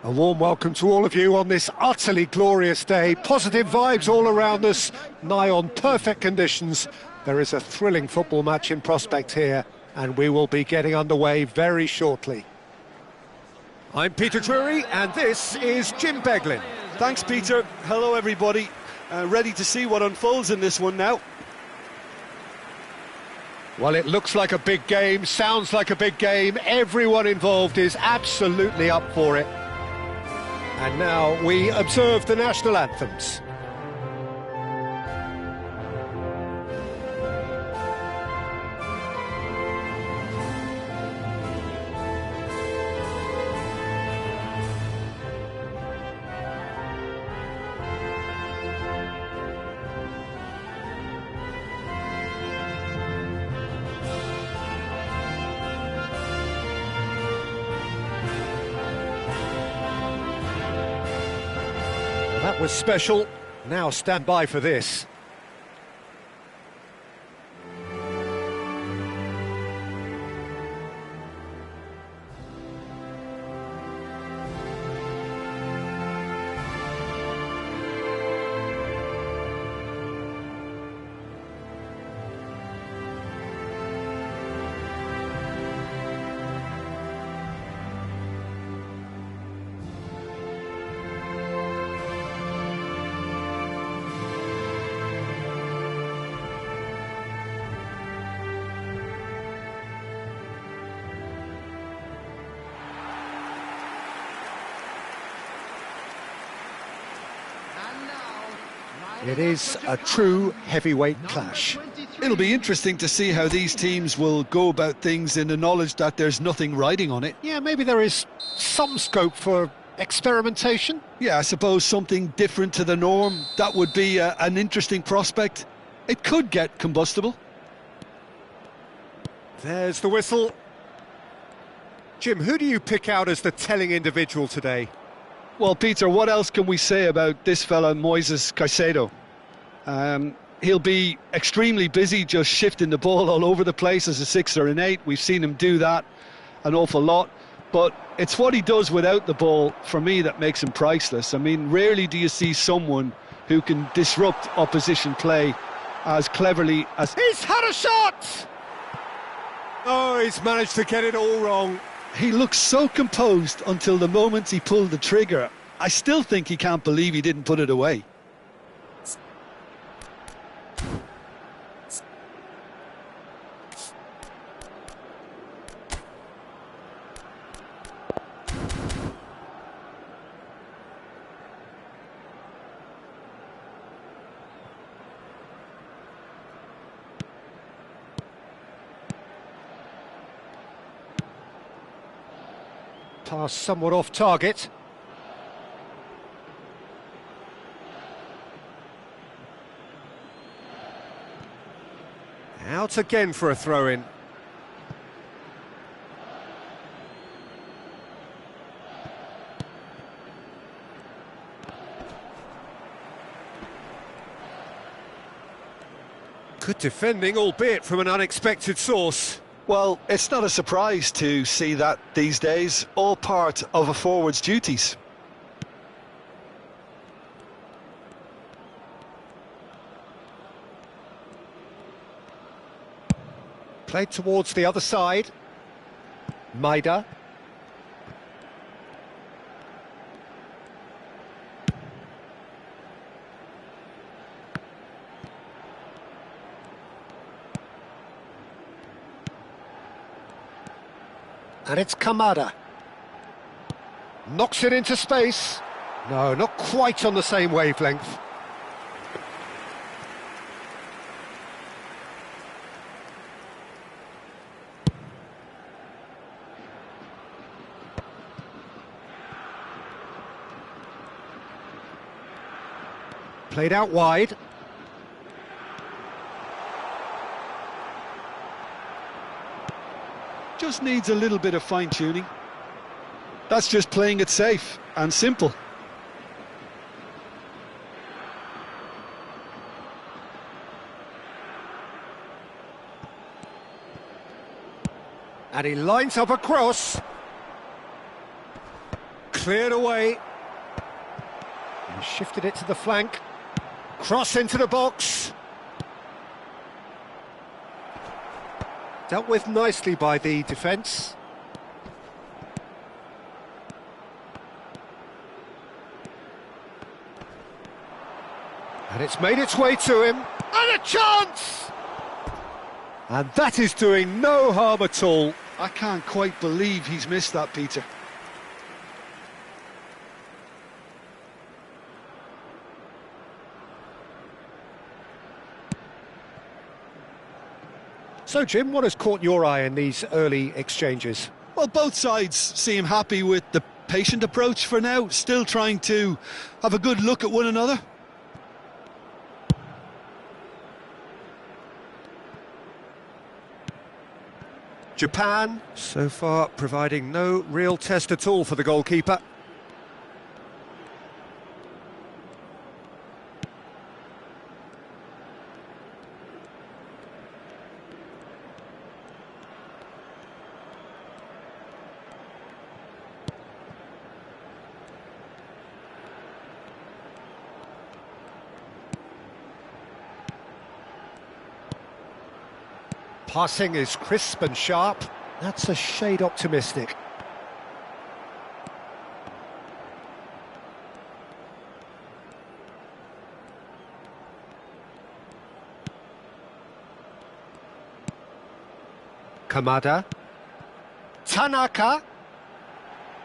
A warm welcome to all of you on this utterly glorious day. Positive vibes all around us, nigh on perfect conditions. There is a thrilling football match in prospect here, and we will be getting underway very shortly. I'm Peter Drury, and this is Jim Beglin. Thanks, Peter. Hello, everybody. Ready to see what unfolds in this one now. Well, it looks like a big game, sounds like a big game. Everyone involved is absolutely up for it. And now we observe the national anthems. That was special. Now stand by for this. It is a true heavyweight clash. It'll be interesting to see how these teams will go about things in the knowledge that there's nothing riding on it. Yeah, maybe there is some scope for experimentation. Yeah, I suppose something different to the norm. That would be an interesting prospect. It could get combustible. There's the whistle. Jim, who do you pick out as the telling individual today? Well, Peter, what else can we say about this fella, Moises Caicedo? He'll be extremely busy just shifting the ball all over the place as a 6 or an 8. We've seen him do that an awful lot. But it's what he does without the ball, for me, that makes him priceless. I mean, rarely do you see someone who can disrupt opposition play as cleverly as... He's had a shot! Oh, he's managed to get it all wrong. He looks so composed until the moment he pulled the trigger. I still think he can't believe he didn't put it away. Pass somewhat off target. Out again for a throw-in. Good defending, albeit from an unexpected source. Well, it's not a surprise to see that these days, all part of a forward's duties. Played towards the other side. Maida. And it's Kamada. Knocks it into space. No, not quite on the same wavelength. Played out wide. Just needs a little bit of fine-tuning. That's just playing it safe and simple. And he lines up a cross. cleared away. He shifted it to the flank. Cross into the box. Dealt with nicely by the defence. And it's made its way to him. And a chance! And that is doing no harm at all. I can't quite believe he's missed that, Peter. So, Jim, what has caught your eye in these early exchanges? Well, both sides seem happy with the patient approach for now, still trying to have a good look at one another. Japan, so far, providing no real test at all for the goalkeeper. Passing is crisp and sharp. That's a shade optimistic. Kamada. Tanaka.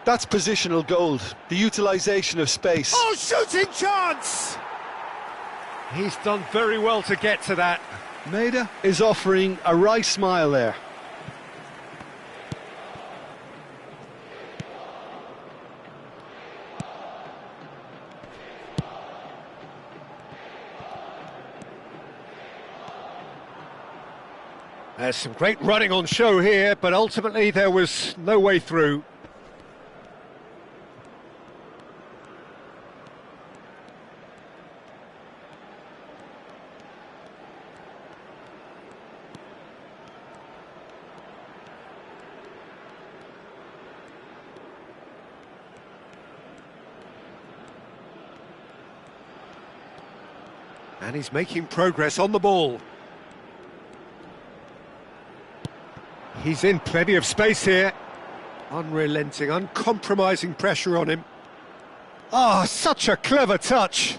That's positional gold, the utilisation of space. Oh, shooting chance! He's done very well to get to that. Maeda is offering a wry smile there. There's some great running on show here, but ultimately there was no way through. And he's making progress on the ball. He's in plenty of space here. Unrelenting, uncompromising pressure on him. Ah, such a clever touch.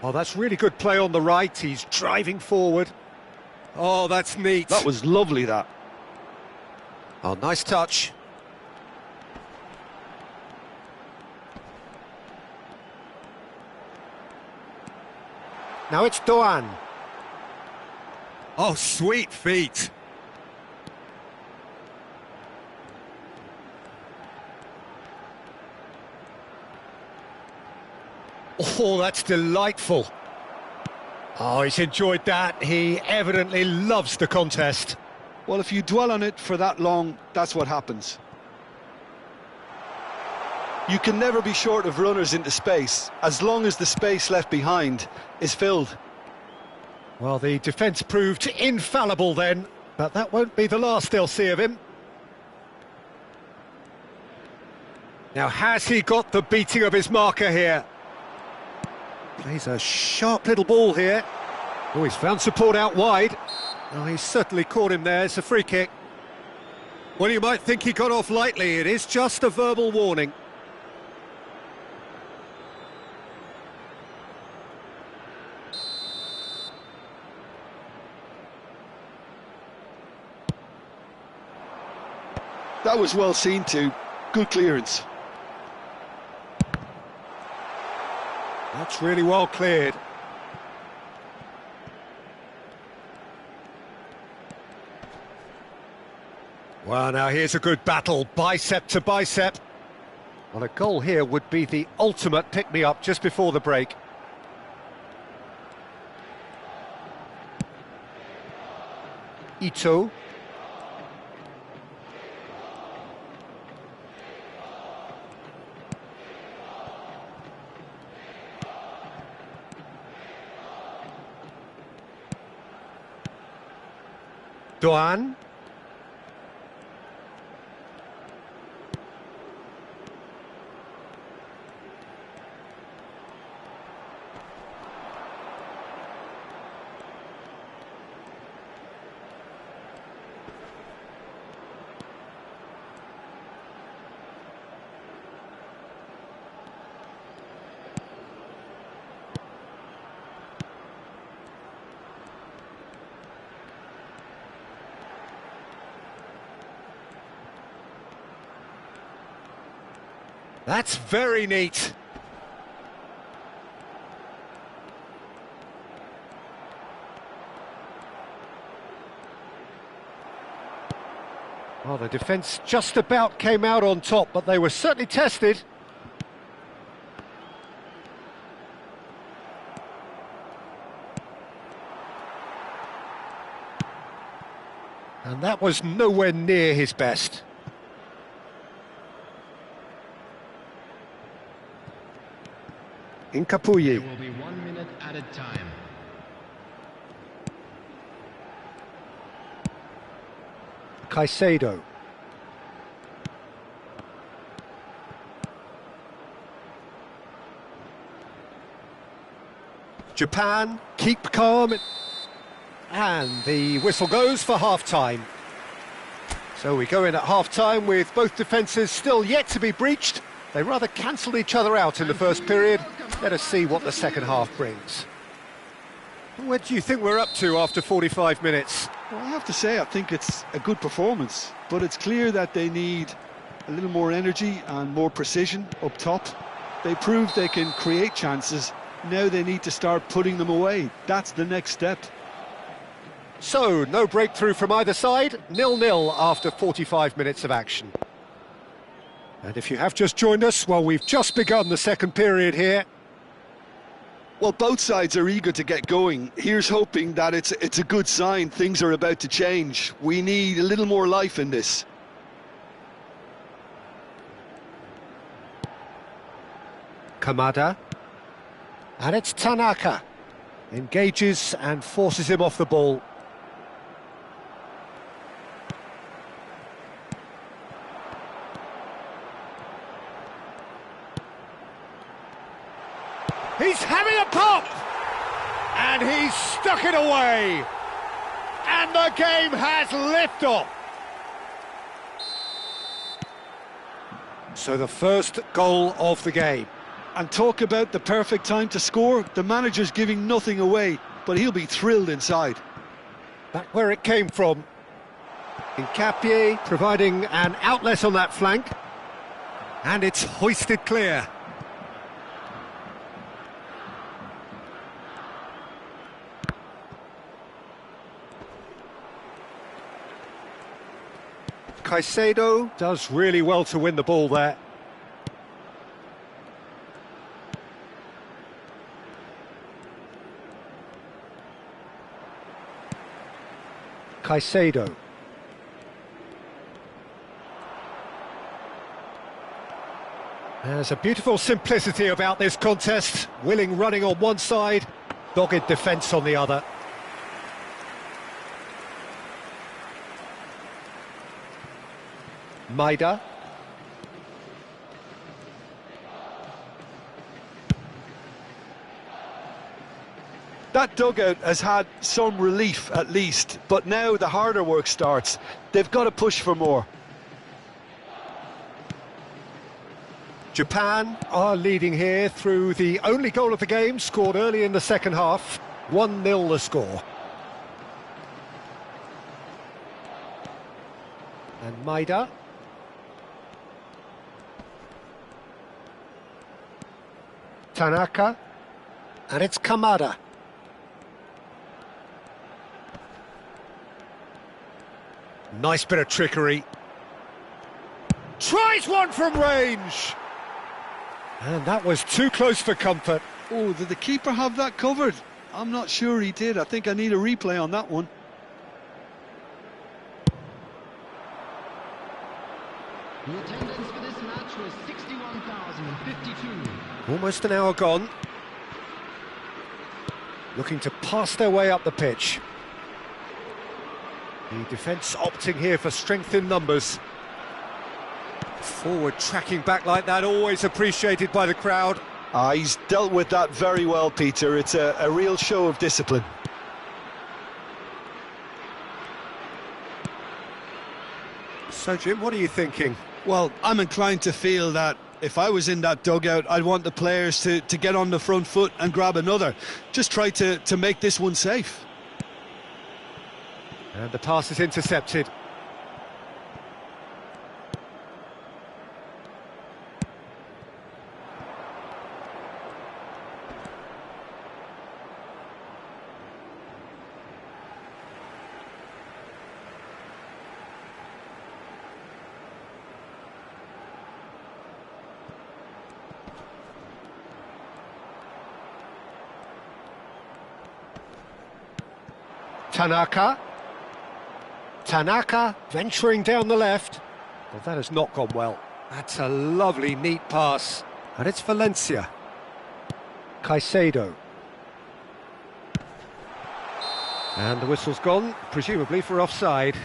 Oh, that's really good play on the right. He's driving forward. Oh, that's neat. That was lovely, that. Oh, nice touch. Now it's Doan. Oh, sweet feet. Oh, that's delightful. Oh, he's enjoyed that. He evidently loves the contest. Well, if you dwell on it for that long, that's what happens. You can never be short of runners into space, as long as the space left behind is filled. Well, the defence proved infallible then, but that won't be the last they'll see of him. Now, has he got the beating of his marker here? Plays a sharp little ball here. Oh, he's found support out wide. Oh, he's certainly caught him there. It's a free kick. Well, you might think he got off lightly. It is just a verbal warning. That was well seen too. Good clearance. That's really well cleared. Well, now here's a good battle, bicep to bicep. Well, a goal here would be the ultimate pick-me-up just before the break. Ito. Doan. That's very neat. Well, the defence just about came out on top, but they were certainly tested. And that was nowhere near his best. Incapuyi. It will be 1 minute at a time. Caicedo. Japan keep calm. And the whistle goes for half-time. So we go in at half-time with both defences still yet to be breached. They rather cancelled each other out in the first period. Let us see what the second half brings. Where do you think we're up to after 45 minutes? Well, I have to say, I think it's a good performance, but it's clear that they need a little more energy and more precision up top. They proved they can create chances. Now they need to start putting them away. That's the next step. So, no breakthrough from either side, 0-0 after 45 minutes of action. And if you have just joined us, well, we've just begun the second period here. Well, both sides are eager to get going. Here's hoping that it's a good sign. Things are about to change. We need a little more life in this. Kamada. And it's Tanaka. Engages and forces him off the ball. He's having a pop! And he's stuck it away! And the game has liftoff! So the first goal of the game. And talk about the perfect time to score. The manager's giving nothing away, but he'll be thrilled inside. Back where it came from. Incapié providing an outlet on that flank. And it's hoisted clear. Caicedo does really well to win the ball there. Caicedo. There's a beautiful simplicity about this contest. Willing running on one side, dogged defence on the other. Maida. That dugout has had some relief at least, but now the harder work starts. They've got to push for more. Japan are leading here through the only goal of the game, scored early in the second half. 1-0 the score. And Maida. Tanaka. And it's Kamada. Nice bit of trickery. Tries one from range. And that was too close for comfort. Oh, did the keeper have that covered? I'm not sure he did. I think I need a replay on that one. The attendance for this match was 61,052. Almost an hour gone. Looking to pass their way up the pitch. The defence opting here for strength in numbers. Forward tracking back like that, always appreciated by the crowd. He's dealt with that very well, Peter. It's a real show of discipline. So, Jim, what are you thinking? Well, I'm inclined to feel that if I was in that dugout, I'd want the players to get on the front foot and grab another. Just try to make this one safe. And the pass is intercepted. Tanaka venturing down the left. Well, that has not gone well. That's a lovely, neat pass. And it's Valencia. Caicedo. And the whistle's gone, presumably for offside.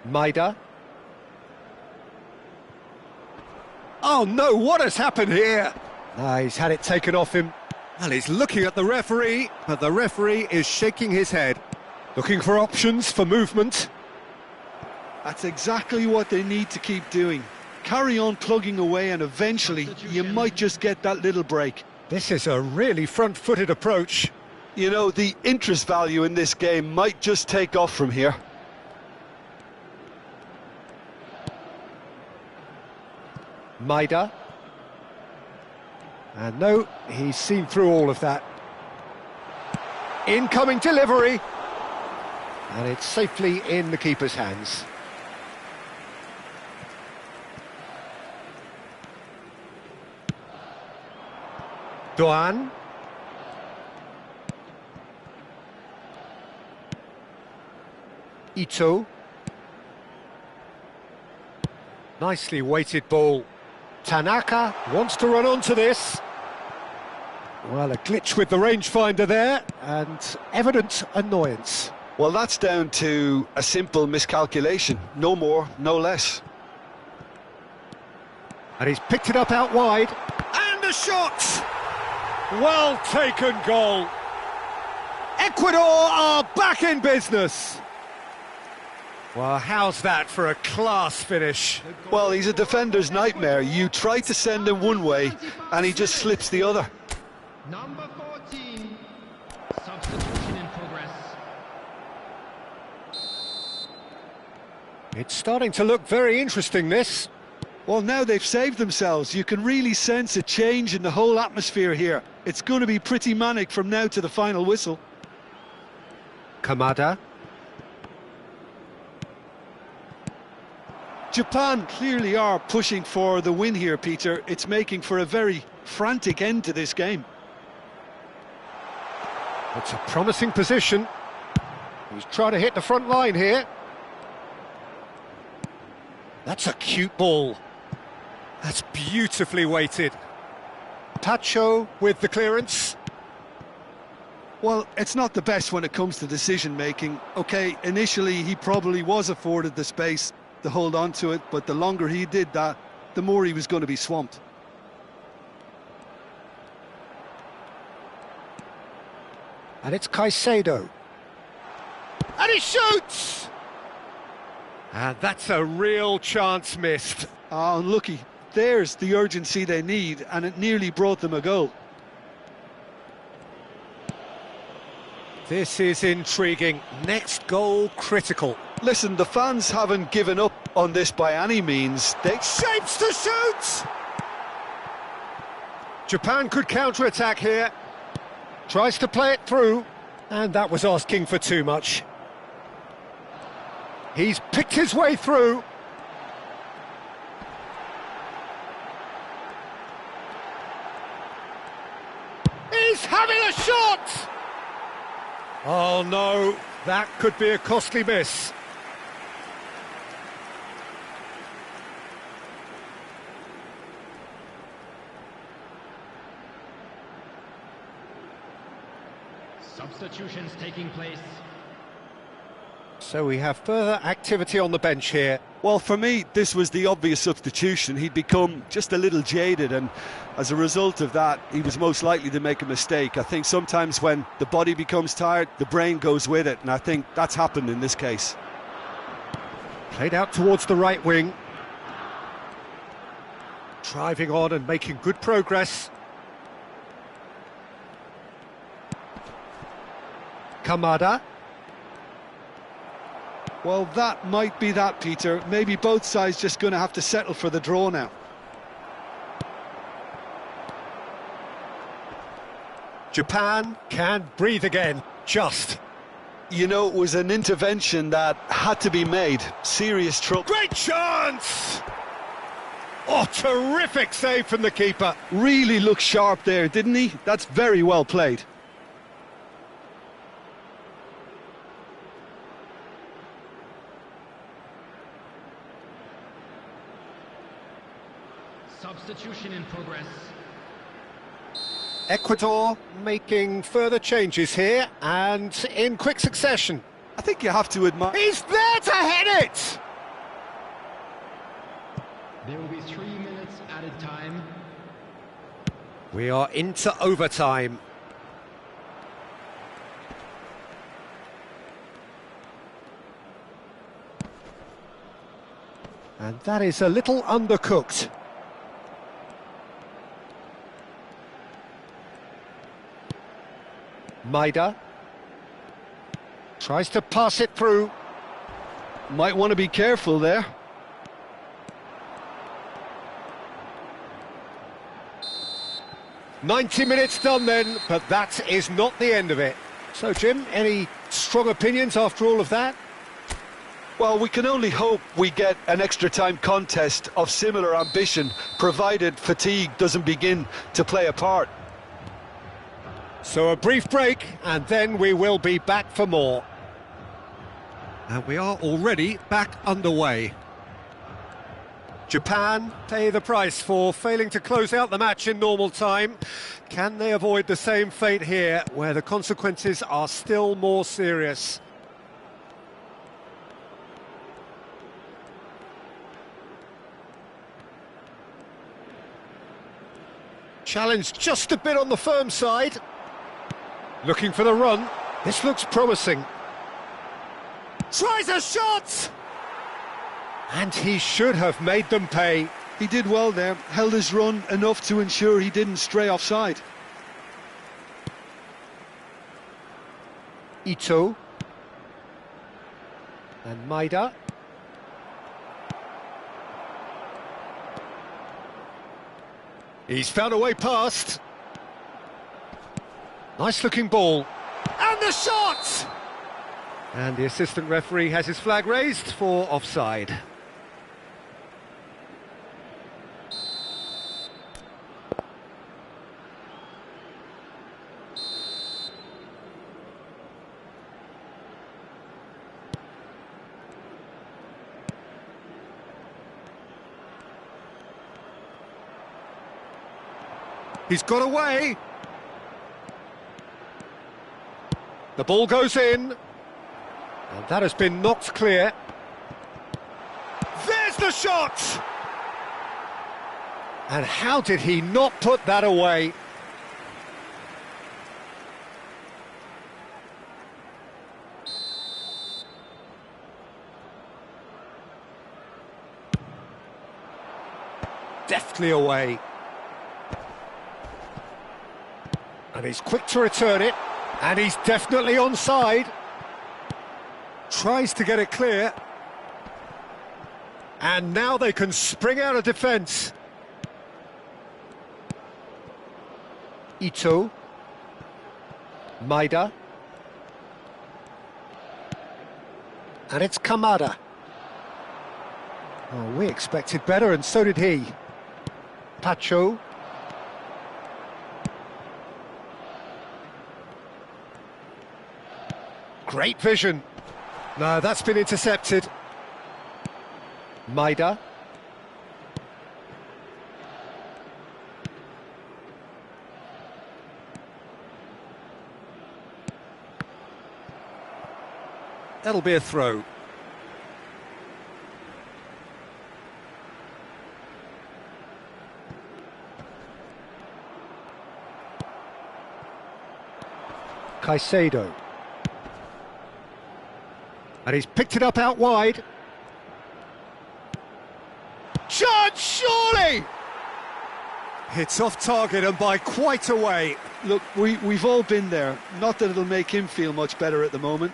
Maida. Oh no, what has happened here? He's had it taken off him. Well, he's looking at the referee, but the referee is shaking his head. Looking for options for movement. That's exactly what they need to keep doing. Carry on plugging away and eventually you might just get that little break. This is a really front-footed approach. You know, the interest value in this game might just take off from here. Maida. And no, he's seen through all of that. Incoming delivery. And it's safely in the keeper's hands. Doan. Ito. Nicely weighted ball. Tanaka wants to run onto this. Well, a glitch with the rangefinder there, and evident annoyance. Well, that's down to a simple miscalculation. No more, no less. And he's picked it up out wide. And a shot! Well taken goal. Ecuador are back in business. Well, how's that for a class finish? Well, he's a defender's nightmare. You try to send him one way, and he just slips the other. Number 14. Substitution in progress. It's starting to look very interesting, this. Well, now they've saved themselves. You can really sense a change in the whole atmosphere here. It's going to be pretty manic from now to the final whistle. Kamada. Japan clearly are pushing for the win here, Peter. It's making for a very frantic end to this game. It's a promising position. He's trying to hit the front line here. That's a cute ball. That's beautifully weighted. Pacho with the clearance. Well, it's not the best when it comes to decision-making. OK, initially he probably was afforded the space to hold on to it, but the longer he did that, the more he was going to be swamped. And it's Caicedo. And he shoots! And that's a real chance missed. Oh, unlucky. There's the urgency they need, and it nearly brought them a goal. This is intriguing. Next goal critical. Listen, the fans haven't given up on this by any means. They Shapes to shoot! Japan could counter-attack here. Tries to play it through, and that was asking for too much. He's picked his way through. He's having a shot! Oh no, that could be a costly miss. Substitutions taking place. So we have further activity on the bench here. Well, for me, this was the obvious substitution. He'd become just a little jaded, and as a result of that, he was most likely to make a mistake. I think sometimes when the body becomes tired, the brain goes with it, and I think that's happened in this case. Played out towards the right wing. Driving on and making good progress. Kamada. Well, that might be that, Peter. Maybe both sides just going to have to settle for the draw now. Japan can breathe again, just. You know, it was an intervention that had to be made. Serious trouble. Great chance! Oh, terrific save from the keeper. Really looked sharp there, didn't he? That's very well played. Substitution in progress. Ecuador making further changes here and in quick succession. I think you have to admire... He's there to head it! There will be 3 minutes added time. We are into overtime. And that is a little undercooked. Maida tries to pass it through. Might want to be careful there. "90 minutes done then, but that is not the end of it." So, Jim, any strong opinions after all of that? Well, we can only hope we get an extra time contest of similar ambition, provided fatigue doesn't begin to play a part. So a brief break, and then we will be back for more. And we are already back underway. Japan pay the price for failing to close out the match in normal time. Can they avoid the same fate here, where the consequences are still more serious? Challenge just a bit on the firm side. Looking for the run. This looks promising. Tries a shot! And he should have made them pay. He did well there, held his run enough to ensure he didn't stray offside. Ito. And Maida. He's found a way past. Nice looking ball. And the shot! And the assistant referee has his flag raised for offside. He's got away. The ball goes in. And that has been knocked clear. There's the shot! And how did he not put that away? Deftly away. And he's quick to return it. And he's definitely onside. Tries to get it clear. And now they can spring out of defence. Ito. Maida. And it's Kamada. Oh, we expected better, and so did he. Pacho. Great vision. No, that's been intercepted. Maida. That'll be a throw. Caicedo. And he's picked it up out wide. Chance, surely! It's off target and by quite a way. Look, we've all been there. Not that it'll make him feel much better at the moment.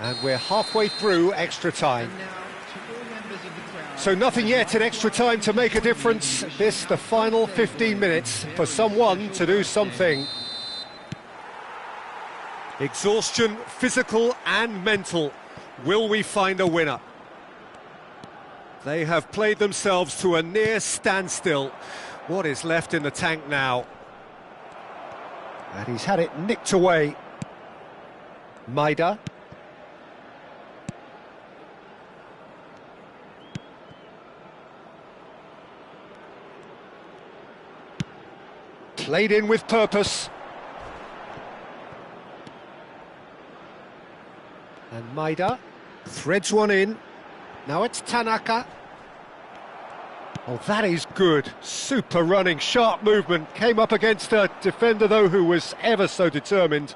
And we're halfway through extra time. And now, to all members of the crowd. So nothing yet in extra time to make a difference. This, the final 15 minutes, for someone to do something. Exhaustion, physical and mental. Will we find a winner? They have played themselves to a near standstill. What is left in the tank now? And he's had it nicked away. Maida. Played in with purpose. And Maida threads one in. Now it's Tanaka. Oh, that is good. Super running, sharp movement. Came up against a defender, though, who was ever so determined.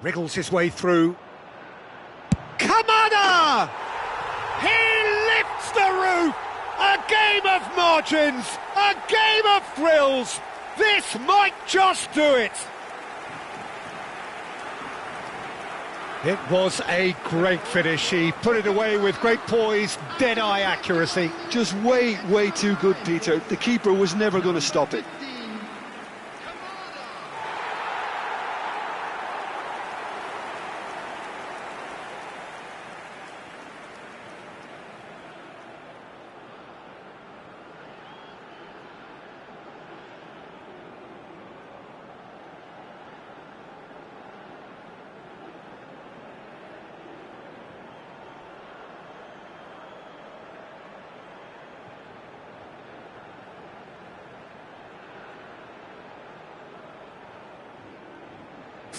Wriggles his way through. Kamada! He lifts the roof! A game of margins! A game of thrills! This might just do it! It was a great finish. He put it away with great poise, dead-eye accuracy. Just way too good, Peter. The keeper was never going to stop it. 15.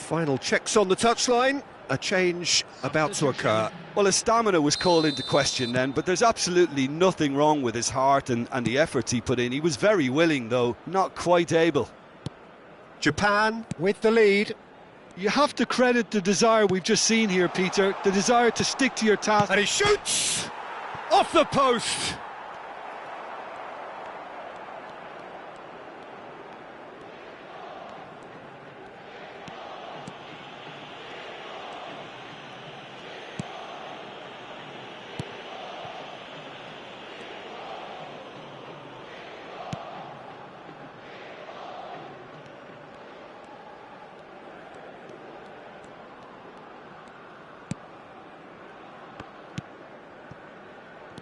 Final checks on the touchline. A change about to occur. Well, his stamina was called into question then, but there's absolutely nothing wrong with his heart and the efforts he put in. He was very willing, though, not quite able. Japan with the lead. You have to credit the desire we've just seen here, Peter, the desire to stick to your task. And he shoots! Off the post!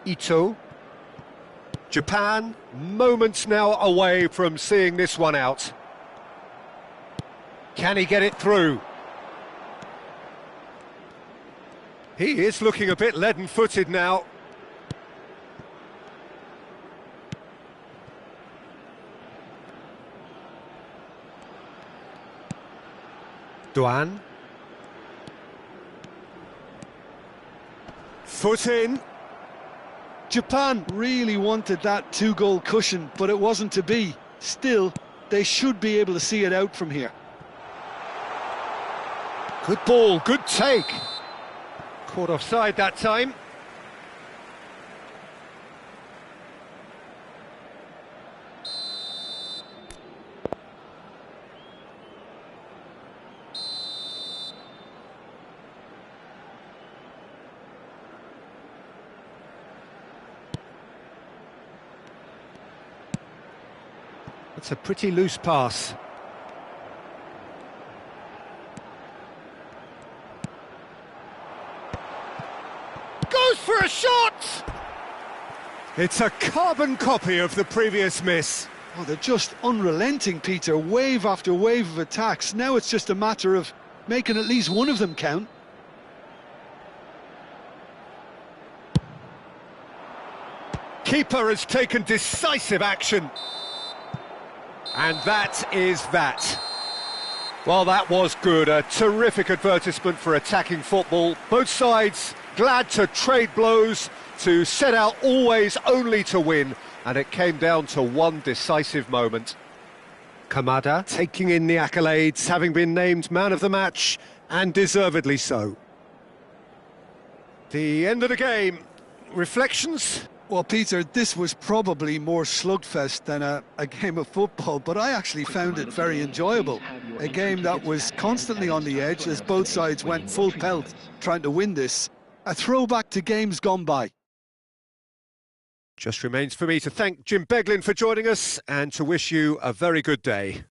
Ito. Japan, moments now away from seeing this one out. Can he get it through? He is looking a bit leaden-footed now. Duan. Foot in. Japan really wanted that two-goal cushion, but it wasn't to be. Still, they should be able to see it out from here. Good ball, good take. Caught offside that time. It's a pretty loose pass. goes for a shot! It's a carbon copy of the previous miss. Oh, they're just unrelenting, Peter. Wave after wave of attacks. Now it's just a matter of making at least one of them count. Keeper has taken decisive action. And that is that. Well, that was good. A terrific advertisement for attacking football. Both sides glad to trade blows, to set out always only to win. And it came down to one decisive moment. Kamada taking in the accolades, having been named man of the match, and deservedly so. The end of the game. Reflections? Well, Peter, this was probably more slugfest than a game of football, but I actually found it very enjoyable. A game that was constantly on the edge as both sides went full pelt trying to win this. A throwback to games gone by. Just remains for me to thank Jim Beglin for joining us and to wish you a very good day.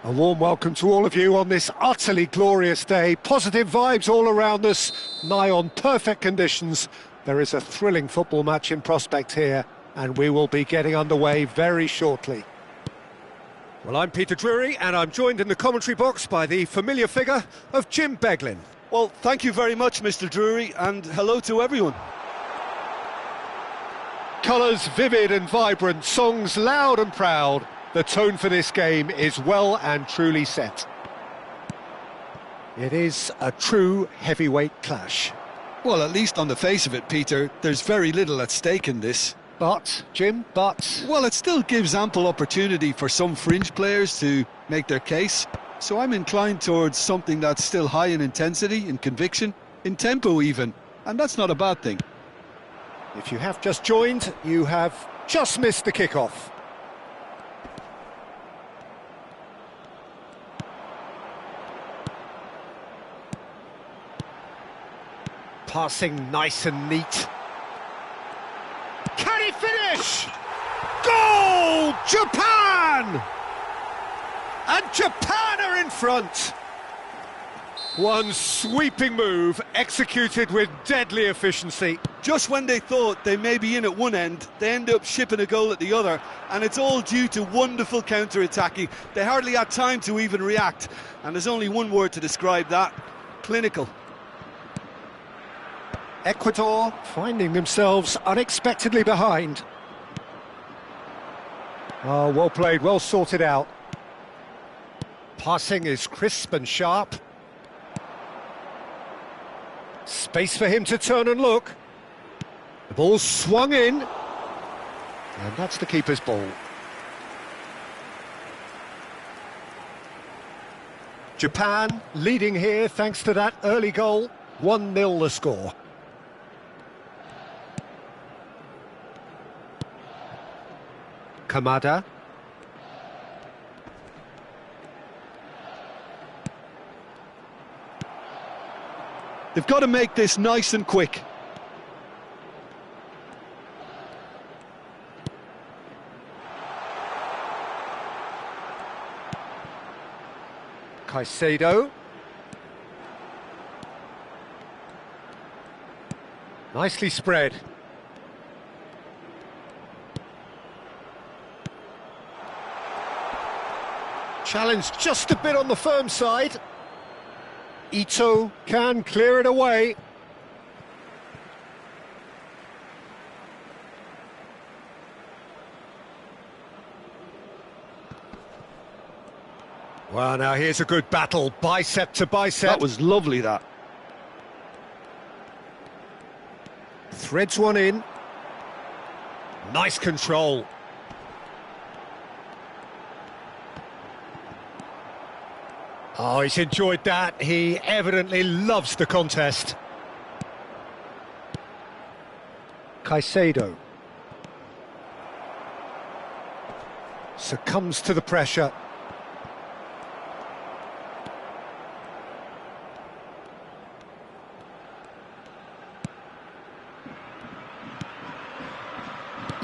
A warm welcome to all of you on this utterly glorious day. Positive vibes all around us, nigh on perfect conditions. There is a thrilling football match in prospect here, and we will be getting underway very shortly. Well, I'm Peter Drury, and I'm joined in the commentary box by the familiar figure of Jim Beglin. Well, thank you very much, Mr. Drury, and hello to everyone. Colours vivid and vibrant, songs loud and proud. The tone for this game is well and truly set. It is a true heavyweight clash. Well, at least on the face of it, Peter, there's very little at stake in this. But, Jim, Well, it still gives ample opportunity for some fringe players to make their case. So I'm inclined towards something that's still high in intensity, in conviction, in tempo even. And that's not a bad thing. If you have just joined, you have just missed the kickoff. Passing nice and neat. Can he finish? Goal! Japan! And Japan are in front. One sweeping move, executed with deadly efficiency. Just when they thought they may be in at one end, they end up shipping a goal at the other, and it's all due to wonderful counter-attacking. They hardly had time to even react, and there's only one word to describe that: clinical. Ecuador finding themselves unexpectedly behind. Oh, well played, well sorted out. Passing is crisp and sharp. Space for him to turn and look. The ball swung in. And that's the keeper's ball. Japan leading here thanks to that early goal. 1-0 the score. Kamada. They've got to make this nice and quick. Caicedo. Nicely spread. Challenge just a bit on the firm side. Ito can clear it away. Well, now here's a good battle, bicep to bicep. That was lovely, that. Threads one in. Nice control. Oh, he's enjoyed that. He evidently loves the contest. Caicedo. Succumbs to the pressure.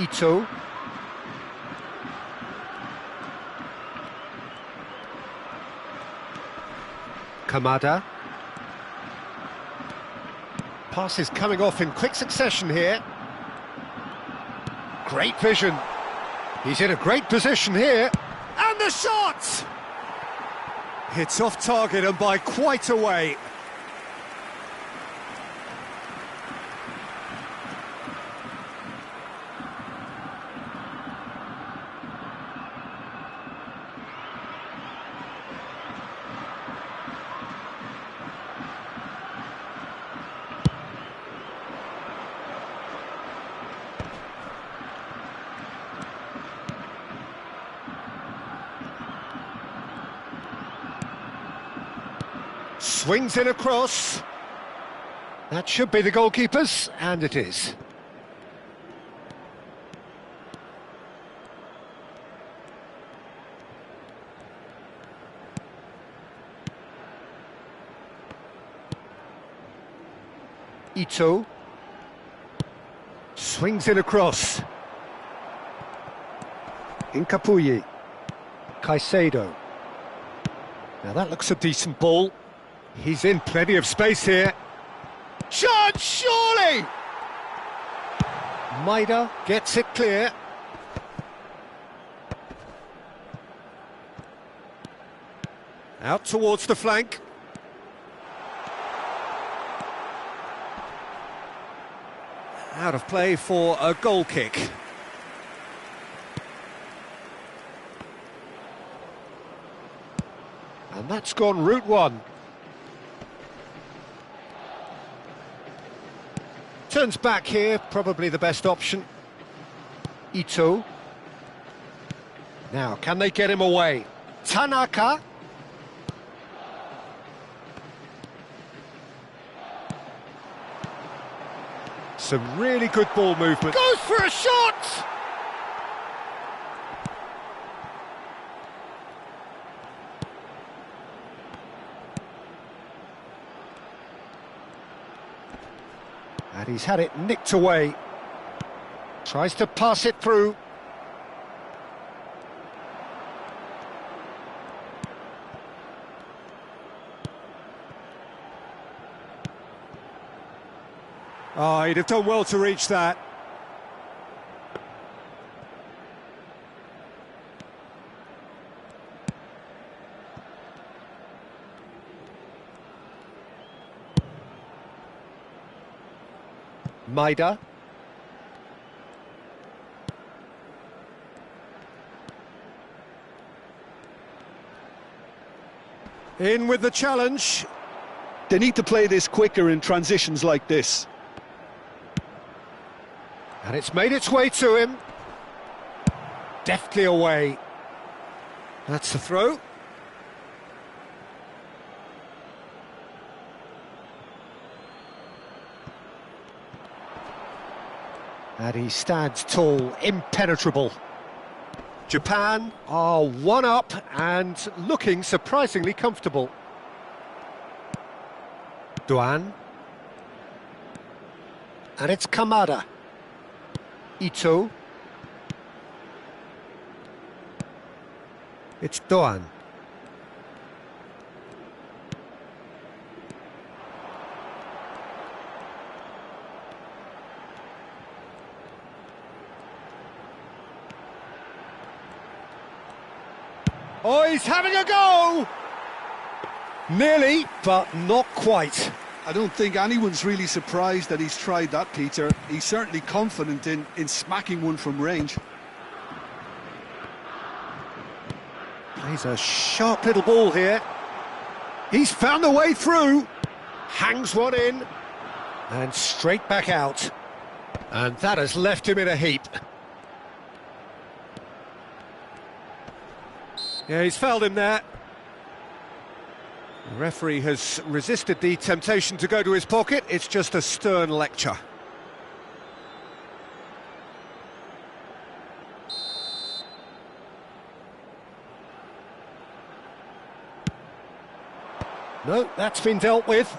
Ito. Kamada. Passes coming off in quick succession here. Great vision. He's in a great position here. And the shot! It's off target and by quite a way. Swings in across. That should be the goalkeeper's, and it is. Ito. Swings in across. Incapuyi. Caicedo. Now that looks a decent ball. He's in plenty of space here. Chance, surely! Maida gets it clear. Out towards the flank. Out of play for a goal kick. And that's gone route one. Turns back here, probably the best option. Ito. Now, can they get him away? Tanaka. Some really good ball movement. Goes for a shot! And he's had it nicked away. Tries to pass it through. Oh, he'd have done well to reach that. Maida. In with the challenge. They need to play this quicker in transitions like this. And it's made its way to him. Deftly away. That's the throw. And he stands tall, impenetrable. Japan are one up and looking surprisingly comfortable. Duan. And it's Kamada. Ito. It's Doan. Oh, he's having a go! Nearly, but not quite. I don't think anyone's really surprised that he's tried that, Peter. He's certainly confident in smacking one from range. Plays a sharp little ball here. He's found a way through. Hangs one in. And straight back out. And that has left him in a heap. Yeah, he's fouled him there. The referee has resisted the temptation to go to his pocket. It's just a stern lecture. No, that's been dealt with.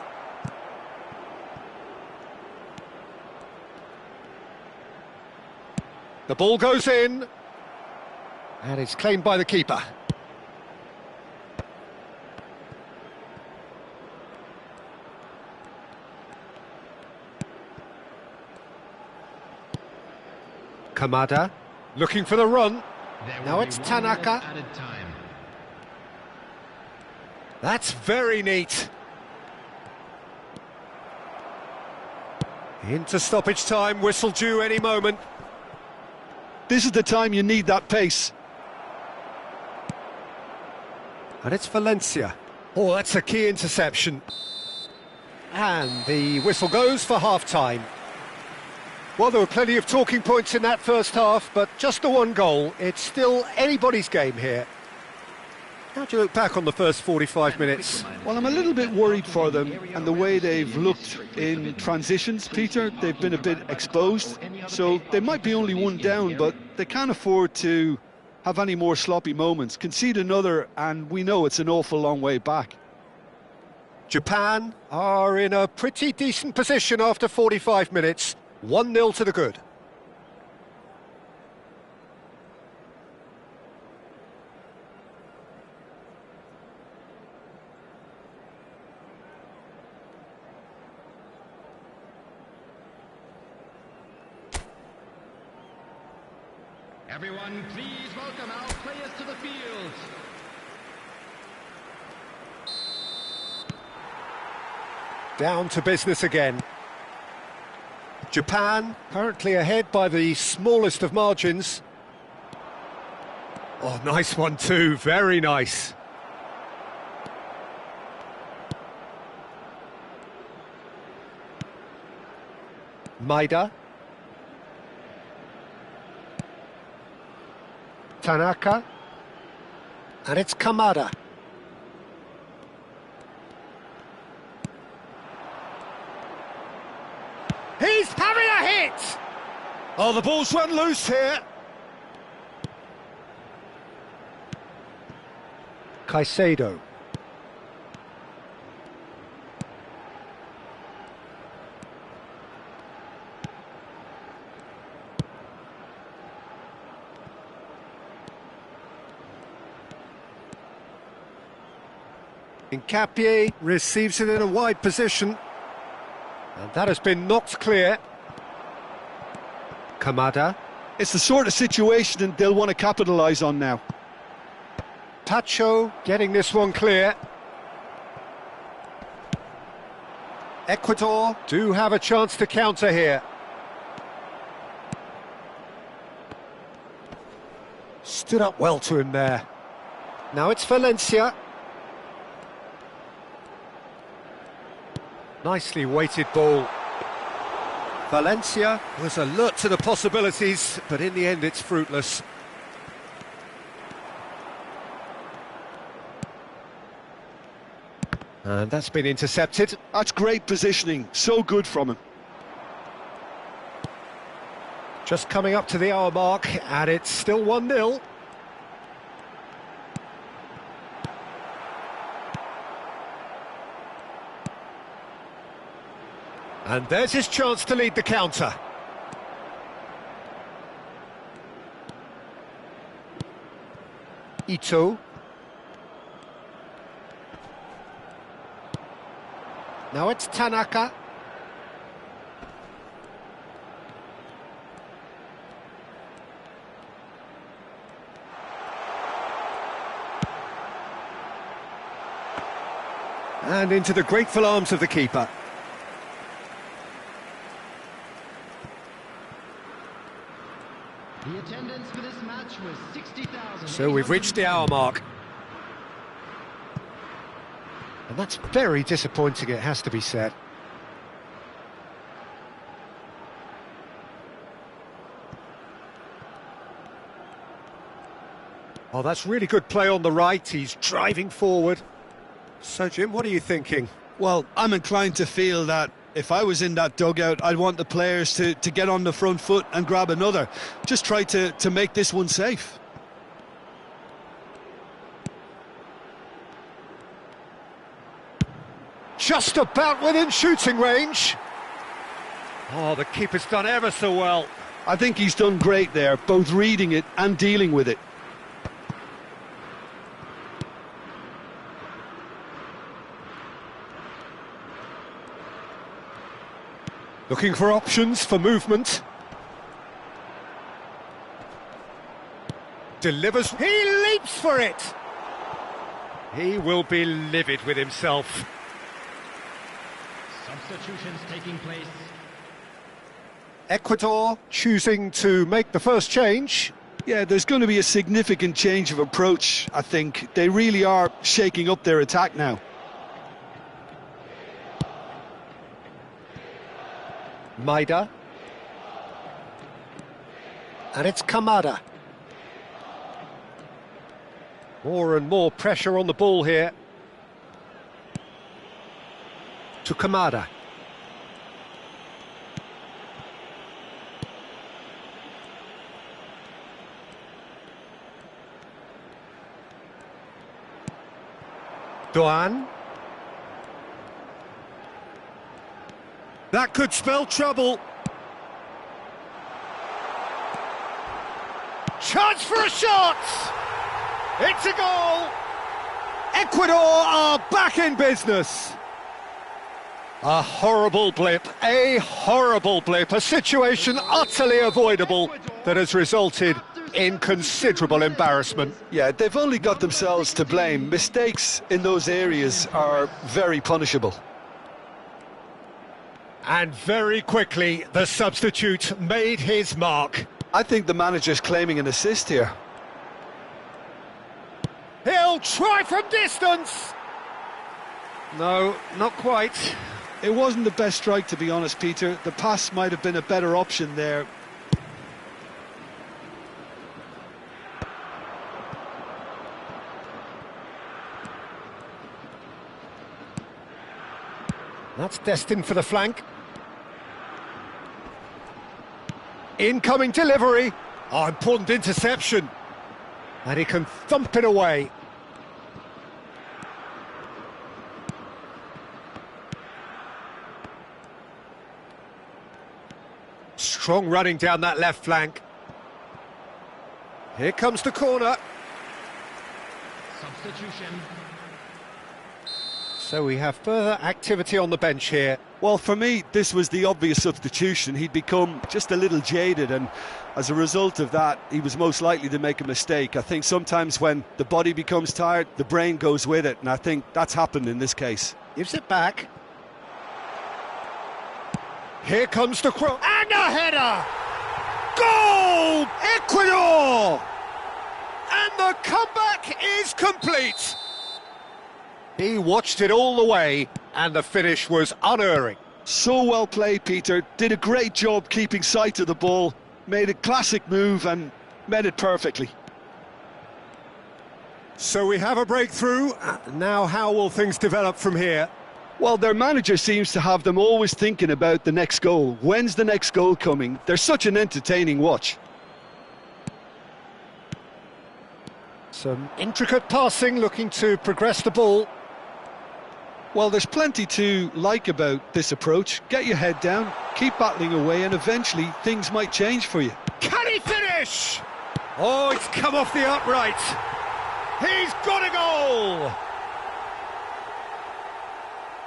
The ball goes in. And it's claimed by the keeper. Kamada, looking for the run. Now it's Tanaka. That's very neat. Into stoppage time, whistle due any moment. This is the time you need that pace. And it's Valencia. Oh, that's a key interception. And the whistle goes for half-time. Well, there were plenty of talking points in that first half, but just the one goal. It's still anybody's game here. How do you look back on the first 45 minutes? Well, I'm a little bit worried for them and the way they've looked in transitions, Peter. They've been a bit exposed, so they might be only one down, but they can't afford to have any more sloppy moments. Concede another, and we know it's an awful long way back. Japan are in a pretty decent position after 45 minutes. 1-0 to the good. Everyone, please welcome our players to the field. Down to business again. Japan currently ahead by the smallest of margins. Oh, nice one too, very nice. Maida. Tanaka. And it's Kamada. He's having a hit! Oh, the ball's run loose here. Caicedo. Incapie receives it in a wide position. And that has been knocked clear. Kamada. It's the sort of situation they'll want to capitalise on now. Tacho getting this one clear. Ecuador do have a chance to counter here. Stood up well to him there. Now it's Valencia. Nicely weighted ball. Valencia was alert to the possibilities, but in the end it's fruitless. And that's been intercepted. That's great positioning, so good from him. Just coming up to the hour mark, and it's still 1-0. And there's his chance to lead the counter. Ito. Now it's Tanaka. And into the grateful arms of the keeper. The attendance for this match was 60,000. So we've reached the hour mark. And that's very disappointing, it has to be said. Oh, that's really good play on the right. He's driving forward. Sejam, what are you thinking? Well, I'm inclined to feel that if I was in that dugout, I'd want the players to get on the front foot and grab another. Just try to make this one safe. Just about within shooting range. Oh, the keeper's done ever so well. I think he's done great there, both reading it and dealing with it. Looking for options for movement. Delivers. He leaps for it. He will be livid with himself. Substitutions taking place. Ecuador choosing to make the first change. Yeah, there's going to be a significant change of approach, I think. They really are shaking up their attack now. Maida. And it's Kamada. More and more pressure on the ball here. To Kamada. Doan. That could spell trouble. Chance for a shot! It's a goal! Ecuador are back in business. A horrible blip, a situation utterly avoidable that has resulted in considerable embarrassment. Yeah, they've only got themselves to blame. Mistakes in those areas are very punishable. And very quickly, the substitute made his mark. I think the manager's claiming an assist here. He'll try from distance. No, not quite. It wasn't the best strike, to be honest, Peter. The pass might have been a better option there. That's destined for the flank. Incoming delivery. Oh, important interception. And he can thump it away. Strong running down that left flank. Here comes the corner. Substitution. So we have further activity on the bench here. Well, for me, this was the obvious substitution. He'd become just a little jaded, and as a result of that, he was most likely to make a mistake. I think sometimes when the body becomes tired, the brain goes with it, and I think that's happened in this case. Gives it back. Here comes the cross. And a header! Goal! Ecuador! And the comeback is complete. He watched it all the way, and the finish was unerring. So well played, Peter. Did a great job keeping sight of the ball, made a classic move and met it perfectly. So we have a breakthrough. Now how will things develop from here? Well, their manager seems to have them always thinking about the next goal. When's the next goal coming? They're such an entertaining watch. Some intricate passing, looking to progress the ball. Well, there's plenty to like about this approach. Get your head down, keep battling away, and eventually things might change for you. Can he finish? Oh, it's come off the upright. He's got a goal!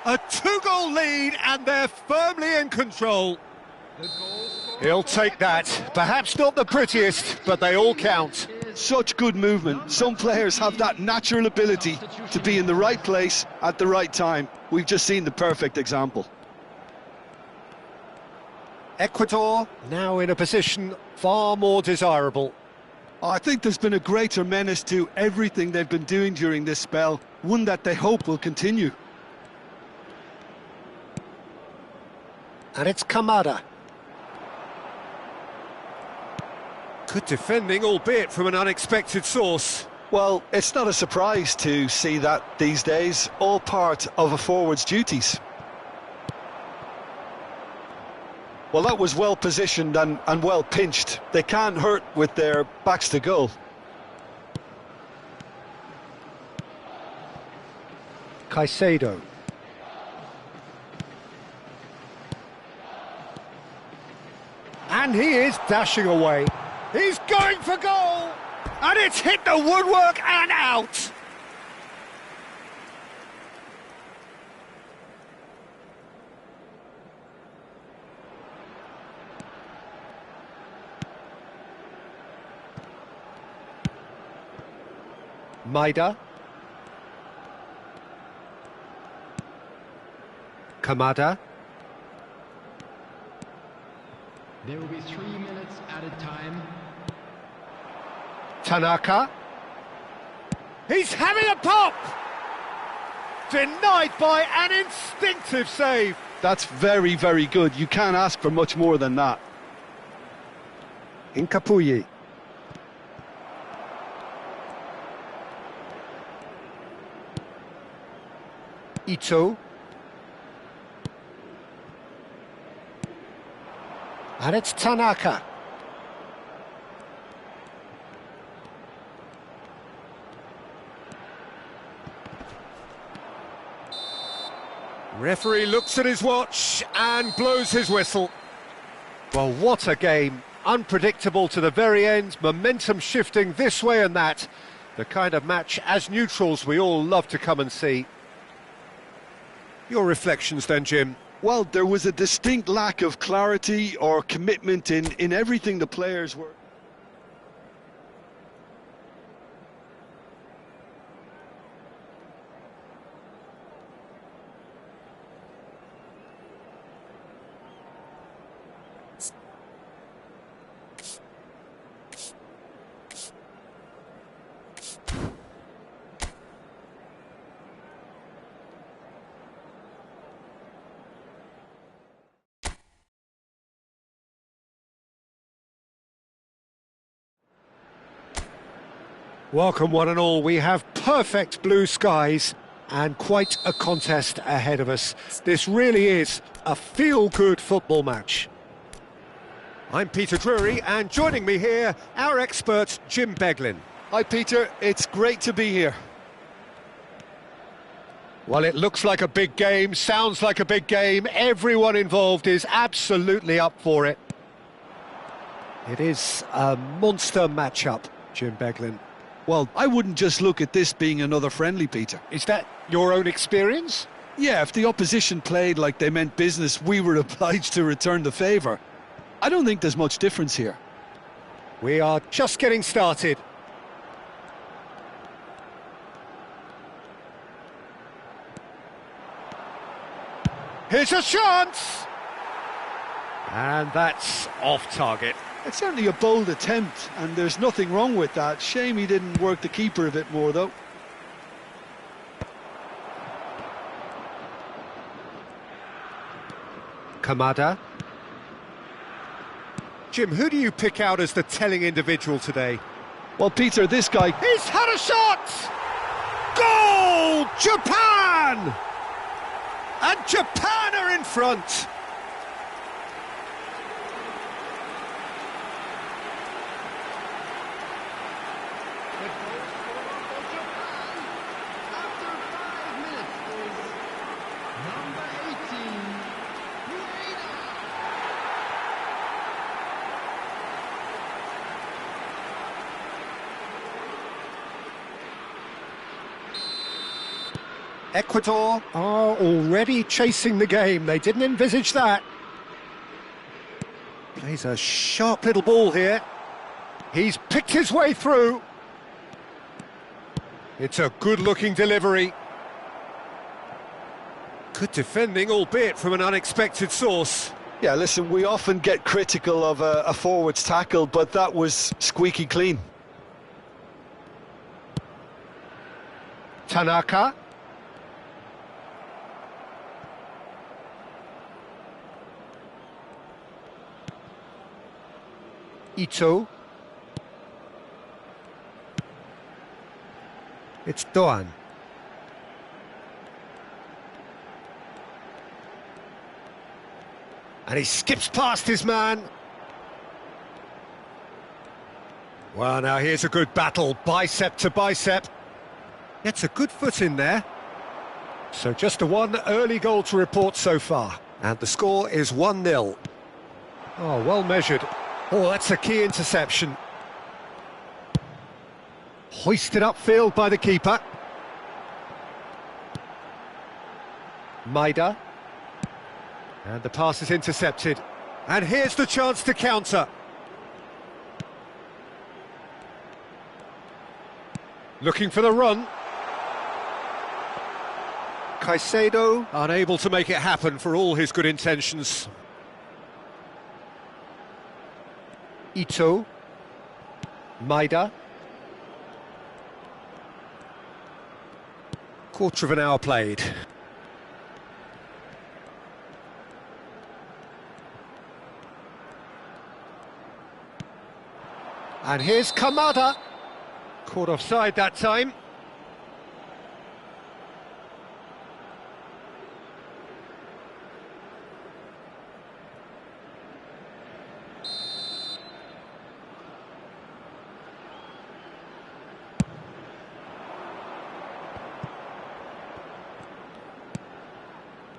A two-goal lead, and they're firmly in control. He'll take that. Perhaps not the prettiest, but they all count. Such good movement. Some players have that natural ability to be in the right place at the right time. We've just seen the perfect example. Ecuador now in a position far more desirable. I think there's been a greater menace to everything they've been doing during this spell, one that they hope will continue. And it's Kamada. Good defending, albeit from an unexpected source. Well, it's not a surprise to see that these days, all part of a forward's duties. Well, that was well positioned and well pinched. They can't hurt with their backs to goal. Caicedo. And he is dashing away. He's going for goal! And it's hit the woodwork and out! Maida. Kamada. There will be 3 minutes added time. Tanaka. He's having a pop! Denied by an instinctive save. That's very, very good. You can't ask for much more than that. Incapuyi. Ito. And it's Tanaka. Referee looks at his watch and blows his whistle. Well, what a game. Unpredictable to the very end, momentum shifting this way and that. The kind of match, as neutrals, we all love to come and see. Your reflections then, Jim? Well, there was a distinct lack of clarity or commitment in everything the players were. Welcome one and all. We have perfect blue skies and quite a contest ahead of us. This really is a feel-good football match. I'm Peter Drury, and joining me here, our expert Jim Beglin. Hi Peter, it's great to be here. Well, it looks like a big game, sounds like a big game. Everyone involved is absolutely up for it. It is a monster matchup, Jim Beglin. Well, I wouldn't just look at this being another friendly, Peter. Is that your own experience? Yeah, if the opposition played like they meant business, we were obliged to return the favour. I don't think there's much difference here. We are just getting started. Here's a chance! And that's off target. It's certainly a bold attempt, and there's nothing wrong with that. Shame he didn't work the keeper a bit more, though. Kamada. Jim, who do you pick out as the telling individual today? Well, Peter, this guy... He's had a shot! Goal! Japan! And Japan are in front! Ecuador are already chasing the game. They didn't envisage that. Plays a sharp little ball here. He's picked his way through. It's a good-looking delivery. Good defending, albeit from an unexpected source. Yeah, listen, we often get critical of a forward's tackle, but that was squeaky clean. Tanaka. Ito. It's Doan. And he skips past his man. Well, now here's a good battle, bicep to bicep. Gets a good foot in there. So just a one early goal to report so far. And the score is 1-0. Oh, well measured. Oh, that's a key interception. Hoisted upfield by the keeper. Maida. And the pass is intercepted. And here's the chance to counter. Looking for the run. Caicedo unable to make it happen for all his good intentions. Ito. Maida. Quarter of an hour played. And here's Kamada. Caught offside that time.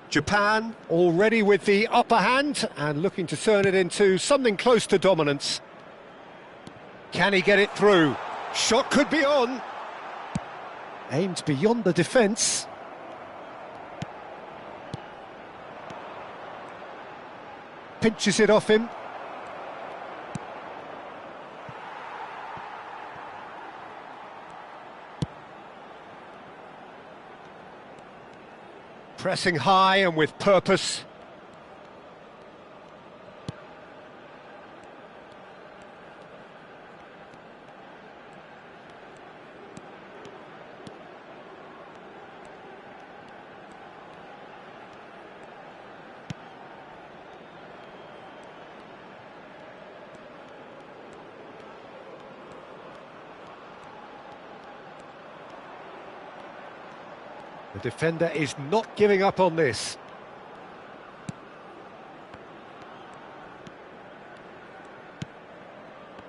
Japan already with the upper hand and looking to turn it into something close to dominance. Can he get it through? Shot could be on. Aimed beyond the defence. Pinches it off him. Pressing high and with purpose. The defender is not giving up on this.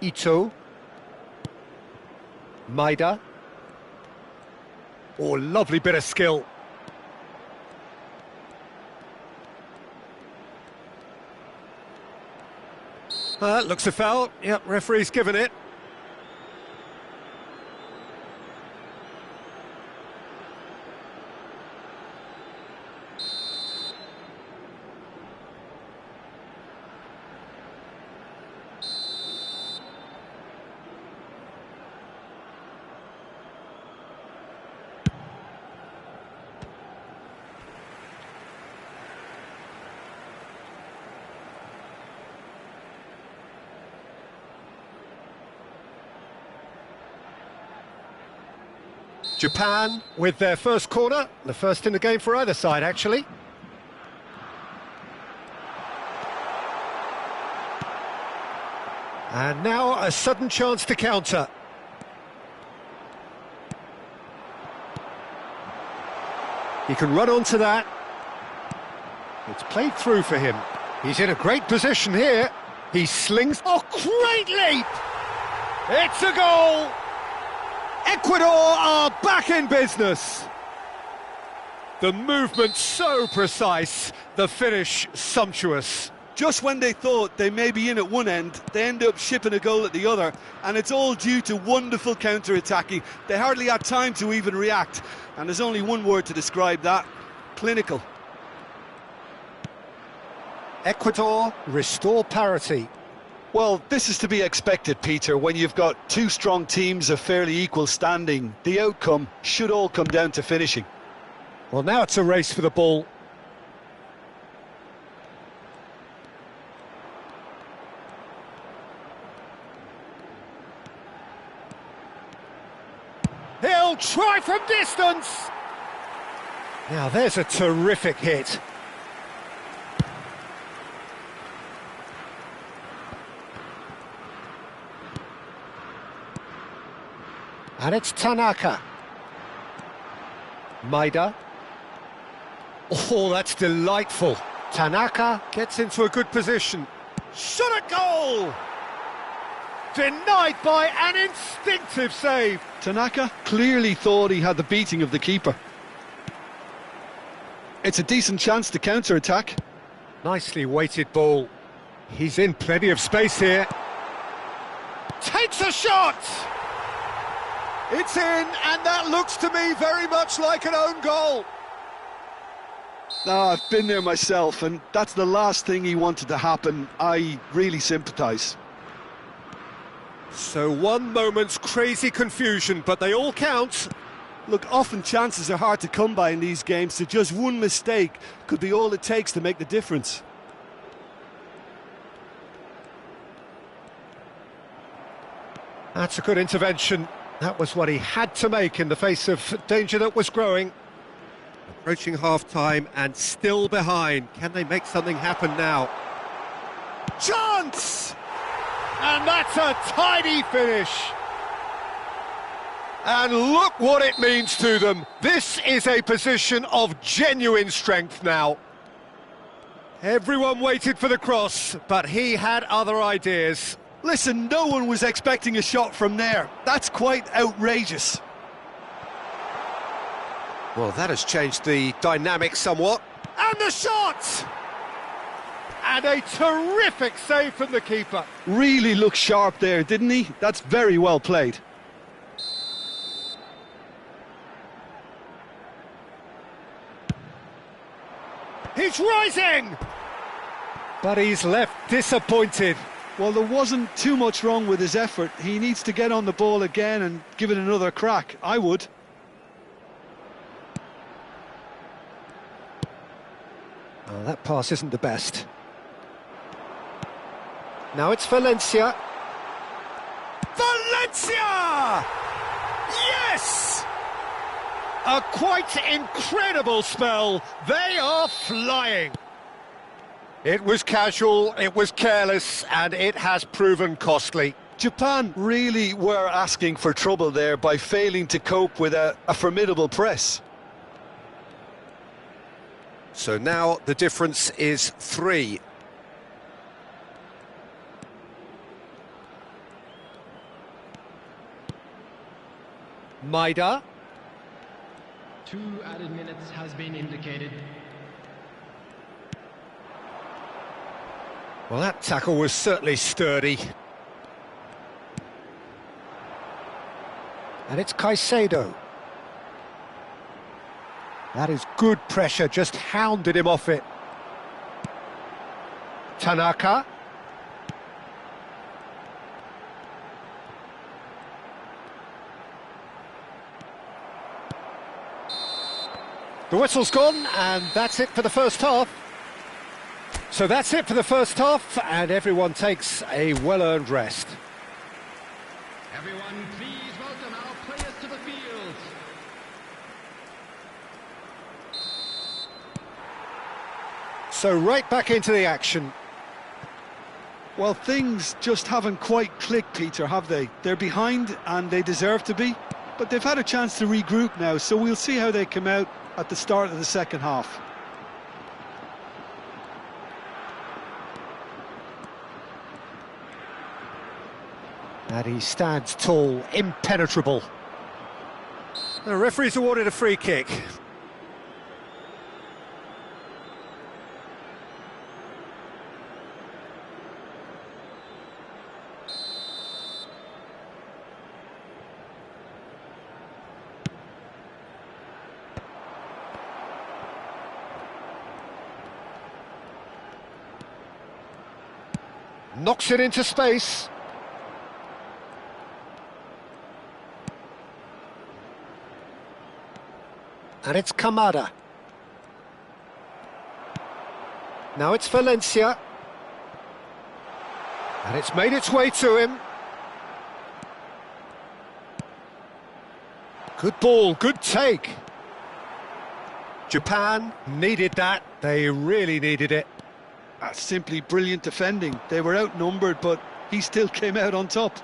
Ito. Maida. Oh, lovely bit of skill. Looks a foul. Yep, referee's given it. Japan with their first corner, the first in the game for either side, actually. And now a sudden chance to counter. He can run onto that. It's played through for him. He's in a great position here. He slings... Oh, great leap! It's a goal! Ecuador are back in business. The movement so precise, the finish sumptuous. Just when they thought they may be in at one end, they end up shipping a goal at the other, and it's all due to wonderful counter-attacking. They hardly had time to even react, and there's only one word to describe that: clinical. Ecuador restore parity. Well, this is to be expected, Peter. When you've got two strong teams of fairly equal standing, the outcome should all come down to finishing. Well, now it's a race for the ball. He'll try from distance. Now there's a terrific hit. And it's Tanaka. Maida. Oh, that's delightful. Tanaka gets into a good position. Shot at goal! Denied by an instinctive save. Tanaka clearly thought he had the beating of the keeper. It's a decent chance to counter-attack. Nicely weighted ball. He's in plenty of space here. Takes a shot! It's in, and that looks to me very much like an own goal. I've been there myself, and that's the last thing he wanted to happen. I really sympathise. So one moment's crazy confusion, but they all count. Look, often chances are hard to come by in these games, so just one mistake could be all it takes to make the difference. That's a good intervention. That was what he had to make in the face of danger that was growing. Approaching half-time and still behind. Can they make something happen now? Chance! And that's a tidy finish. And look what it means to them. This is a position of genuine strength now. Everyone waited for the cross, but he had other ideas. Listen, no one was expecting a shot from there. That's quite outrageous. Well, that has changed the dynamic somewhat. And the shot! And a terrific save from the keeper. Really looked sharp there, didn't he? That's very well played. He's rising! But he's left disappointed. Well, there wasn't too much wrong with his effort. He needs to get on the ball again and give it another crack. I would. Oh, that pass isn't the best. Now it's Valencia. Valencia! Yes! A quite incredible spell. They are flying. It was casual, it was careless, and it has proven costly. Japan really were asking for trouble there by failing to cope with a formidable press. So now the difference is 3. Maida. 2 added minutes has been indicated. Well, that tackle was certainly sturdy. And it's Caicedo. That is good pressure, just hounded him off it. Tanaka. The whistle's gone, and that's it for the first half. So that's it for the first half, and everyone takes a well-earned rest. Everyone, please welcome our players to the field. So right back into the action. Well, things just haven't quite clicked, Peter, have they? They're behind, and they deserve to be. But they've had a chance to regroup now, so we'll see how they come out at the start of the second half. And he stands tall, impenetrable. The referee's awarded a free kick. Knocks it into space. And it's Kamada. Now it's Valencia. And it's made its way to him. Good ball, good take. Japan needed that. They really needed it. That's simply brilliant defending. They were outnumbered, but he still came out on top.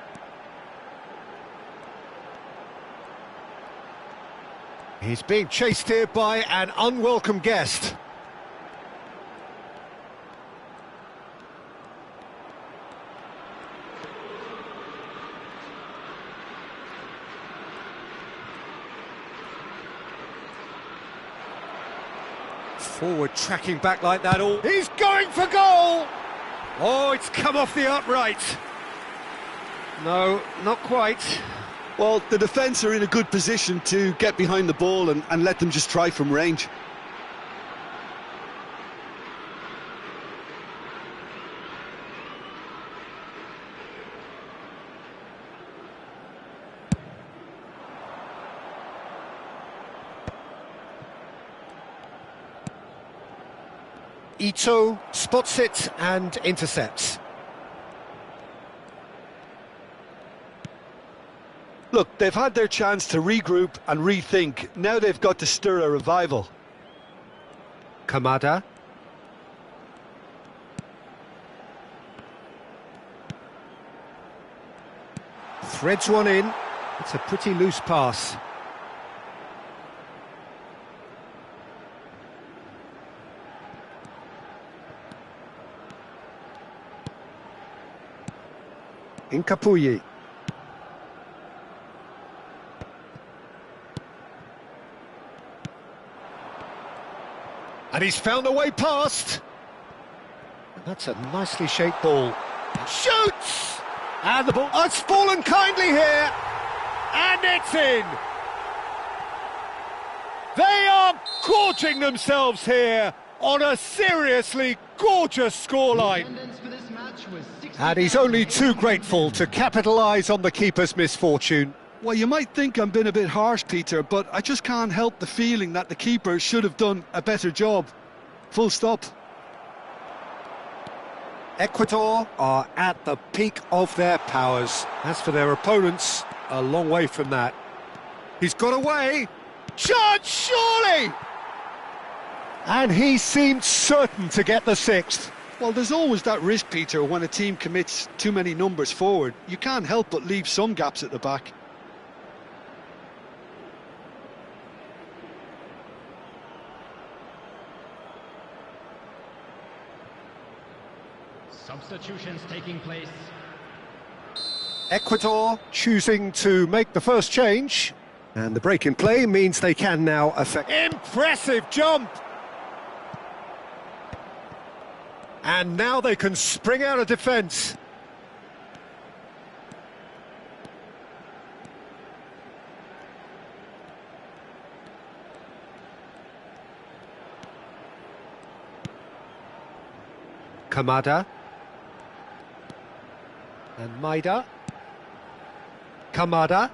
He's being chased here by an unwelcome guest. Forward tracking back like that. All he's going for goal. Oh, it's come off the upright. No, not quite. Well, the defence are in a good position to get behind the ball and let them just try from range. Ito spots it and intercepts. Look, they've had their chance to regroup and rethink. Now they've got to stir a revival. Kamada. Threads one in. It's a pretty loose pass. Incapuyi. And he's found a way past. And that's a nicely shaped ball. Shoots! And the ball has fallen kindly here. And it's in. They are gorging themselves here on a seriously gorgeous scoreline. Attendance for this match was 60. And he's only too grateful to capitalise on the keeper's misfortune. Well, you might think I'm being a bit harsh, Peter, but I just can't help the feeling that the keeper should have done a better job. Full stop. Ecuador are at the peak of their powers. As for their opponents, a long way from that. He's got away. Chance, surely! And he seemed certain to get the sixth. Well, there's always that risk, Peter, when a team commits too many numbers forward. You can't help but leave some gaps at the back. Substitutions taking place. Ecuador choosing to make the first change, and the break in play means they can now affect. Impressive jump! And now they can spring out of defence. Kamada. And Maida. Kamada.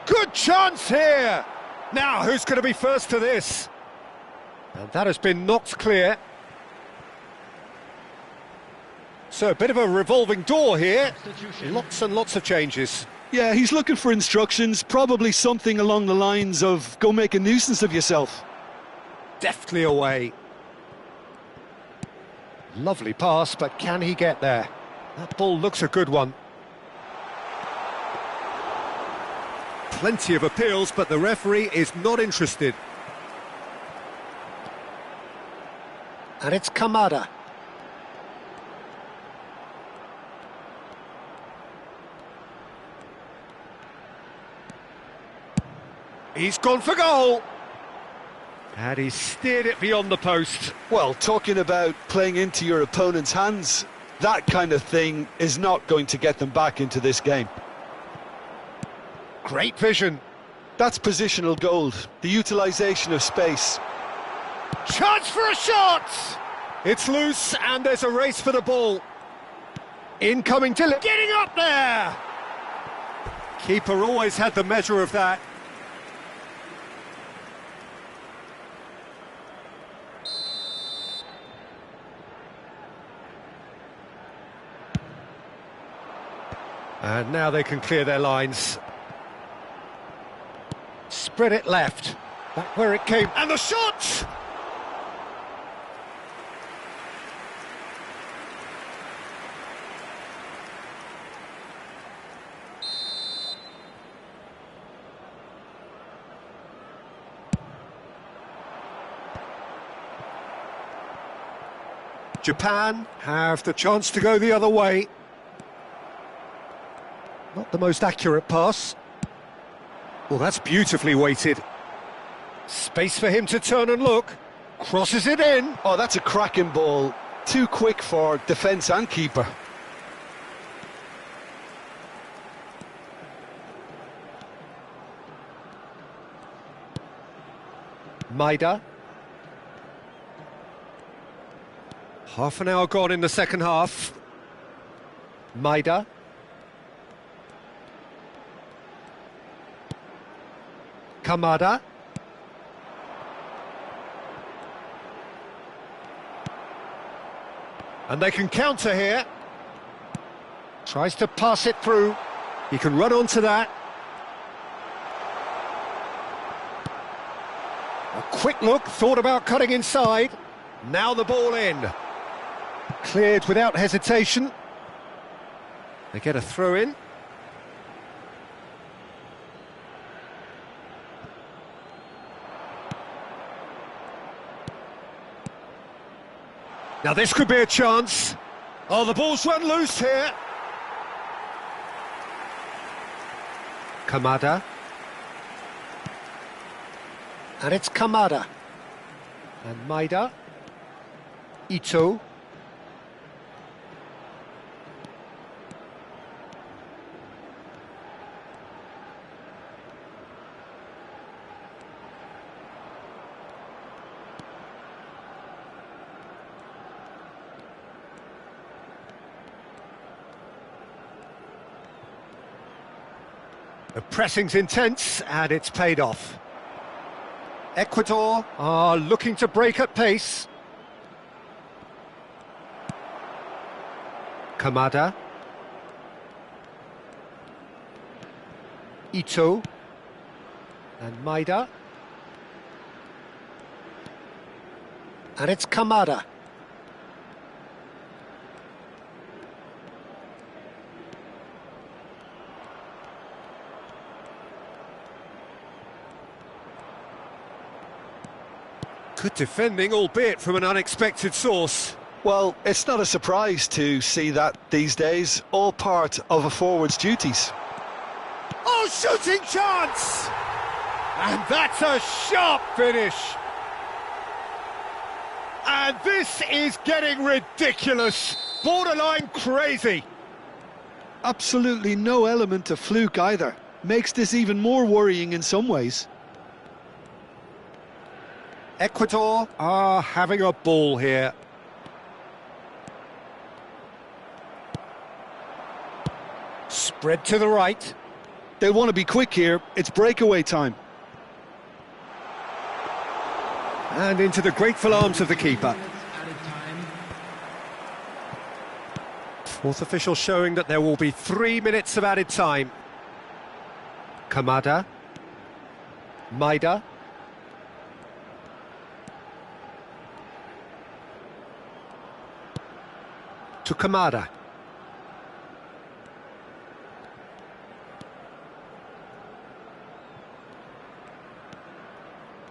Good chance here! Now, who's going to be first to this? And that has been knocked clear. So, a bit of a revolving door here. Lots and lots of changes. Yeah, he's looking for instructions, probably something along the lines of, go make a nuisance of yourself. Deftly away. Lovely pass, but can he get there? That ball looks a good one. Plenty of appeals, but the referee is not interested. And it's Kamada. He's gone for goal. And he steered it beyond the post. Well, talking about playing into your opponent's hands, that kind of thing is not going to get them back into this game. Great vision. That's positional gold, the utilisation of space. Chance for a shot! It's loose and there's a race for the ball. Incoming Dylan. Getting up there! Keeper always had the measure of that. And now they can clear their lines. Spread it left. Back where it came. And the shot! Japan have the chance to go the other way. Not the most accurate pass. Well, that's beautifully weighted. Space for him to turn and look. Crosses it in. Oh, that's a cracking ball. Too quick for defence and keeper. Maida. Half an hour gone in the second half. Maida. Kamada. And they can counter here. Tries to pass it through. He can run onto that. A quick look, thought about cutting inside. Now the ball in. Cleared without hesitation. They get a throw in. Now this could be a chance. Oh, the ball's run loose here. Kamada. And it's Kamada. And Maida. Ito. The pressing's intense, and it's paid off. Ecuador are looking to break at pace. Kamada. Ito. And Maida. And it's Kamada. Good defending, albeit from an unexpected source. Well, it's not a surprise to see that these days, all part of a forward's duties. Oh, shooting chance! And that's a sharp finish. And this is getting ridiculous, borderline crazy. Absolutely no element of fluke either. Makes this even more worrying in some ways. Ecuador are having a ball here. Spread to the right. They'll want to be quick here. It's breakaway time. And into the grateful arms of the keeper. Added time. Fourth official showing that there will be 3 minutes of added time. Kamada. Maida. To Kamada.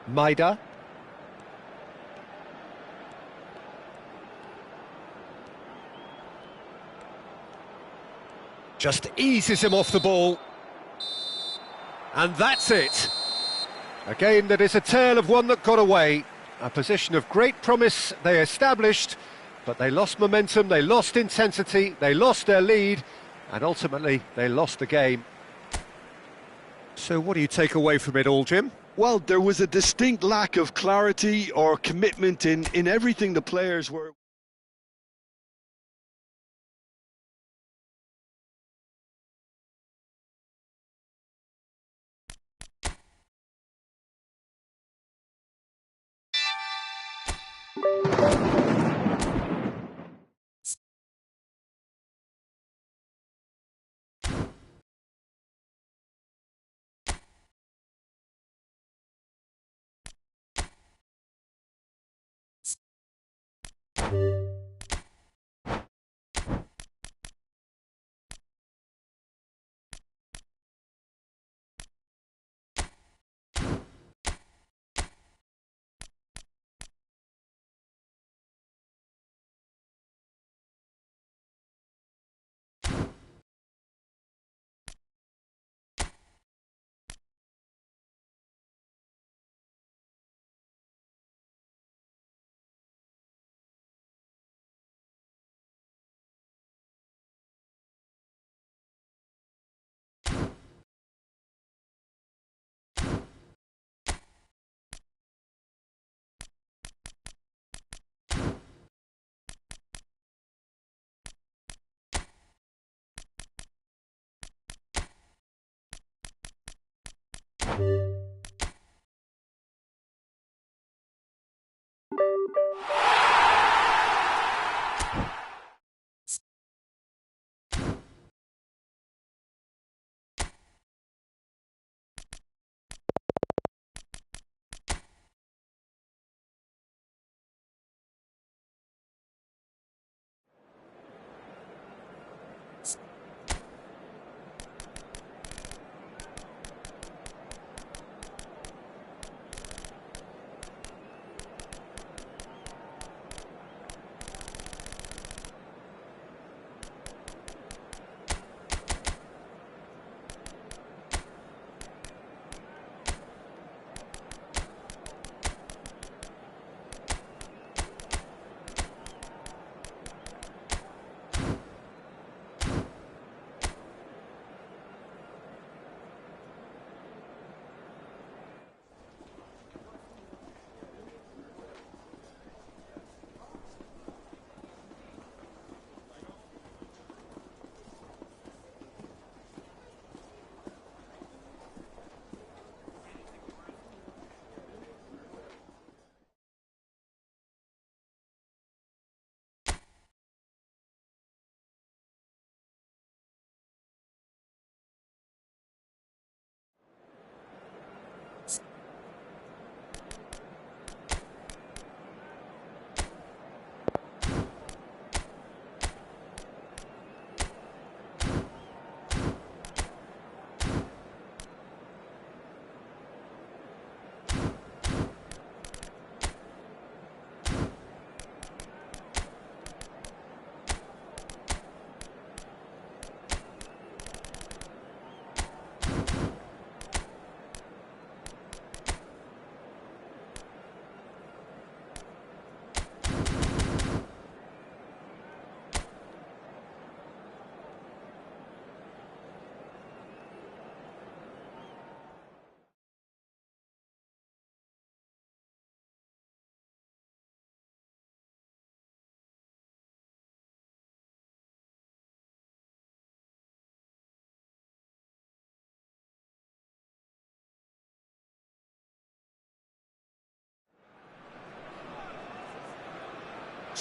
Maida. Just eases him off the ball. And that's it. A game that is a tale of one that got away. A position of great promise they established, but they lost momentum, they lost intensity, they lost their lead, and ultimately they lost the game. So what do you take away from it all, Jim? Well, there was a distinct lack of clarity or commitment in everything the players were.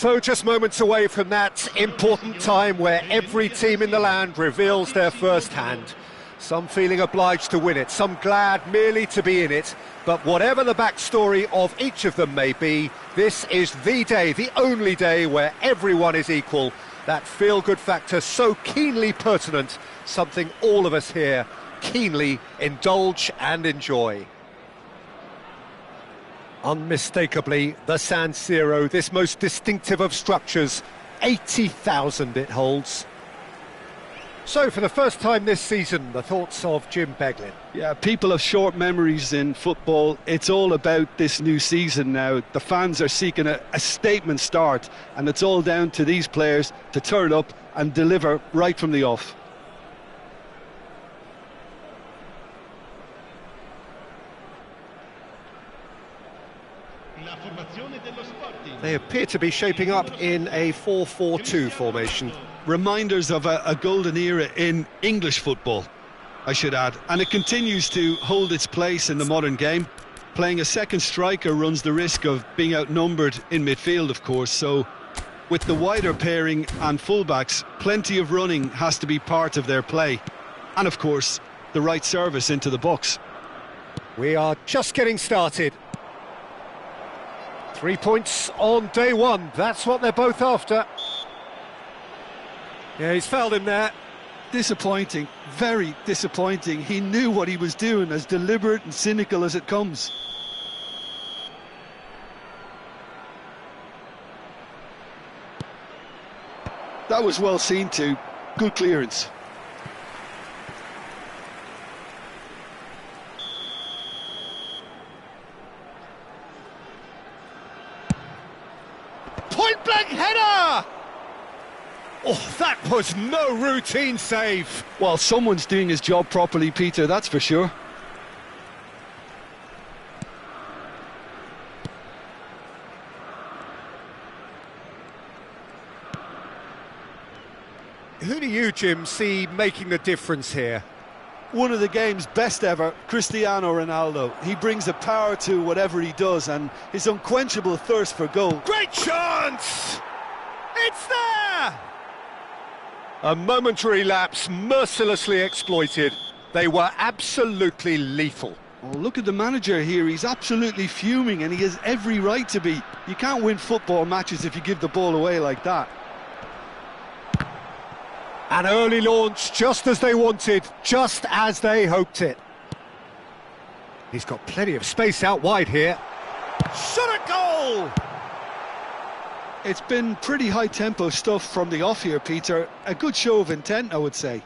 So just moments away from that important time where every team in the land reveals their first hand. Some feeling obliged to win it, some glad merely to be in it. But whatever the backstory of each of them may be, this is the day, the only day where everyone is equal. That feel-good factor so keenly pertinent, something all of us here keenly indulge and enjoy. Unmistakably, the San Siro, this most distinctive of structures, 80,000 it holds. So, for the first time this season, the thoughts of Jim Beglin. Yeah, people have short memories in football. It's all about this new season now. The fans are seeking a statement start, and it's all down to these players to turn up and deliver right from the off. They appear to be shaping up in a 4-4-2 formation. Reminders of a golden era in English football, I should add. And it continues to hold its place in the modern game. Playing a second striker runs the risk of being outnumbered in midfield, of course. So with the wider pairing and fullbacks, plenty of running has to be part of their play. And of course, the right service into the box. We are just getting started. 3 points on day one, that's what they're both after. Yeah, he's fouled him there. Disappointing, very disappointing. He knew what he was doing, as deliberate and cynical as it comes. That was well seen too. Good clearance. Point-blank header! Oh, that was no routine save. Well, someone's doing his job properly, Peter, that's for sure. Who do you, Jim, see making the difference here? One of the game's best ever, Cristiano Ronaldo. He brings a power to whatever he does, and his unquenchable thirst for goal. Great chance! It's there! A momentary lapse mercilessly exploited. They were absolutely lethal. Oh, look at the manager here. He's absolutely fuming, and he has every right to be. You can't win football matches if you give the ball away like that. An early launch, just as they wanted, just as they hoped it. He's got plenty of space out wide here. Shot at goal! It's been pretty high-tempo stuff from the off here, Peter. A good show of intent, I would say.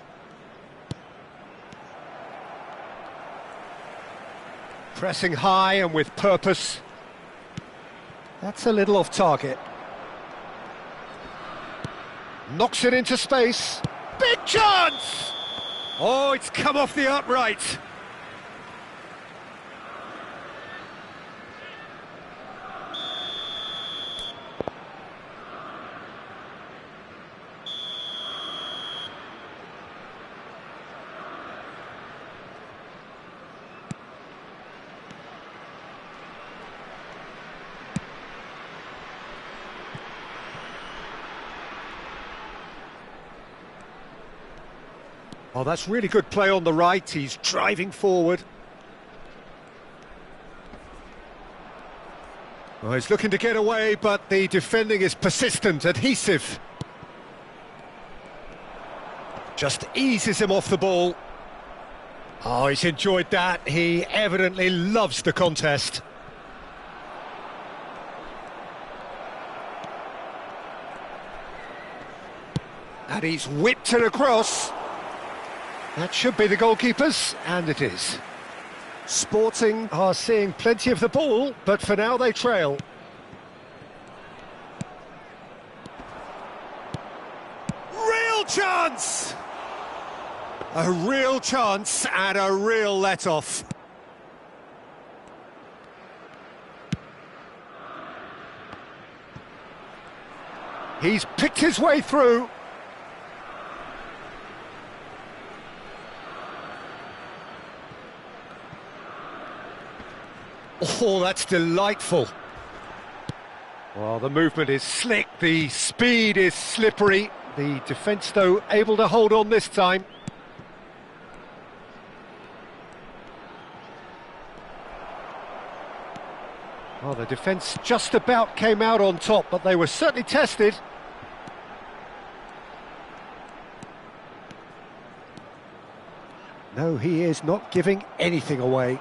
Pressing high and with purpose. That's a little off target. Knocks it into space. Big chance! Oh, it's come off the upright. Oh, that's really good play on the right. He's driving forward. Oh, he's looking to get away, but the defending is persistent, adhesive. Just eases him off the ball. Oh, he's enjoyed that. He evidently loves the contest. And he's whipped it across. That should be the goalkeepers, and it is. Sporting are seeing plenty of the ball, but for now they trail. Real chance! A real chance and a real let-off. He's picked his way through. Oh, that's delightful. Well, the movement is slick, the speed is slippery. The defence, though, able to hold on this time. Well, the defence just about came out on top, but they were certainly tested. No, he is not giving anything away.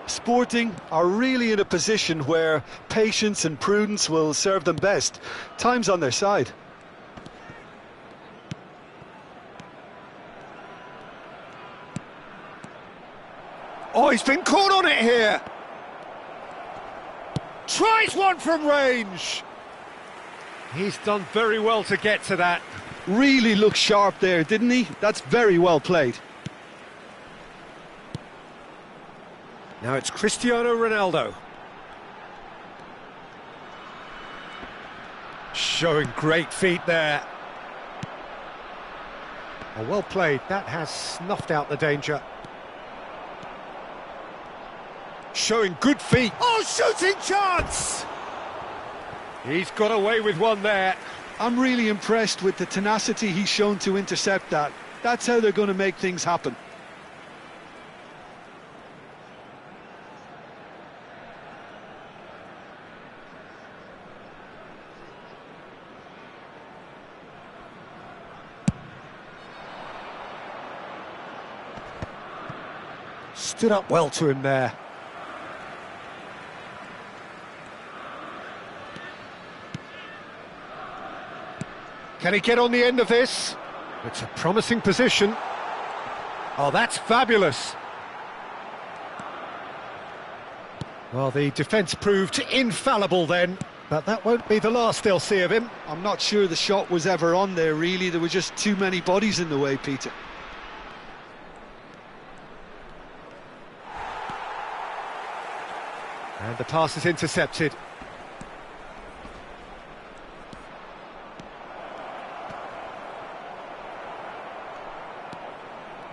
Sporting are really in a position where patience and prudence will serve them best. Time's on their side. Oh, he's been caught on it here. Tries one from range. He's done very well to get to that. Really looked sharp there, didn't he? That's very well played. Now it's Cristiano Ronaldo. Showing great feet there. Oh, well played. That has snuffed out the danger. Showing good feet. Oh, shooting chance! He's got away with one there. I'm really impressed with the tenacity he's shown to intercept that. That's how they're going to make things happen. Stood up well to him there. Can he get on the end of this? It's a promising position. Oh, that's fabulous. Well, the defence proved infallible then, but that won't be the last they'll see of him. I'm not sure the shot was ever on there, really. There were just too many bodies in the way, Peter. And the pass is intercepted.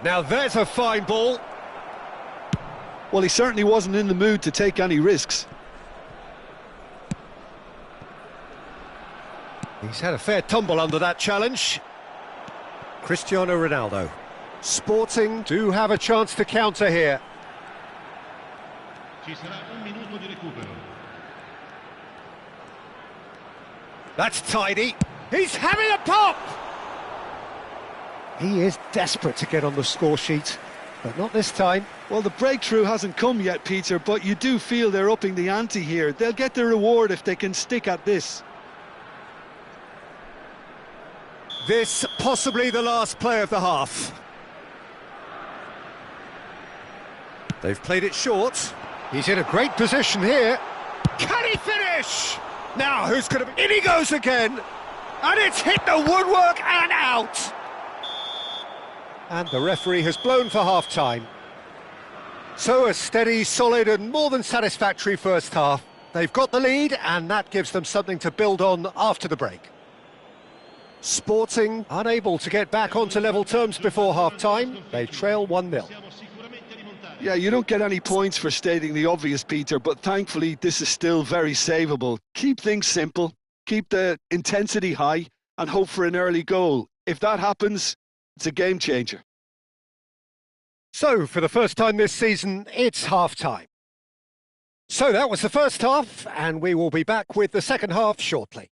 Now there's a fine ball. Well, he certainly wasn't in the mood to take any risks. He's had a fair tumble under that challenge. Cristiano Ronaldo. Sporting do have a chance to counter here. Ci sarà un minuto di recupero. That's tidy. He's having a pop! He is desperate to get on the score sheet, but not this time. Well, the breakthrough hasn't come yet, Peter, but you do feel they're upping the ante here. They'll get their reward if they can stick at this. This possibly the last play of the half. They've played it short. He's in a great position here. Can he finish? Now, who's going to be... In he goes again! And it's hit the woodwork and out! And the referee has blown for half-time. So a steady, solid and more than satisfactory first half. They've got the lead and that gives them something to build on after the break. Sporting unable to get back onto level terms before half-time. They trail 1-0. Yeah, you don't get any points for stating the obvious, Peter, but thankfully this is still very savable. Keep things simple, keep the intensity high, and hope for an early goal. If that happens, it's a game changer. So, for the first time this season, it's half-time. So that was the first half, and we will be back with the second half shortly.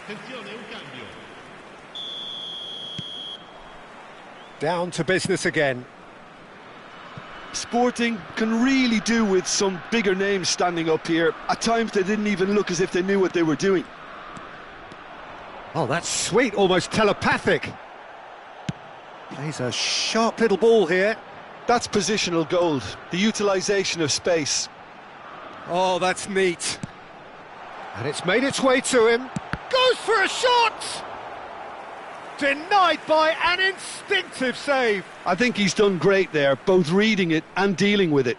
Attenzione, un cambio. Down to business again. Sporting can really do with some bigger names standing up here. At times they didn't even look as if they knew what they were doing. Oh, that's sweet, almost telepathic. Plays a sharp little ball here. That's positional gold, the utilisation of space. Oh, that's neat. And it's made its way to him. Goes for a shot! Denied by an instinctive save. I think he's done great there, both reading it and dealing with it.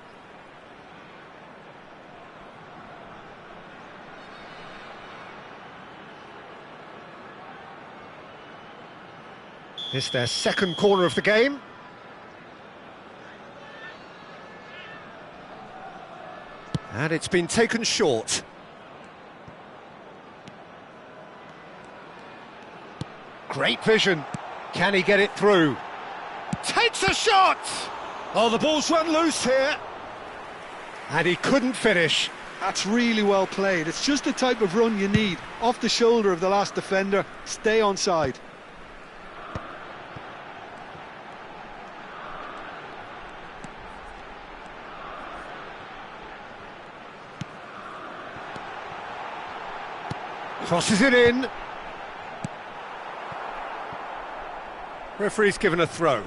It's their second corner of the game. And it's been taken short. Great vision. Can he get it through? Takes a shot! Oh, the ball's run loose here. And he couldn't finish. That's really well played. It's just the type of run you need. Off the shoulder of the last defender, stay onside. Crosses it in. Referee's given a throw.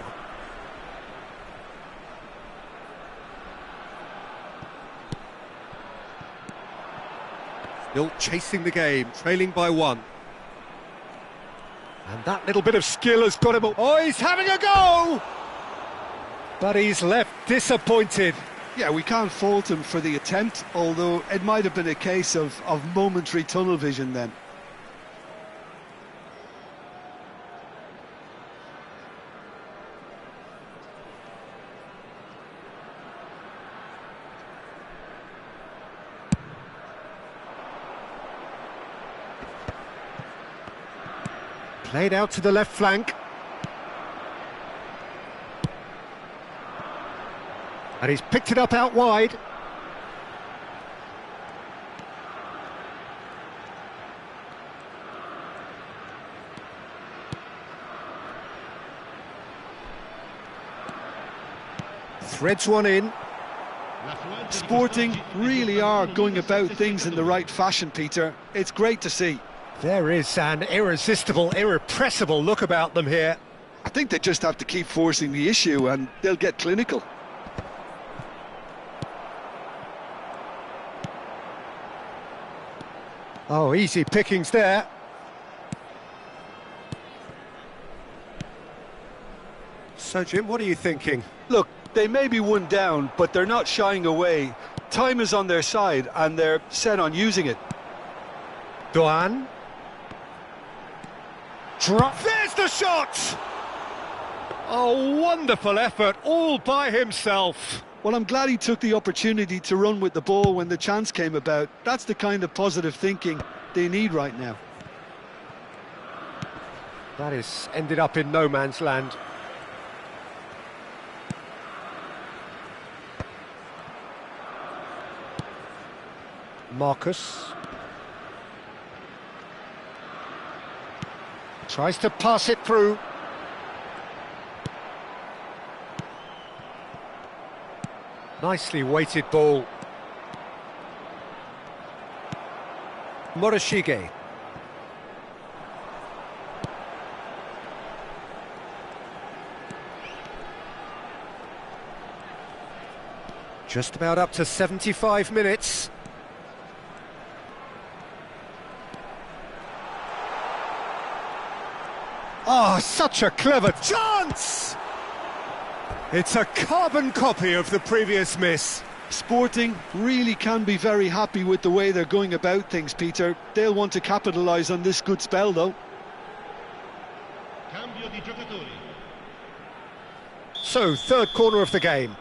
Still chasing the game, trailing by one. And that little bit of skill has got him. Oh, he's having a go! But he's left disappointed. Yeah, we can't fault him for the attempt, although it might have been a case of momentary tunnel vision then. Played out to the left flank. And he's picked it up out wide. Threads one in. Sporting really are going about things in the right fashion, Peter. It's great to see. There is an irresistible, irrepressible look about them here. I think they just have to keep forcing the issue and they'll get clinical. Oh, easy pickings there. So, Jim, what are you thinking? Look, they may be one down, but they're not shying away. Time is on their side and they're set on using it. Doan. There's the shot! Oh, wonderful effort, all by himself. Well, I'm glad he took the opportunity to run with the ball when the chance came about. That's the kind of positive thinking they need right now. That is ended up in no man's land. Marcus. Tries to pass it through. Nicely weighted ball. Morishige. Just about up to 75 minutes. Oh, such a clever chance! It's a carbon copy of the previous miss. Sporting really can be very happy with the way they're going about things, Peter. They'll want to capitalise on this good spell, though. Cambio di giocatori. So, third corner of the game.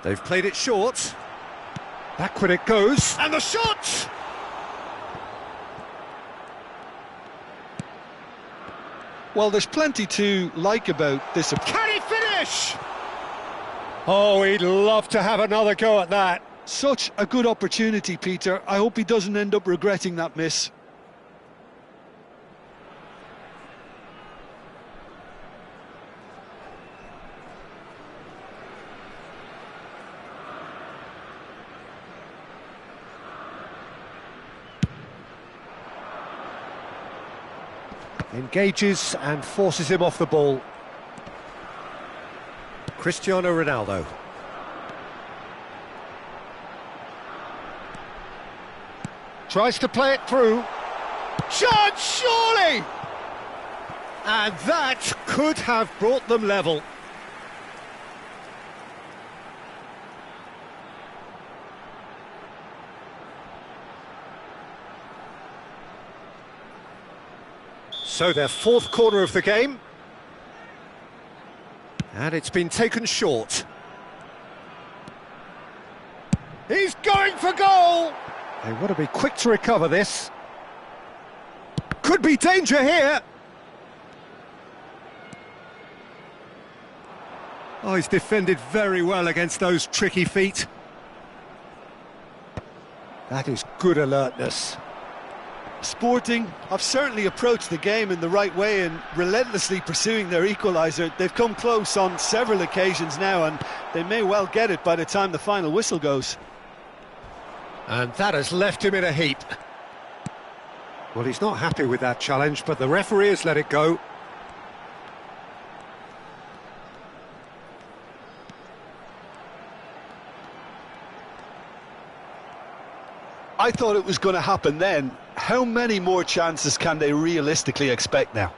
They've played it short. Backward it goes. And the shot! Well, there's plenty to like about this. Can he finish? Oh, he'd love to have another go at that. Such a good opportunity, Peter. I hope he doesn't end up regretting that miss. Engages and forces him off the ball. Cristiano Ronaldo. Tries to play it through. Chance, surely! And that could have brought them level. So their fourth corner of the game. And it's been taken short. He's going for goal! They want to be quick to recover this. Could be danger here. Oh, he's defended very well against those tricky feet. That is good alertness. Sporting have certainly approached the game in the right way and relentlessly pursuing their equaliser. They've come close on several occasions now, and they may well get it by the time the final whistle goes. And that has left him in a heap. Well, he's not happy with that challenge, but the referee has let it go. I thought it was going to happen then. How many more chances can they realistically expect now?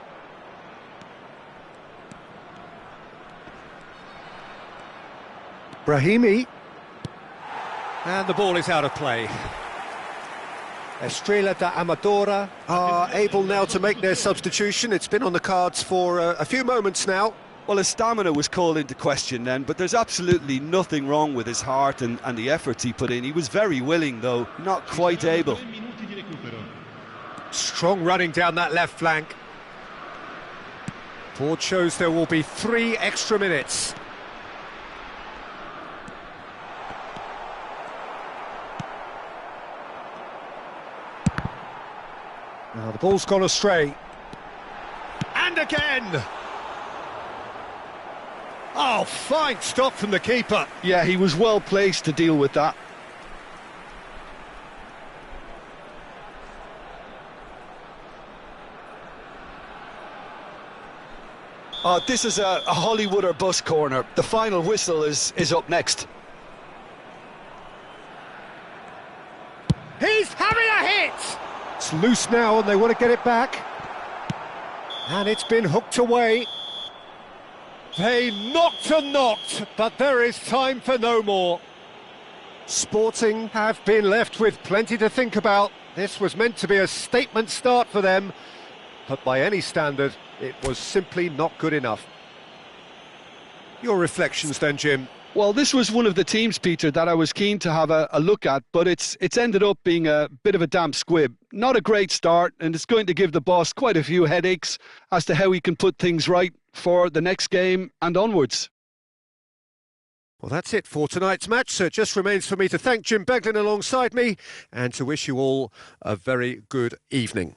Brahimi. And the ball is out of play. Estrela da Amadora are able now to make their substitution. It's been on the cards for a few moments now. Well, his stamina was called into question then, but there's absolutely nothing wrong with his heart and the efforts he put in. He was very willing, though not quite able. Strong running down that left flank. Board shows there will be 3 extra minutes. Now the ball's gone astray. And again! Oh, fine stop from the keeper. Yeah, he was well placed to deal with that. This is a Hollywood or bust corner. The final whistle is up next. He's having a hit! It's loose now and they want to get it back. And it's been hooked away. They knocked and knocked, but there is time for no more. Sporting have been left with plenty to think about. This was meant to be a statement start for them, but by any standard, it was simply not good enough. Your reflections then, Jim? Well, this was one of the teams, Peter, that I was keen to have a look at, but it's ended up being a bit of a damp squib. Not a great start, and it's going to give the boss quite a few headaches as to how he can put things right for the next game and onwards. Well, that's it for tonight's match, so it just remains for me to thank Jim Beglin alongside me and to wish you all a very good evening.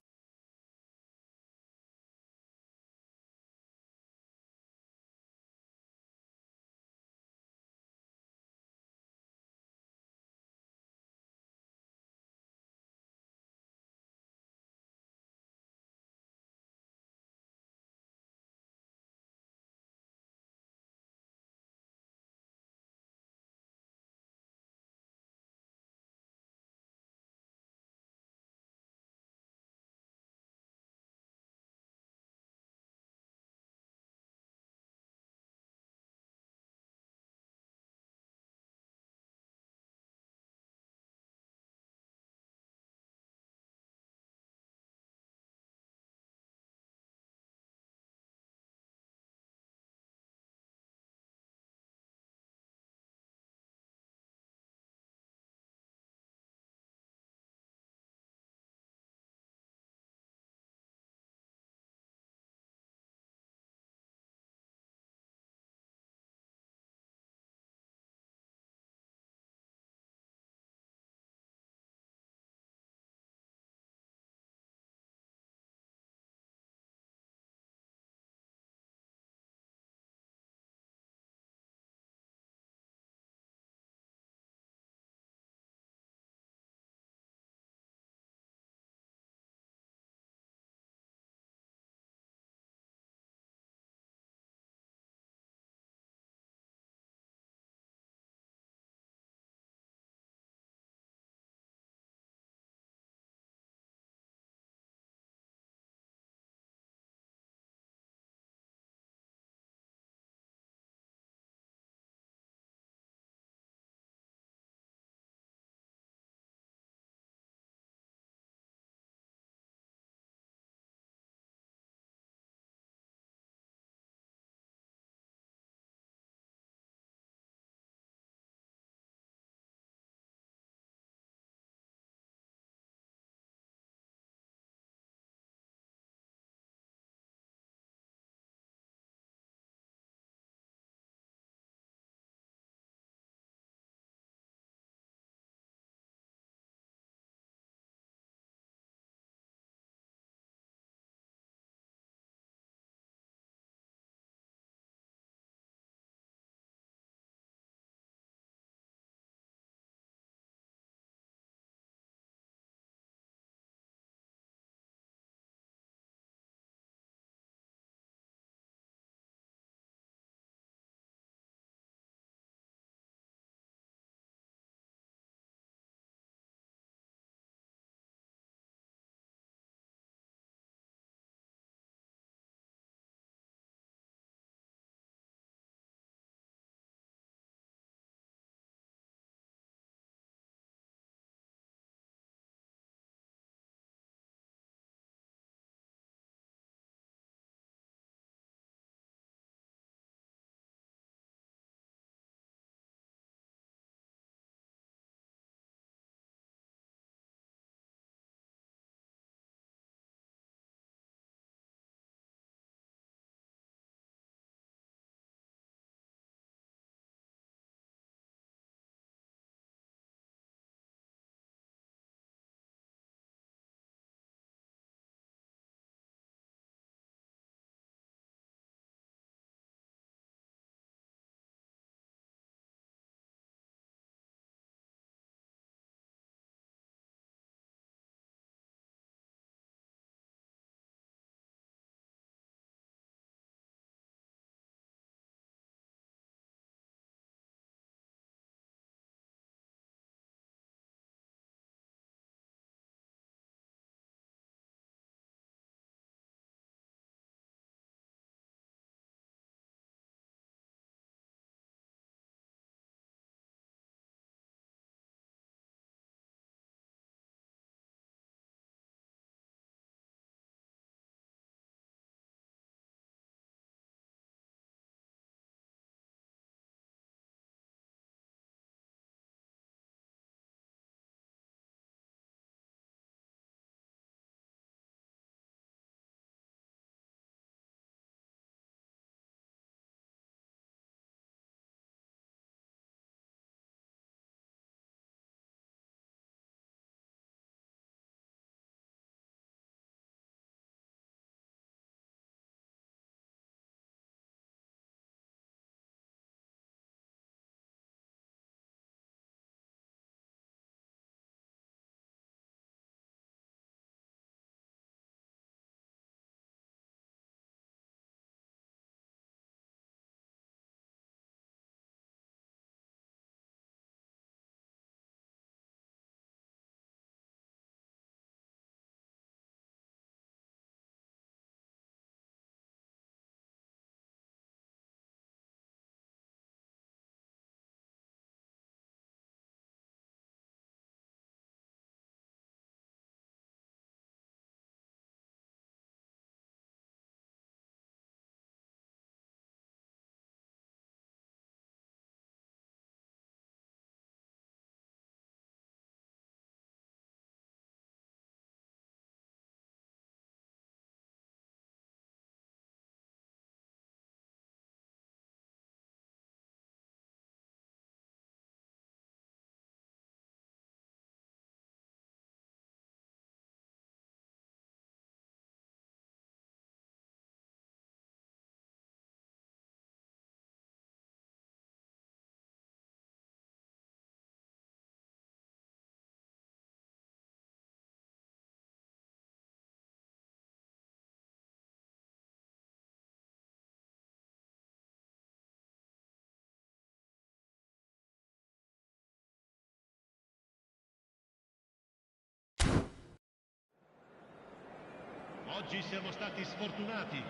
Oggi siamo stati sfortunati,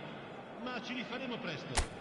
ma ci rifaremo presto.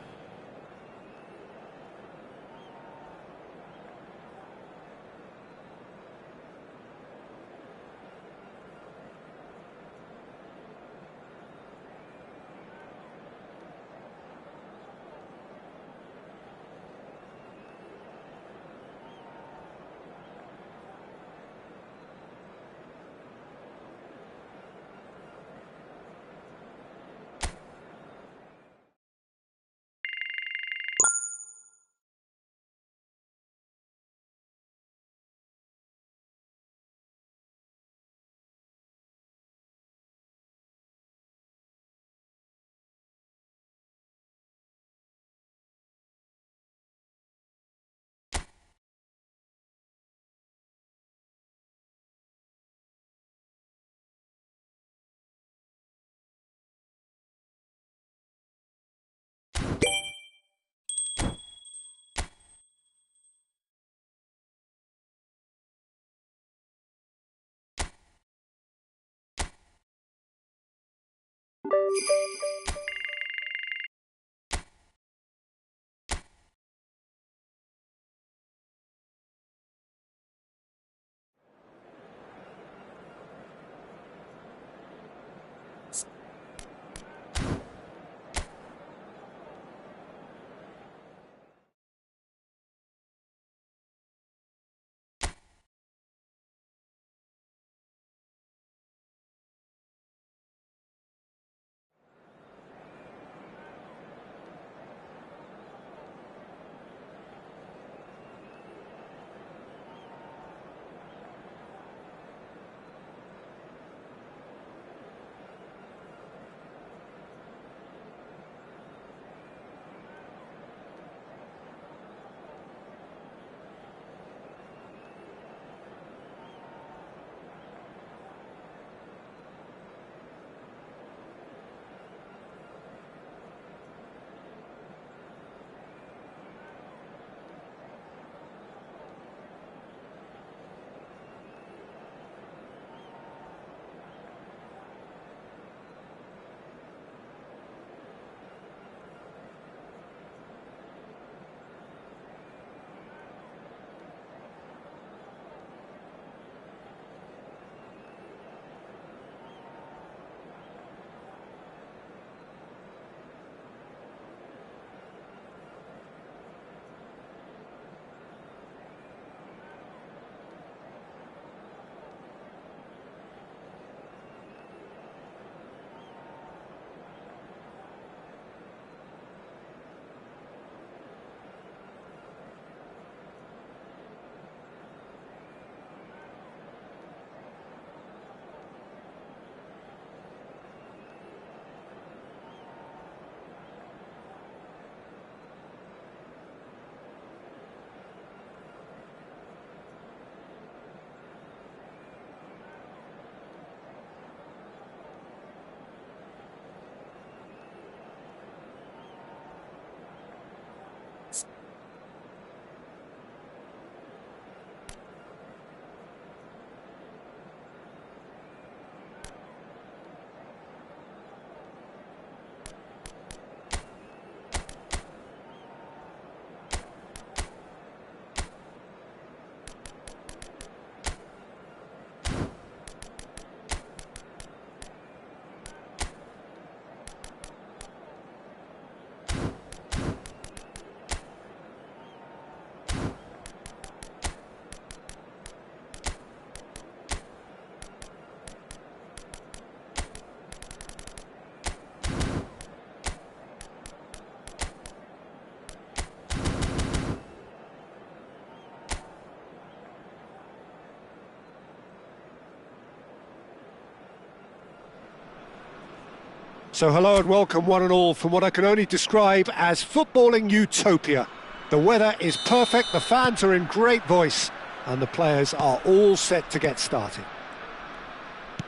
So hello and welcome one and all from what I can only describe as footballing utopia. The weather is perfect, the fans are in great voice, and the players are all set to get started.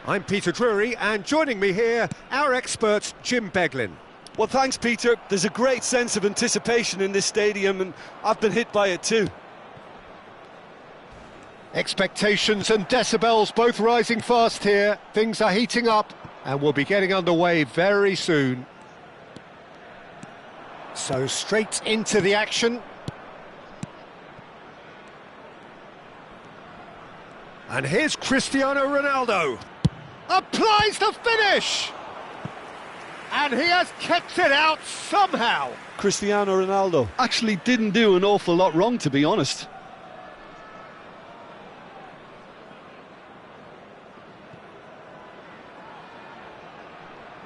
I'm Peter Drury, and joining me here, our expert Jim Beglin. Well, thanks, Peter. There's a great sense of anticipation in this stadium, and I've been hit by it too. Expectations and decibels both rising fast here. Things are heating up. and we'll be getting underway very soon. So straight into the action. And here's Cristiano Ronaldo. Applies the finish! And he has kept it out somehow. Cristiano Ronaldo actually didn't do an awful lot wrong, to be honest.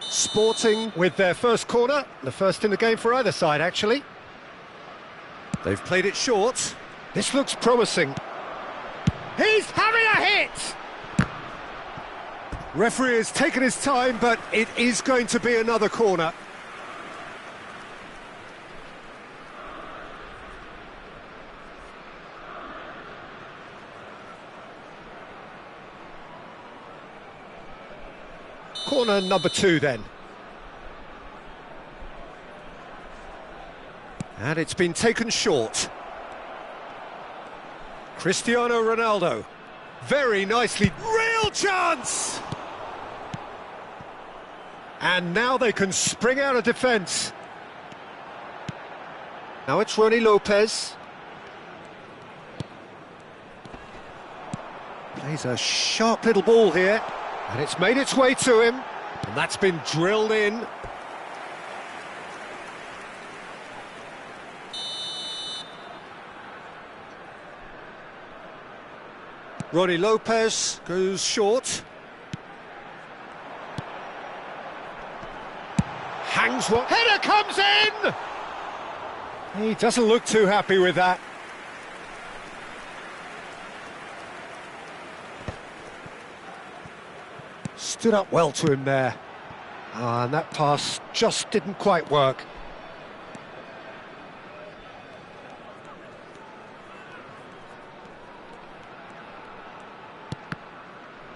Sporting with their first corner, the first in the game for either side, actually. They've played it short. This looks promising. He's having a hit! Referee has taken his time, but it is going to be another corner. Corner number 2 then. And it's been taken short. Cristiano Ronaldo. Very nicely. Real chance! And now they can spring out of defence. Now it's Ronnie Lopez. Plays a sharp little ball here. And it's made its way to him. And that's been drilled in. Ronnie Lopez goes short. Hangs one. Header comes in! He doesn't look too happy with that. Stood up well to him there. And that pass just didn't quite work.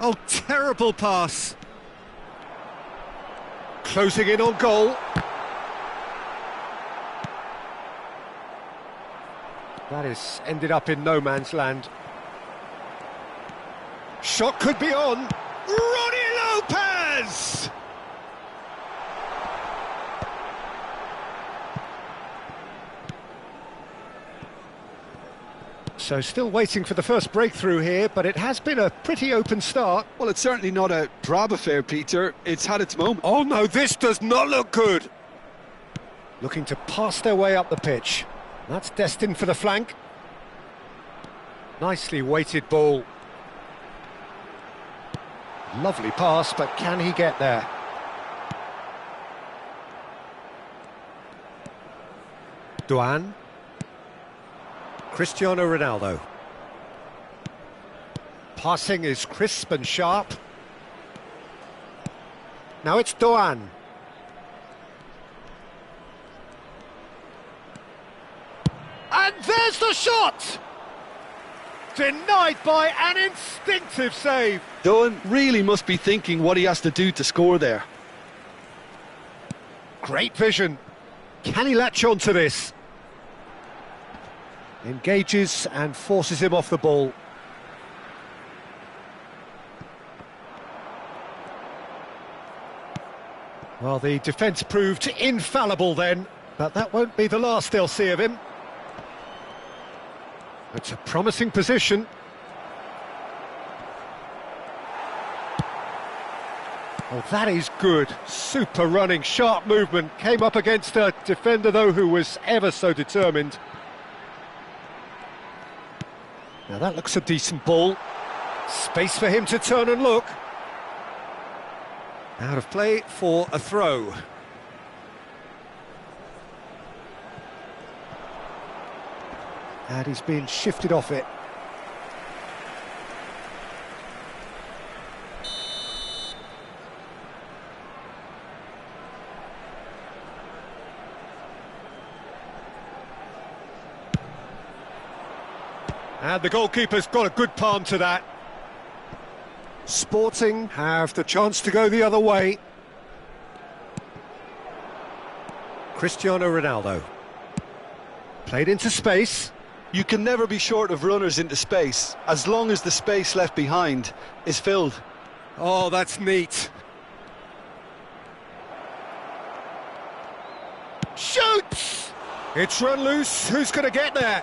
Oh, terrible pass. Closing in on goal. That is ended up in no man's land. Shot could be on. Ronnie Lopez! So still waiting for the first breakthrough here, but it has been a pretty open start. Well, it's certainly not a drab affair, Peter. It's had its moment. Oh no, this does not look good. Looking to pass their way up the pitch. That's destined for the flank. Nicely weighted ball. Lovely pass, but can he get there? Duan. Cristiano Ronaldo. Passing is crisp and sharp. Now it's Doan. And there's the shot! Denied by an instinctive save. Doan really must be thinking what he has to do to score there. Great vision. Can he latch on to this? Engages and forces him off the ball. Well, the defence proved infallible then, but that won't be the last they'll see of him. It's a promising position. Oh, that is good. Super running, sharp movement. Came up against a defender, though, who was ever so determined. Now that looks a decent ball. Space for him to turn and look. Out of play for a throw. And he's been shifted off it. And the goalkeeper's got a good palm to that. Sporting have the chance to go the other way. Cristiano Ronaldo. Played into space. You can never be short of runners into space, as long as the space left behind is filled. Oh, that's neat. Shoots! It's run loose. Who's going to get there?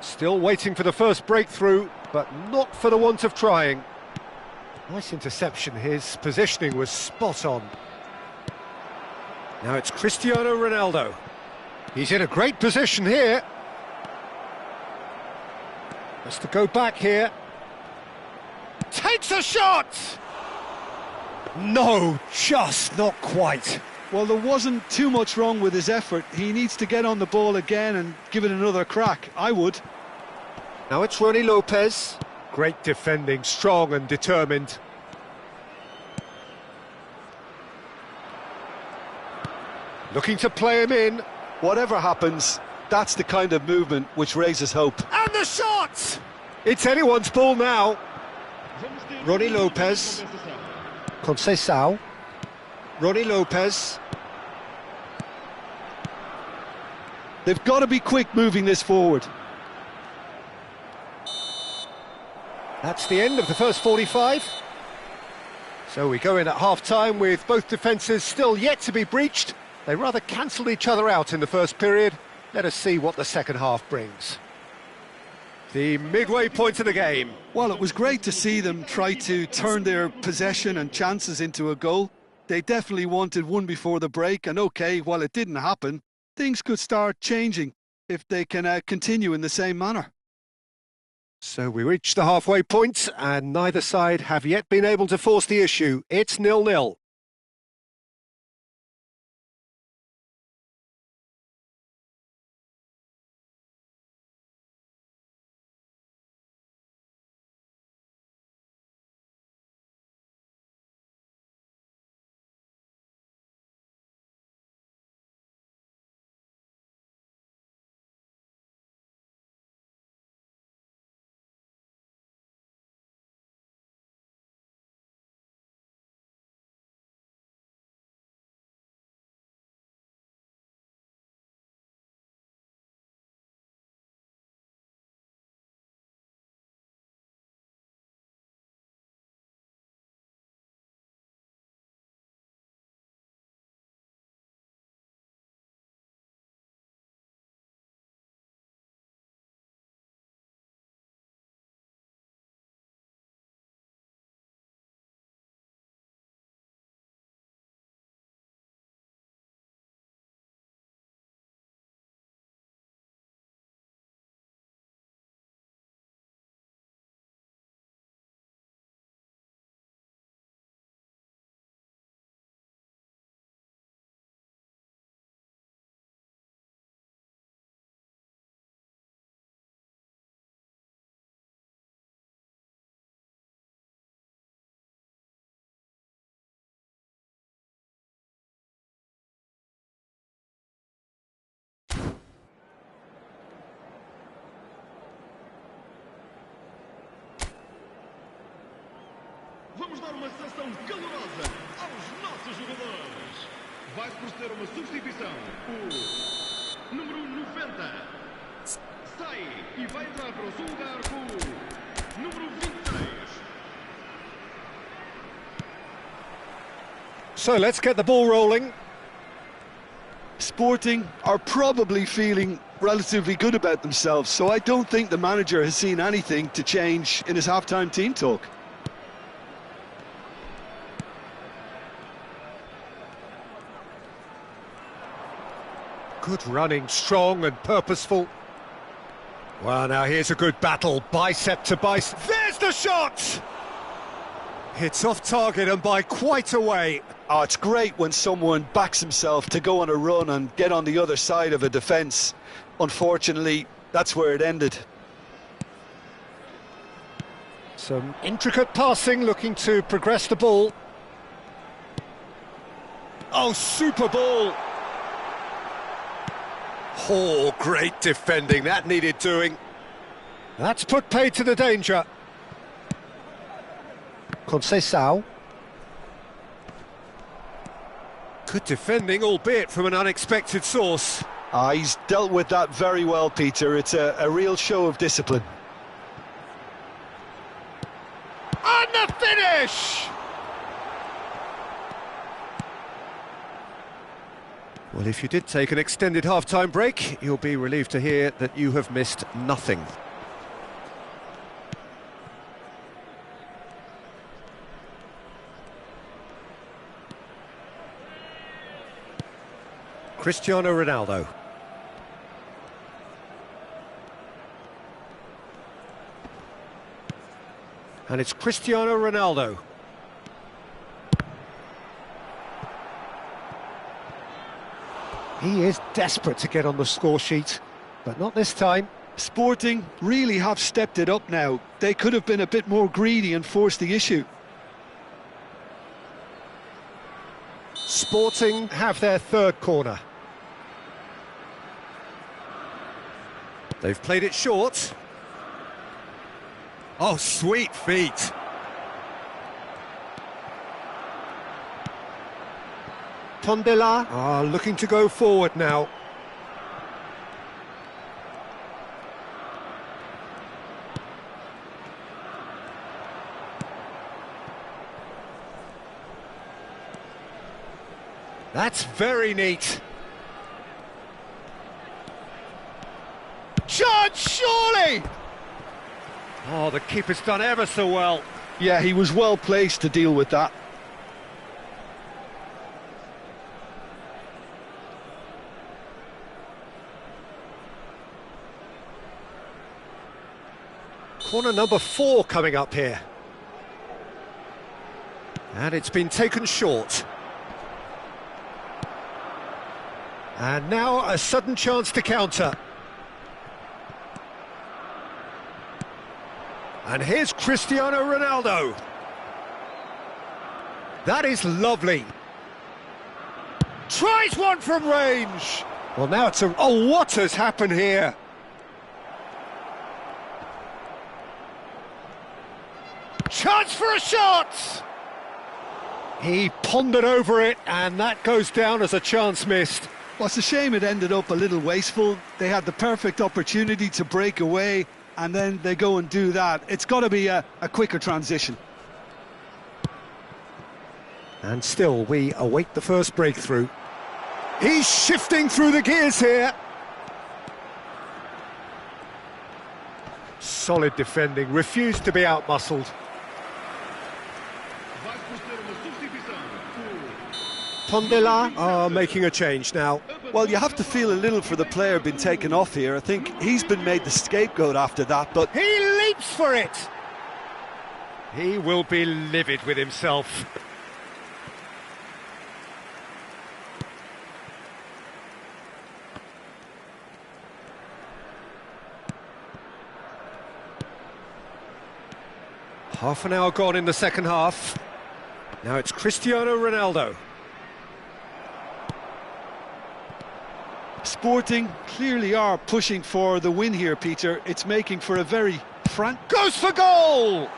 Still waiting for the first breakthrough, but not for the want of trying. Nice interception. His positioning was spot on. Now it's Cristiano Ronaldo. He's in a great position here. Has to go back here. Takes a shot! No, just not quite. Well, there wasn't too much wrong with his effort. He needs to get on the ball again and give it another crack. I would. Now it's Ronnie Lopez. Great defending, strong and determined. Looking to play him in. Whatever happens, that's the kind of movement which raises hope. And the shot! It's anyone's ball now. Ronnie Lopez. Conceição. Ronnie Lopez. They've got to be quick moving this forward. That's the end of the first 45. So we go in at half-time with both defences still yet to be breached. They rather cancelled each other out in the first period. Let us see what the second half brings. The midway point of the game. Well, it was great to see them try to turn their possession and chances into a goal. They definitely wanted one before the break, and okay, while it didn't happen, things could start changing if they can continue in the same manner. So we reach the halfway point, and neither side have yet been able to force the issue. It's 0-0. Vamos dar uma sessão calorosa aos nossos jogadores. Vai-se proceder uma substituição. O número 90 sai e vai entrar para o seu lugar com o número 23. So let's get the ball rolling. Sporting are probably feeling relatively good about themselves, so I don't think the manager has seen anything to change in his half-time team talk. Good running, strong and purposeful. Well, now here's a good battle, bicep to bicep. There's the shot! It's off target and by quite a way. Oh, it's great when someone backs himself to go on a run and get on the other side of a defence. Unfortunately, that's where it ended. Some intricate passing, looking to progress the ball. Oh, super ball! Oh, great defending, that needed doing. That's put paid to the danger. Conceição. Good defending, albeit from an unexpected source. He's dealt with that very well, Peter. It's a real show of discipline. And the finish! Well, if you did take an extended half-time break, you'll be relieved to hear that you have missed nothing. Cristiano Ronaldo. And it's Cristiano Ronaldo. He is desperate to get on the score sheet, but not this time. Sporting really have stepped it up now. They could have been a bit more greedy and forced the issue. Sporting have their third corner. They've played it short. Oh, sweet feet. Tondela are looking to go forward now. That's very neat. Chance, surely! Oh, the keeper's done ever so well. Yeah, he was well placed to deal with that. Corner number 4 coming up here. And it's been taken short. And now a sudden chance to counter. And here's Cristiano Ronaldo. That is lovely. Tries one from range. Well, now it's a... Oh, what has happened here? Chance for a shot! He pondered over it, and that goes down as a chance missed. Well, it's a shame it ended up a little wasteful. They had the perfect opportunity to break away, and then they go and do that. It's got to be a quicker transition. And still, we await the first breakthrough. He's shifting through the gears here. Solid defending, refused to be outmuscled. Tondela are making a change now. Well, you have to feel a little for the player being taken off here. I think he's been made the scapegoat after that, but... He leaps for it! He will be livid with himself. Half an hour gone in the second half. Now it's Cristiano Ronaldo. Sporting clearly are pushing for the win here, Peter. It's making for a very frank... Goes for goal!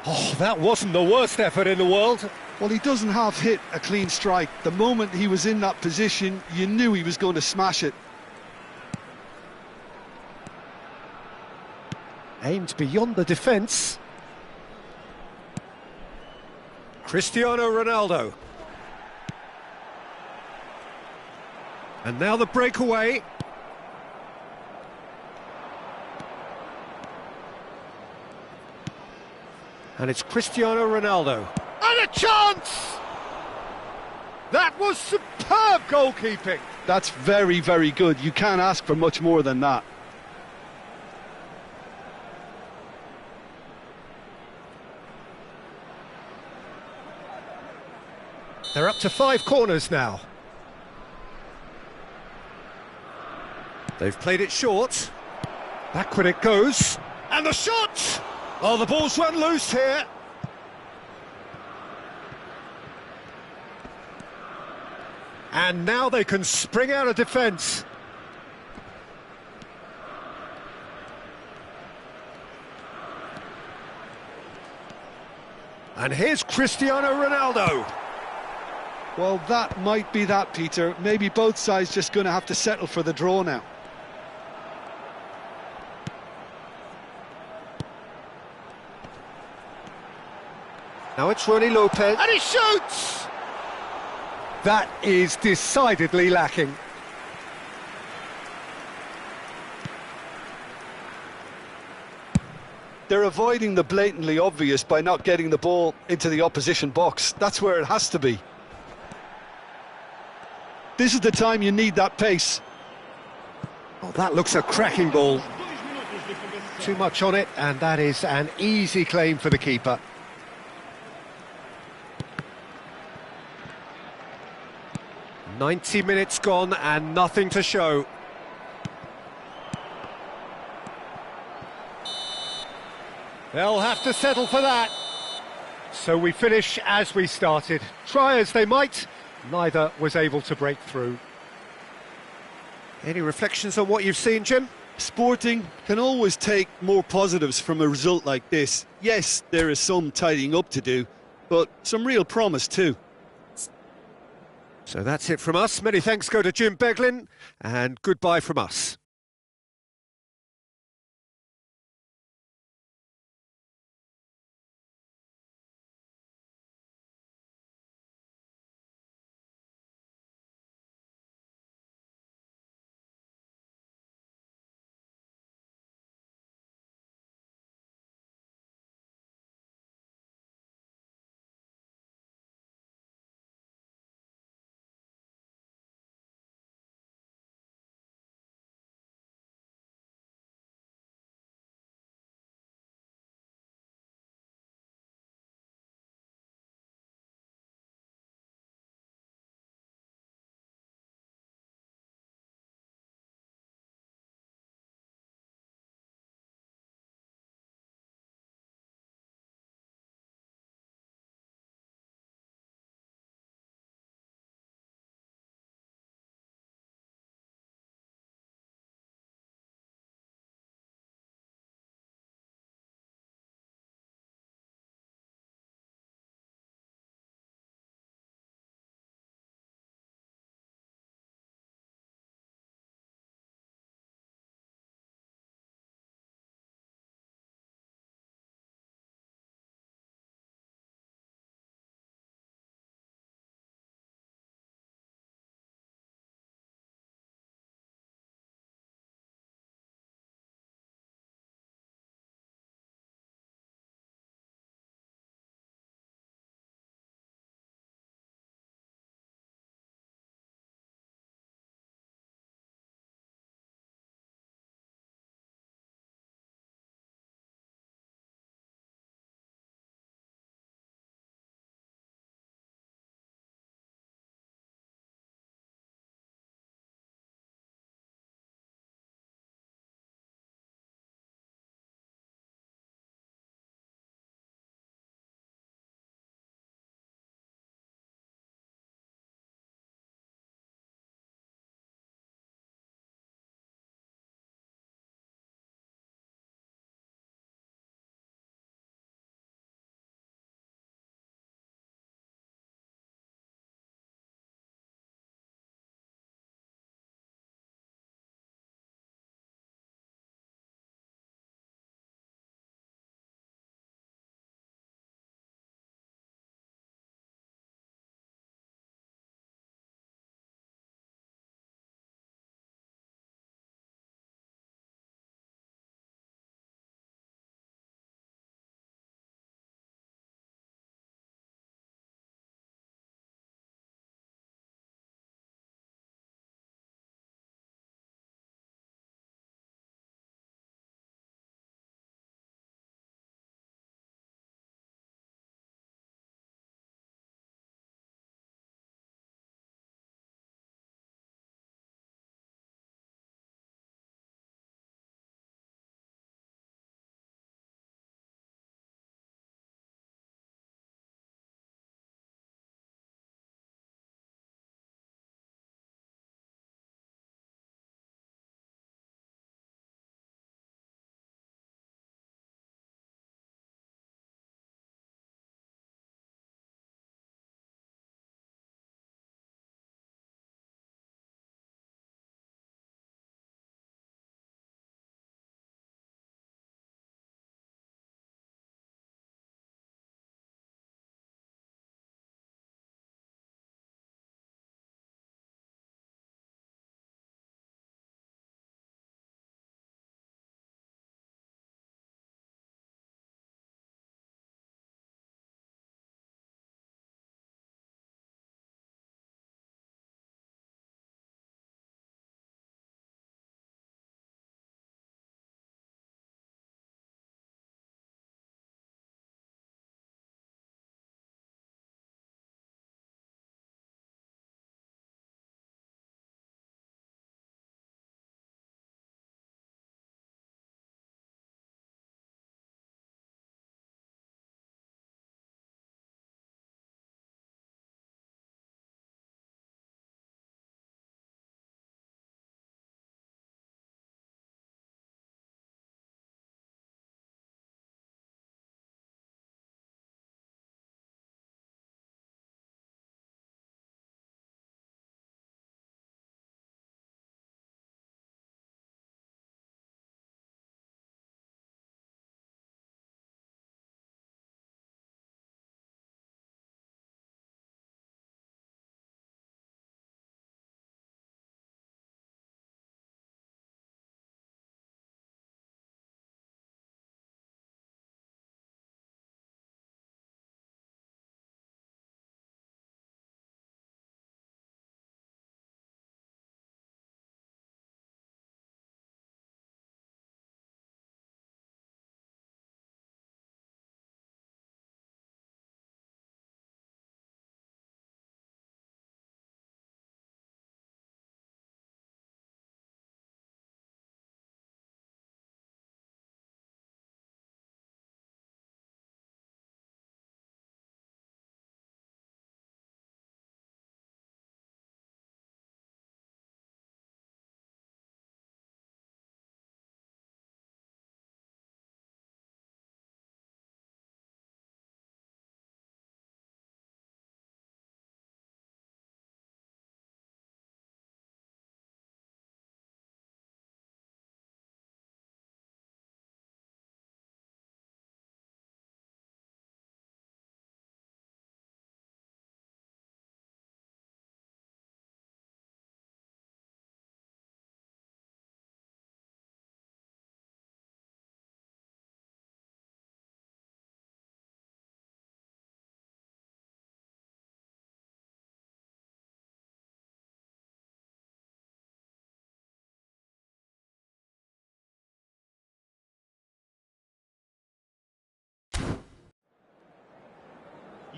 Oh, that wasn't the worst effort in the world. Well, he doesn't have hit a clean strike. The moment he was in that position, you knew he was going to smash it. Aimed beyond the defence. Cristiano Ronaldo. And now the breakaway. And it's Cristiano Ronaldo. And a chance! That was superb goalkeeping. That's very, very good. You can't ask for much more than that. They're up to 5 corners now. They've played it short. Backward it goes. And the shot! Oh, the ball's run loose here. And now they can spring out of defence. And here's Cristiano Ronaldo. Well, that might be that, Peter. Maybe both sides just going to have to settle for the draw now. Now it's Ronnie Lopez. And he shoots! That is decidedly lacking. They're avoiding the blatantly obvious by not getting the ball into the opposition box. That's where it has to be. This is the time you need that pace. Oh, that looks a cracking ball. Too much on it, and that is an easy claim for the keeper. "90 minutes gone and nothing to show." They'll have to settle for that. So we finish as we started. Try as they might, neither was able to break through. Any reflections on what you've seen, Jim? Sporting can always take more positives from a result like this. Yes, there is some tidying up to do, but some real promise too. So that's it from us. Many thanks go to Jim Beglin, and goodbye from us.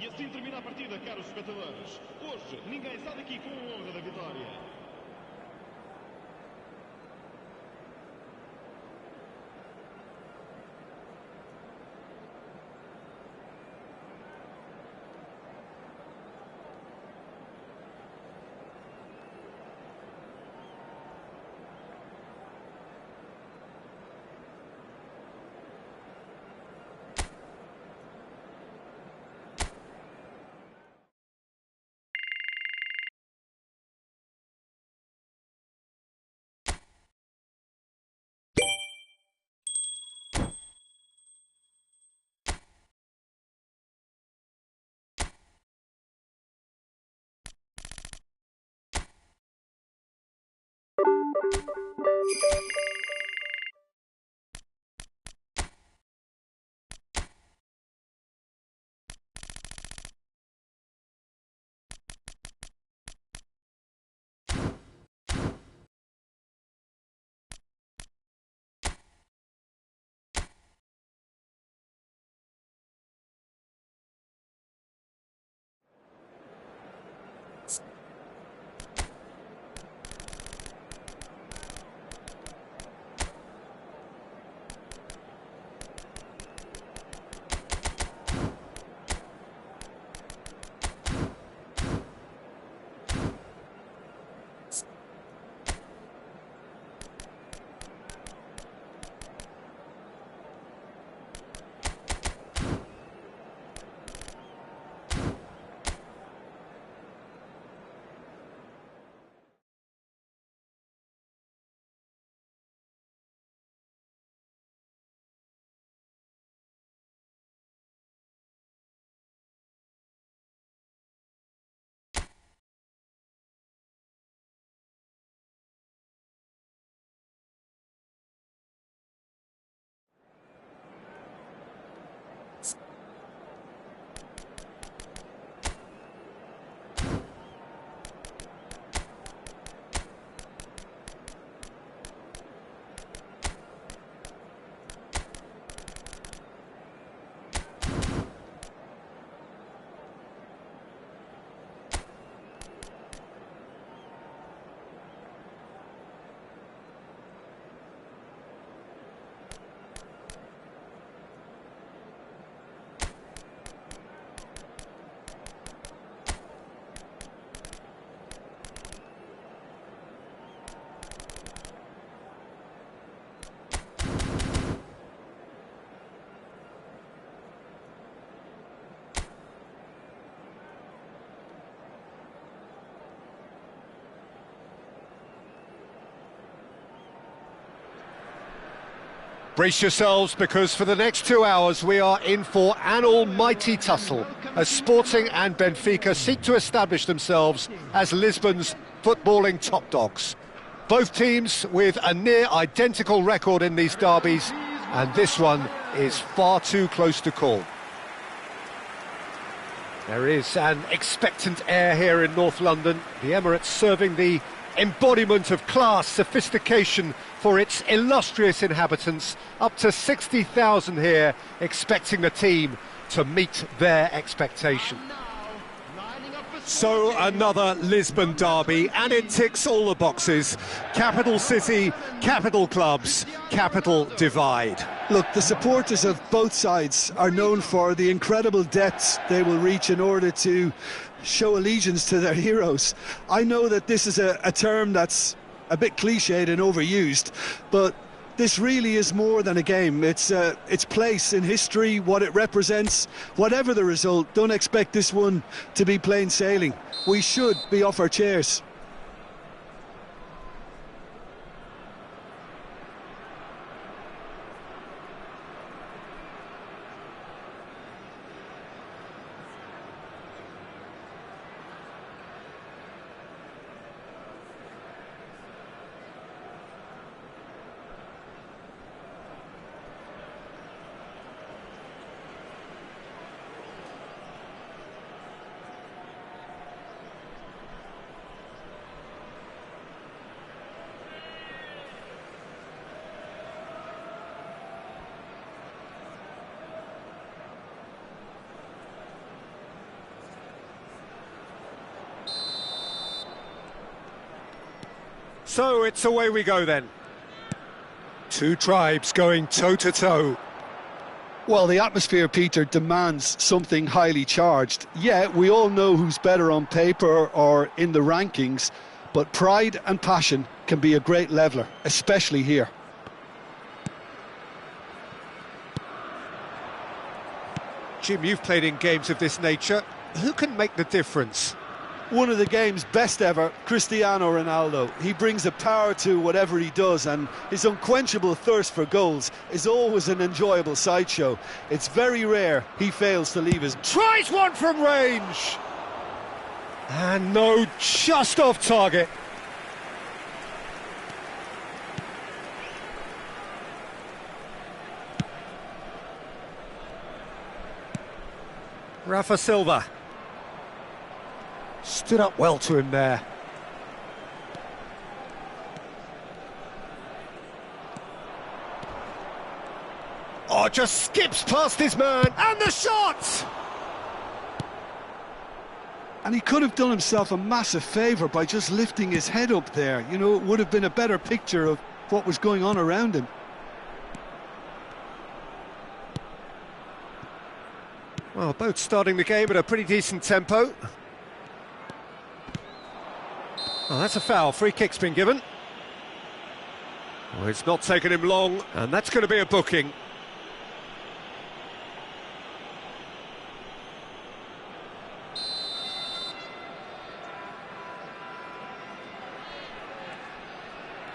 E assim termina a partida, caros espectadores. Hoje, ninguém sai daqui com a honra da vitória. Brace yourselves, because for the next 2 hours we are in for an almighty tussle as Sporting and Benfica seek to establish themselves as Lisbon's footballing top dogs. Both teams with a near identical record in these derbies, and this one is far too close to call. There is an expectant air here in North London, the Emirates serving the embodiment of class, sophistication for its illustrious inhabitants. Up to 60,000 here, expecting the team to meet their expectation. So another Lisbon derby, and it ticks all the boxes. Capital city, capital clubs, capital divide. Look, the supporters of both sides are known for the incredible depths they will reach in order to show allegiance to their heroes. I know that this is a term that's a bit cliched and overused, but this really is more than a game. It's its place in history, what it represents. Whatever the result, don't expect this one to be plain sailing. We should be off our chairs. So it's away we go then. Two tribes going toe-to-toe. Well, the atmosphere, Peter, demands something highly charged. Yeah, we all know who's better on paper or in the rankings, but pride and passion can be a great leveller, especially here. Jim, you've played in games of this nature. Who can make the difference? One of the game's best ever, Cristiano Ronaldo. He brings a power to whatever he does, and his unquenchable thirst for goals is always an enjoyable sideshow. It's very rare he fails to leave his... Tries one from range! And no, just off target. Rafa Silva. Stood up well to him there. Oh, just skips past his man, and the shot! And he could have done himself a massive favour by just lifting his head up there. You know, it would have been a better picture of what was going on around him. Well, both starting the game at a pretty decent tempo. Oh, that's a foul. Free kick's been given. Oh, it's not taken him long, and that's going to be a booking.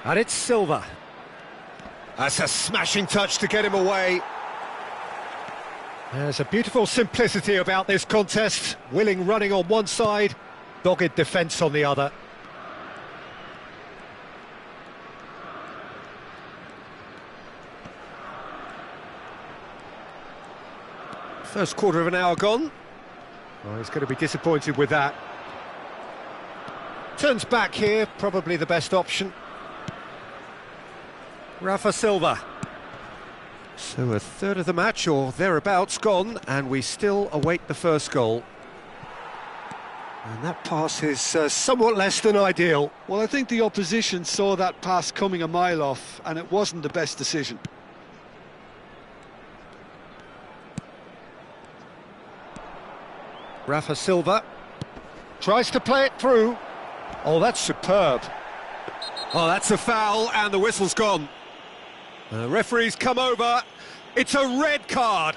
And it's Silva. That's a smashing touch to get him away. There's a beautiful simplicity about this contest. Willing running on one side, dogged defence on the other. First quarter of an hour gone. Oh, he's going to be disappointed with that. Turns back here, probably the best option. Rafa Silva. So a third of the match, or thereabouts, gone, and we still await the first goal. And that pass is somewhat less than ideal. Well, I think the opposition saw that pass coming a mile off, and it wasn't the best decision. Rafa Silva tries to play it through. Oh, that's superb. Oh, that's a foul, and the whistle's gone. The referee's come over. It's a red card.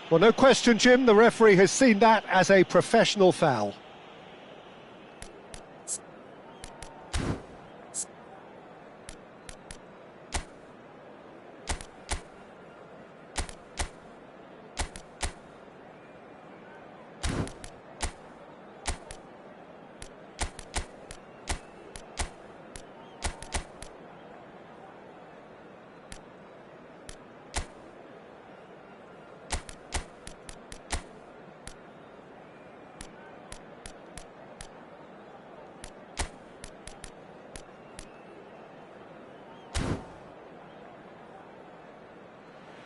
Well, no question, Jim, the referee has seen that as a professional foul.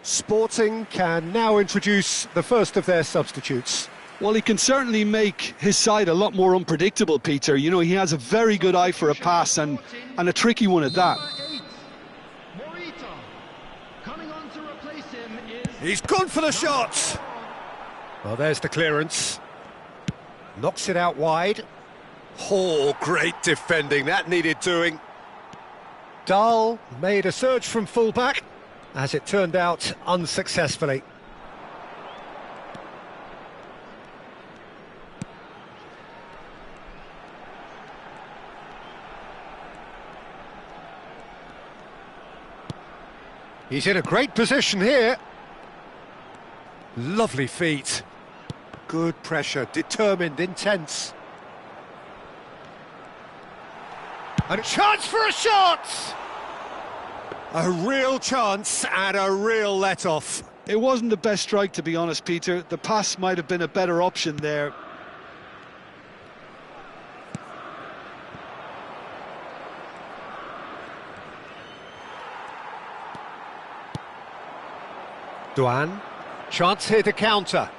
Sporting can now introduce the first of their substitutes. Well, he can certainly make his side a lot more unpredictable, Peter. You know, he has a very good eye for a pass and a tricky one at that. He's gone for the shot. Well, there's the clearance. Knocks it out wide. Oh, great defending. That needed doing. Dahl made a surge from fullback. As it turned out, unsuccessfully. He's in a great position here. Lovely feet. Good pressure, determined, intense. And a chance for a shot! A real chance and a real let-off. It wasn't the best strike, to be honest, Peter. The pass might have been a better option there. Duan, chance here to counter.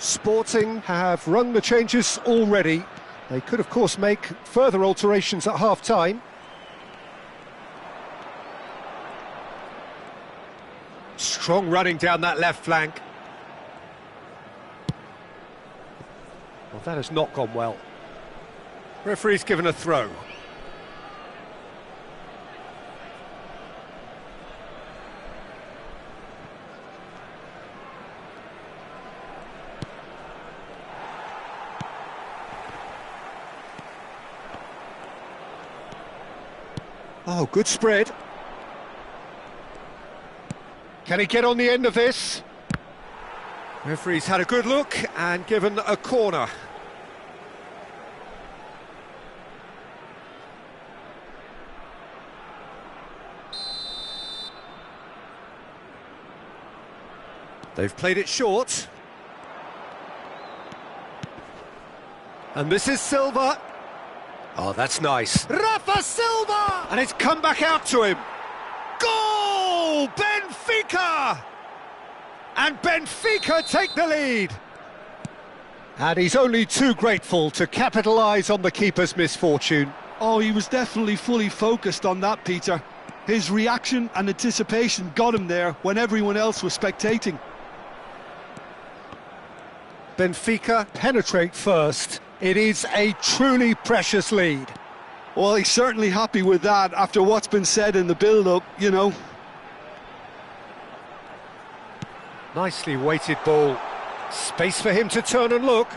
Sporting have rung the changes already. They could, of course, make further alterations at half-time. Strong running down that left flank. Well, that has not gone well. Referee's given a throw. Oh, good spread. Can he get on the end of this? Referee's had a good look and given a corner. They've played it short. And this is Silva. Oh, that's nice. Rafa Silva! And it's come back out to him. Goal! Benfica! And Benfica take the lead. And he's only too grateful to capitalise on the keeper's misfortune. Oh, he was definitely fully focused on that, Peter. His reaction and anticipation got him there when everyone else was spectating. Benfica penetrate first. It is a truly precious lead. Well, he's certainly happy with that after what's been said in the build-up, you know. Nicely weighted ball. Space for him to turn and look.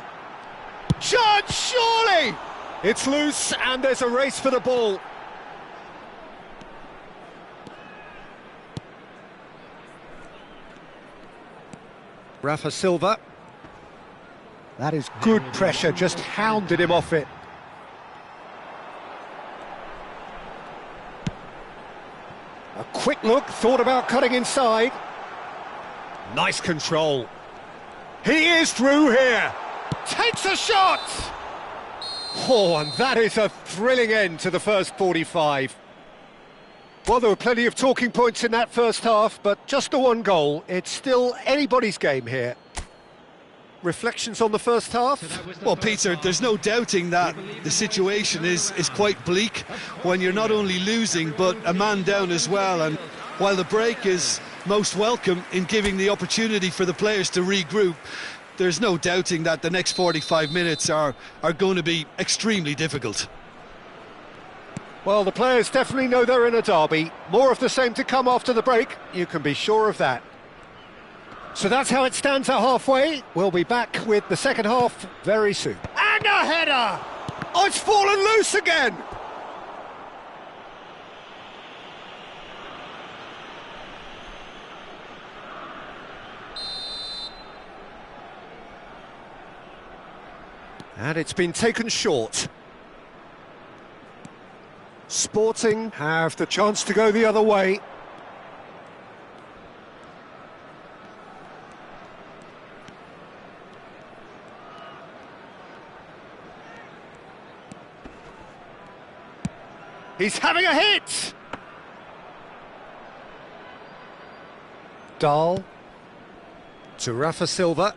Judge, surely! It's loose and there's a race for the ball. Rafa Silva. That is good pressure, just hounded him off it. A quick look, thought about cutting inside. Nice control. He is through here. Takes a shot. Oh, and that is a thrilling end to the first 45. Well, there were plenty of talking points in that first half, but just the one goal. It's still anybody's game here. Reflections on the first half? Well, Peter, there's no doubting that the situation is quite bleak when you're not only losing but a man down as well. And while the break is most welcome in giving the opportunity for the players to regroup, there's no doubting that the next 45 minutes are going to be extremely difficult. Well, the players definitely know they're in a derby. More of the same to come after the break, you can be sure of that. So that's how it stands at halfway. We'll be back with the second half very soon. And a header! Oh, it's fallen loose again! And it's been taken short. Sporting have the chance to go the other way. He's having a hit! Dahl to Rafa Silva.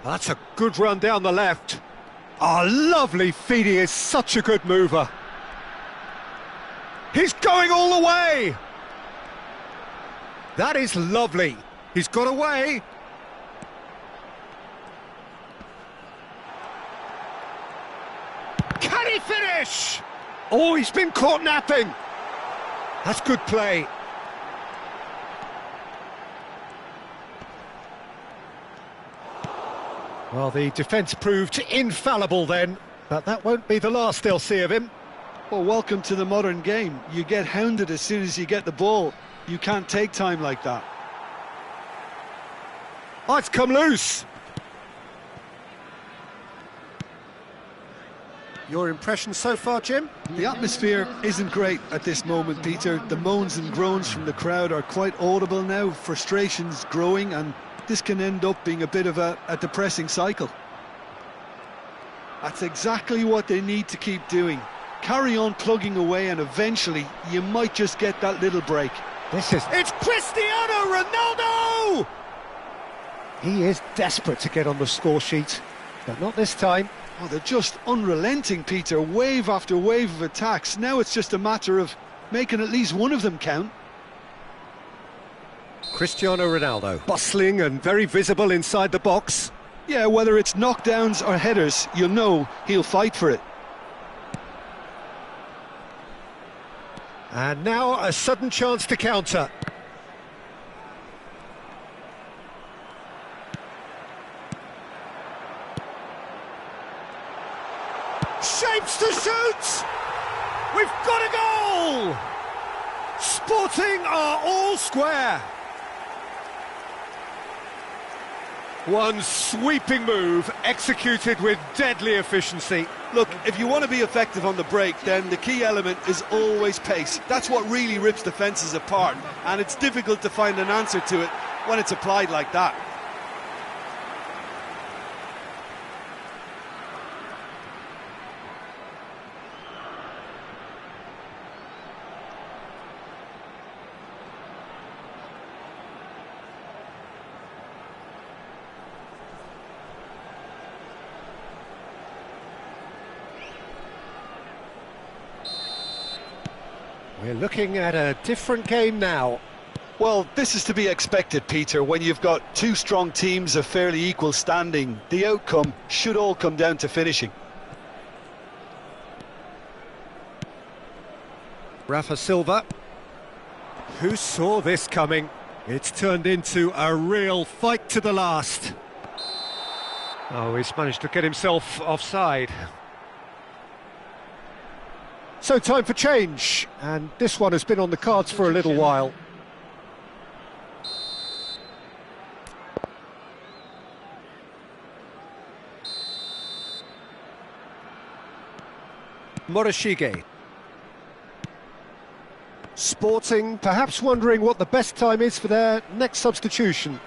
That's a good run down the left. Oh, lovely feed. He is such a good mover. He's going all the way! That is lovely. He's got away. Can he finish? Oh, he's been caught napping. That's good play. Well, the defence proved infallible then, but that won't be the last they'll see of him. Well, welcome to the modern game. You get hounded as soon as you get the ball. You can't take time like that. Oh, it's come loose. Your impression so far, Jim? The atmosphere isn't great at this moment, Peter. The moans and groans from the crowd are quite audible now. Frustration's growing, and this can end up being a bit of a depressing cycle. That's exactly what they need to keep doing. Carry on plugging away and eventually you might just get that little break. It's Cristiano Ronaldo! He is desperate to get on the score sheet, but not this time. Oh, they're just unrelenting, Peter. Wave after wave of attacks. Now it's just a matter of making at least one of them count. Cristiano Ronaldo, bustling and very visible inside the box. Yeah, whether it's knockdowns or headers, you'll know he'll fight for it. And now a sudden chance to counter. Shapes to shoot! We've got a goal! Sporting are all square. One sweeping move, executed with deadly efficiency. Look, if you want to be effective on the break, then the key element is always pace. That's what really rips defences apart, and it's difficult to find an answer to it when it's applied like that. We're looking at a different game now. Well, this is to be expected, Peter. When you've got two strong teams of fairly equal standing, the outcome should all come down to finishing. Rafa Silva. Who saw this coming? It's turned into a real fight to the last. Oh, he's managed to get himself offside. So time for change, and this one has been on the cards for a little while. Morishige. Sporting, perhaps wondering what the best time is for their next substitution.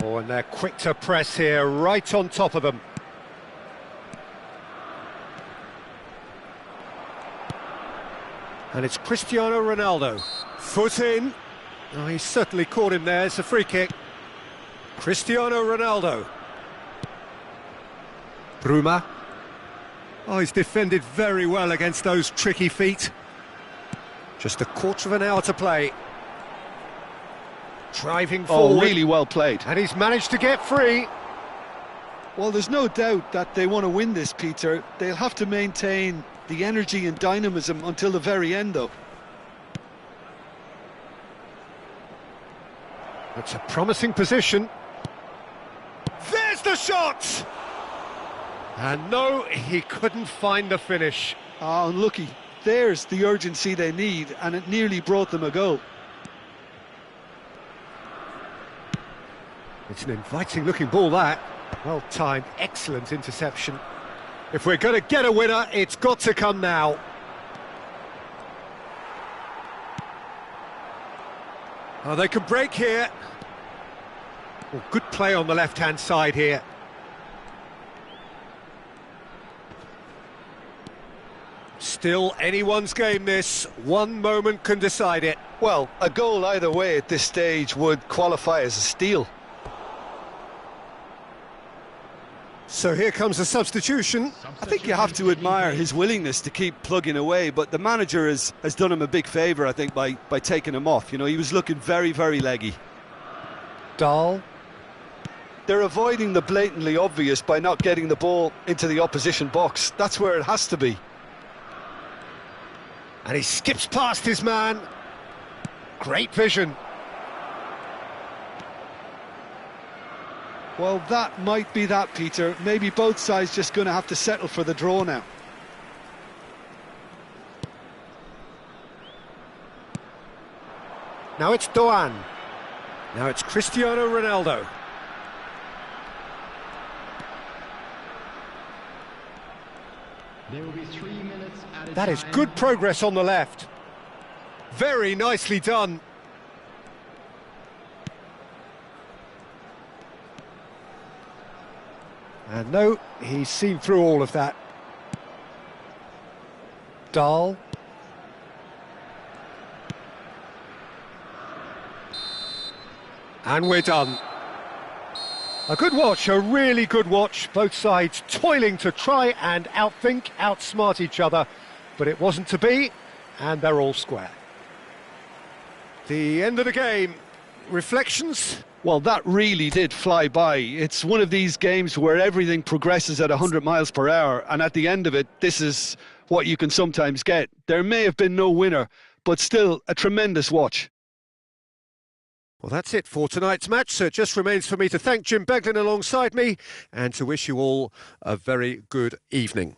Oh, and they're quick to press here, right on top of them. And it's Cristiano Ronaldo. Foot in. Oh, he certainly caught him there. It's a free kick. Cristiano Ronaldo. Bruma. Oh, he's defended very well against those tricky feet. Just a quarter of an hour to play. Driving forward. Oh, really well played. And he's managed to get free. Well, there's no doubt that they want to win this, Peter. They'll have to maintain the energy and dynamism until the very end, though. It's a promising position. There's the shot! And no, he couldn't find the finish. Ah, unlucky. There's the urgency they need, and it nearly brought them a goal. It's an inviting-looking ball, that. Well-timed, excellent interception. If we're going to get a winner, it's got to come now. Oh, they can break here. Well, good play on the left-hand side here. Still anyone's game, this. One moment can decide it. Well, a goal either way at this stage would qualify as a steal. So here comes a substitution. I think you have to admire his willingness to keep plugging away, but the manager has done him a big favour, I think, by taking him off. You know, he was looking very, very leggy. Dahl. They're avoiding the blatantly obvious by not getting the ball into the opposition box. That's where it has to be. And he skips past his man. Great vision. Well, that might be that, Peter. Maybe both sides just going to have to settle for the draw now. Now it's Doan. Now it's Cristiano Ronaldo. There will be 3 minutes at a That time. is good progress on the left. Very nicely done. And no, he's seen through all of that. Dahl. And we're done. A good watch, a really good watch. Both sides toiling to try and outthink, outsmart each other. But it wasn't to be, and they're all square. The end of the game. Reflections? Well, that really did fly by. It's one of these games where everything progresses at 100 miles per hour, and at the end of it, this is what you can sometimes get. There may have been no winner, but still a tremendous watch. Well, that's it for tonight's match, so it just remains for me to thank Jim Beglin alongside me and to wish you all a very good evening.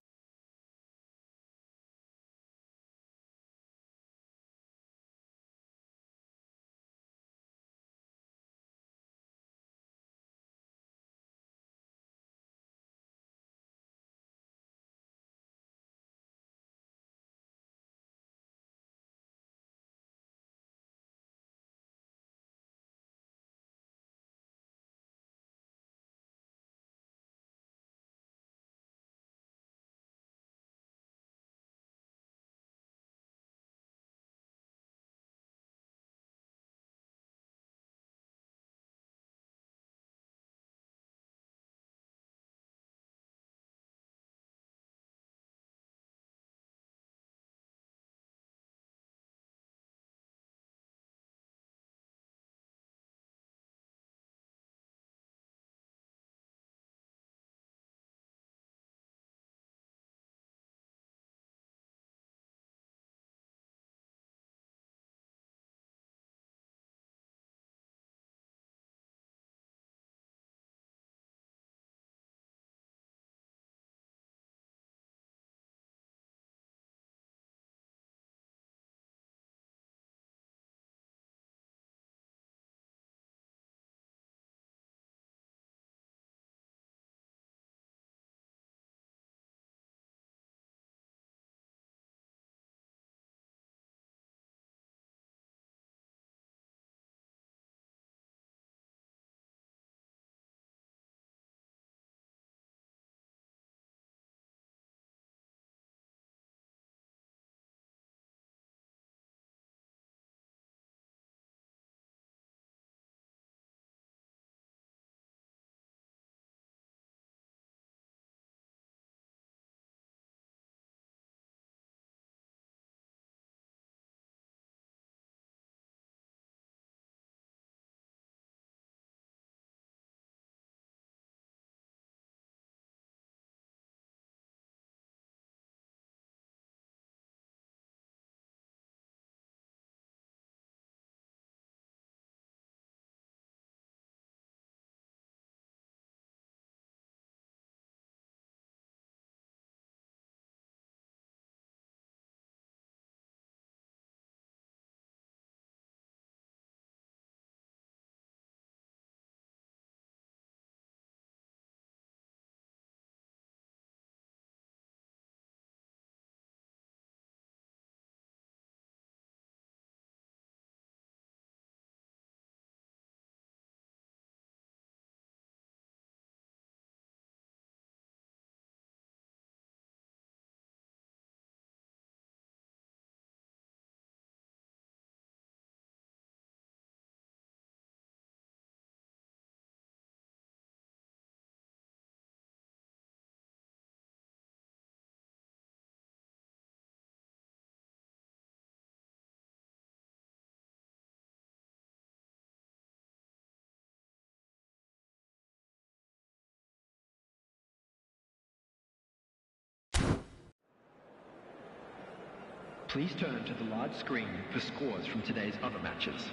Please turn to the large screen for scores from today's other matches.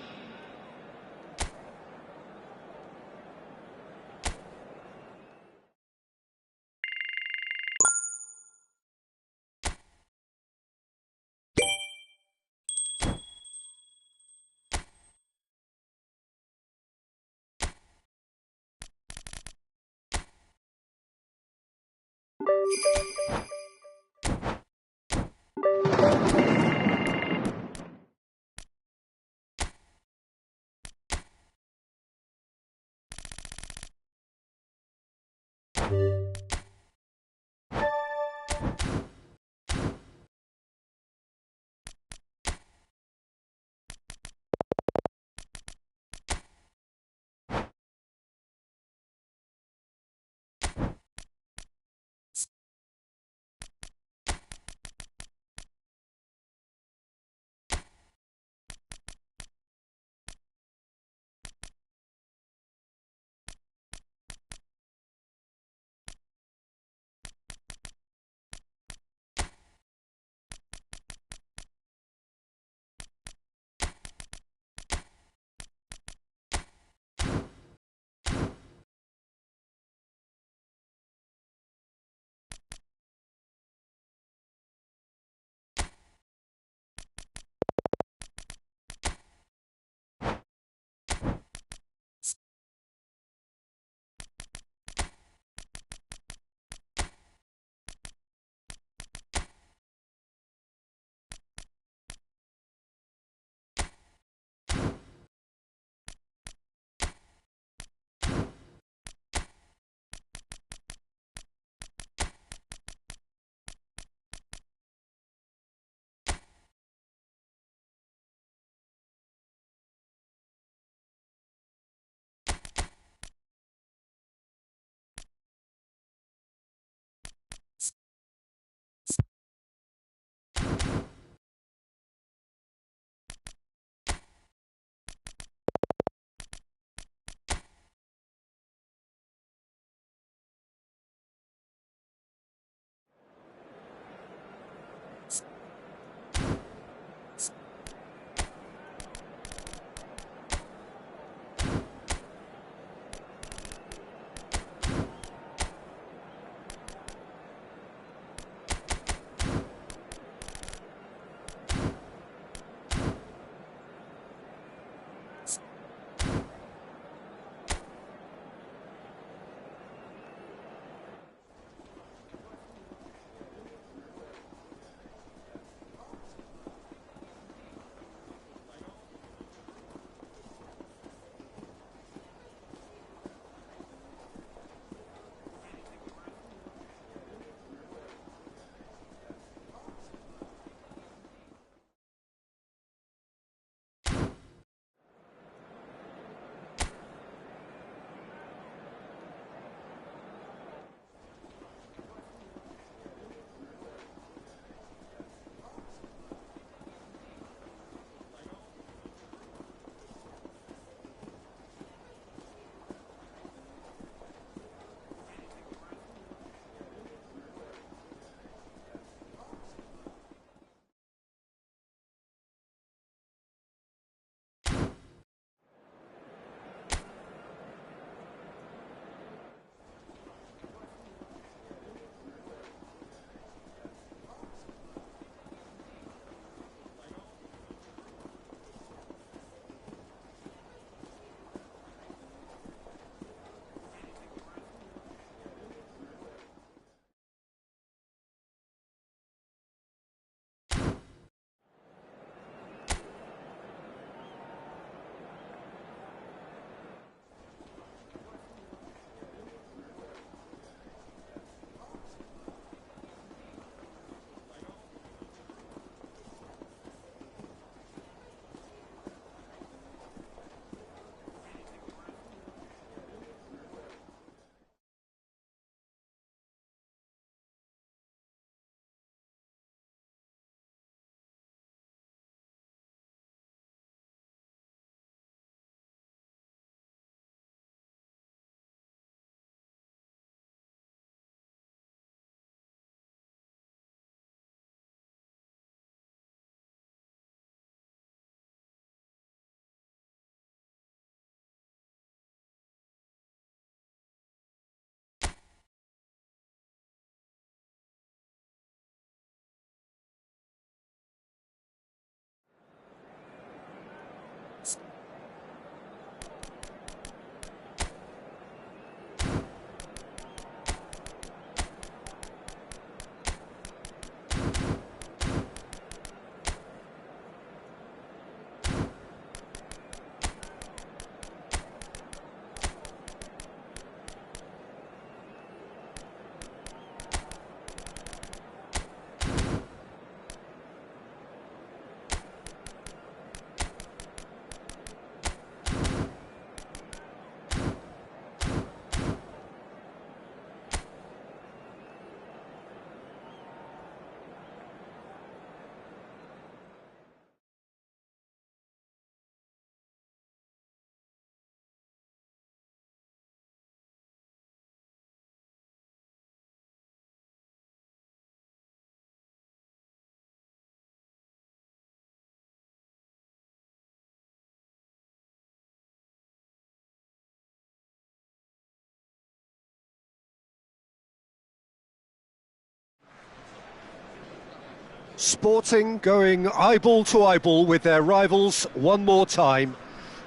Sporting going eyeball to eyeball with their rivals one more time.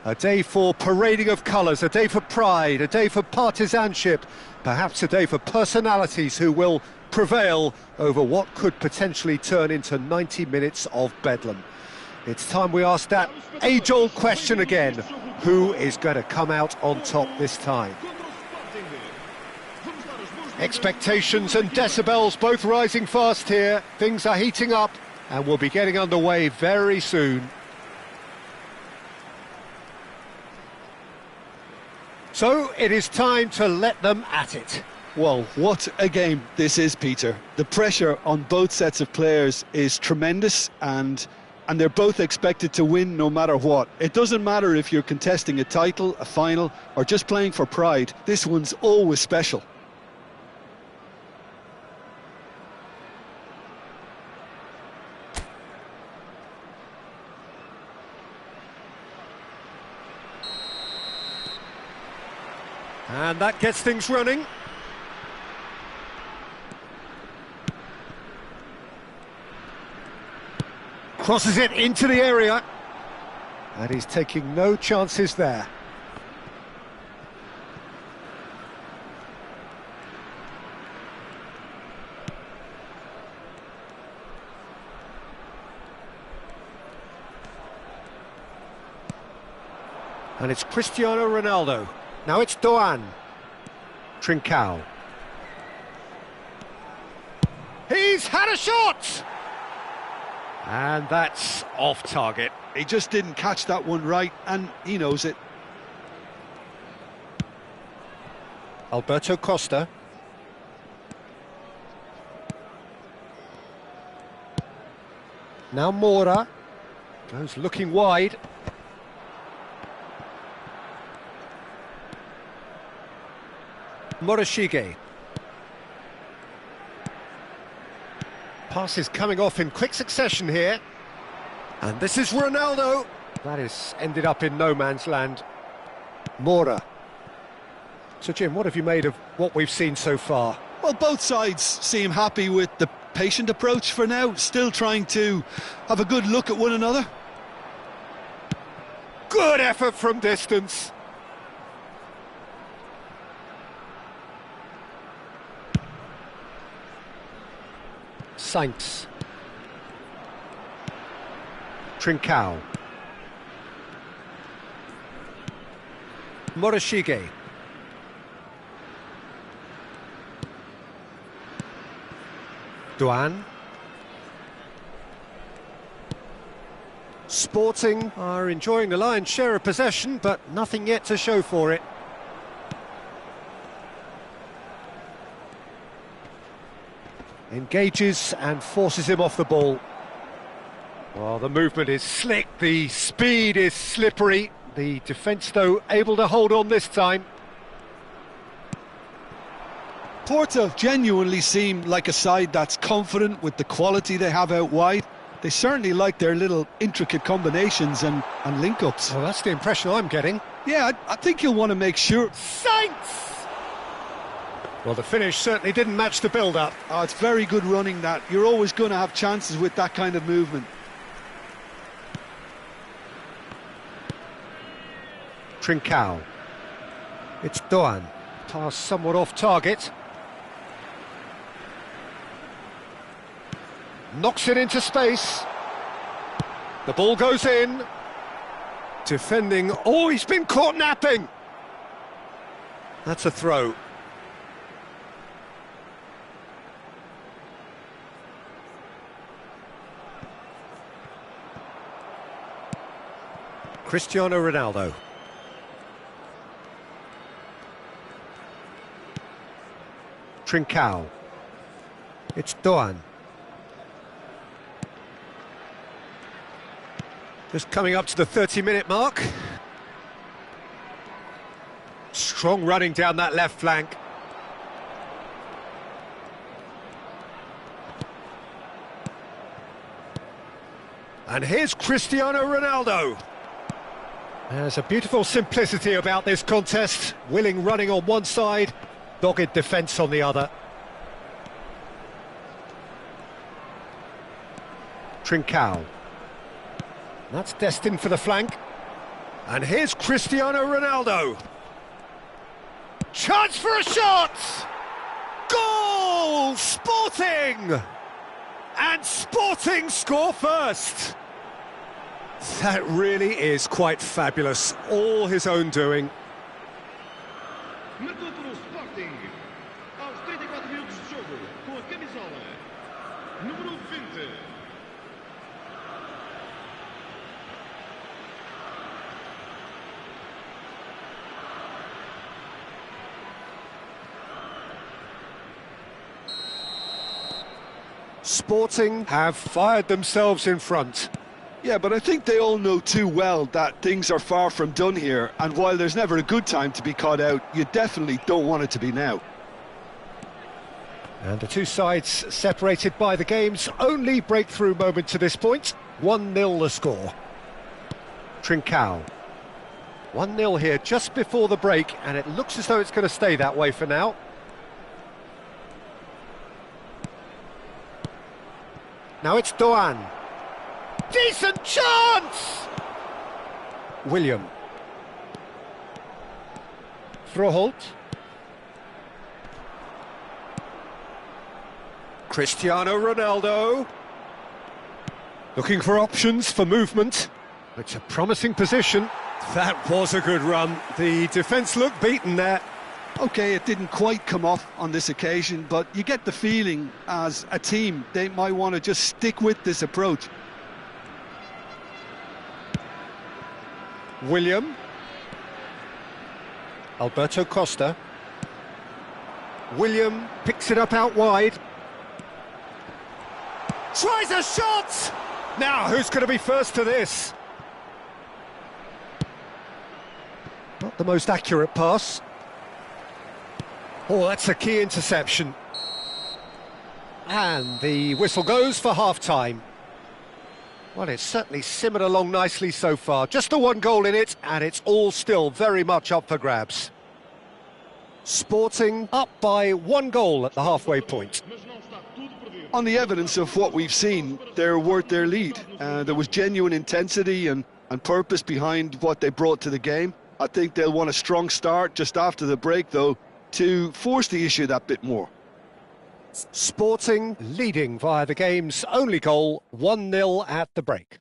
A day for parading of colours, a day for pride, a day for partisanship, perhaps a day for personalities who will prevail over what could potentially turn into 90 minutes of bedlam. It's time we ask that age-old question again. Who is going to come out on top this time? Expectations and decibels both rising fast here. Things are heating up and we'll be getting underway very soon. So it is time to let them at it. Well, what a game this is, Peter. The pressure on both sets of players is tremendous, and they're both expected to win no matter what. It doesn't matter if you're contesting a title, a final, or just playing for pride. This one's always special. And that gets things running. Crosses it into the area. And he's taking no chances there. And it's Cristiano Ronaldo. Now it's Doan. Trincao. He's had a shot! And that's off target. He just didn't catch that one right, and he knows it. Alberto Costa. Now Mora. Goes looking wide. Morishige. Passes coming off in quick succession here. And this is Ronaldo. That is ended up in no man's land. Mora. So Jim, what have you made of what we've seen so far? Well, both sides seem happy with the patient approach for now, still trying to have a good look at one another. Good effort from distance. Saints. Trincao. Morishige. Doan. Sporting are enjoying the lion's share of possession, but nothing yet to show for it. Engages and forces him off the ball. Well, the movement is slick, the speed is slippery. The defence, though, able to hold on this time. Porto genuinely seem like a side that's confident with the quality they have out wide. They certainly like their little intricate combinations and link-ups. Well, that's the impression I'm getting. Yeah, I think you'll want to make sure... Saints! Well, the finish certainly didn't match the build-up. Oh, it's very good running that. You're always going to have chances with that kind of movement. Trincao. It's Doan. Pass somewhat off target. Knocks it into space. The ball goes in. Defending. Oh, he's been caught napping. That's a throw. Cristiano Ronaldo. Trincao. It's Doan. Just coming up to the 30-minute mark. Strong running down that left flank. And here's Cristiano Ronaldo. There's a beautiful simplicity about this contest. Willing running on one side, dogged defence on the other. Trincao. That's destined for the flank. And here's Cristiano Ronaldo. Chance for a shot! Goal! Sporting! And Sporting score first. That really is quite fabulous. All his own doing. Marcou para o Sporting. Aos 34 minutos de jogo, com a camisola número 20. Sporting have fired themselves in front. Yeah, but I think they all know too well that things are far from done here, and while there's never a good time to be caught out, you definitely don't want it to be now. And the two sides separated by the game's only breakthrough moment to this point. 1-0 the score. Trincao. 1-0 here just before the break, and it looks as though it's going to stay that way for now. Now it's Doan. Decent chance! William. Froholt. Cristiano Ronaldo. Looking for options for movement. It's a promising position. That was a good run. The defence looked beaten there. Okay, it didn't quite come off on this occasion, but you get the feeling as a team they might want to just stick with this approach. William. Alberto Costa. William picks it up out wide. Tries a shot! Now, who's going to be first to this? Not the most accurate pass. Oh, that's a key interception. And the whistle goes for half-time. Well, it's certainly simmered along nicely so far. Just the one goal in it, and it's all still very much up for grabs. Sporting up by 1 goal at the halfway point. On the evidence of what we've seen, they're worth their lead. There was genuine intensity and purpose behind what they brought to the game. I think they'll want a strong start just after the break, though, to force the issue that bit more. Sporting leading via the game's only goal, 1-0 at the break.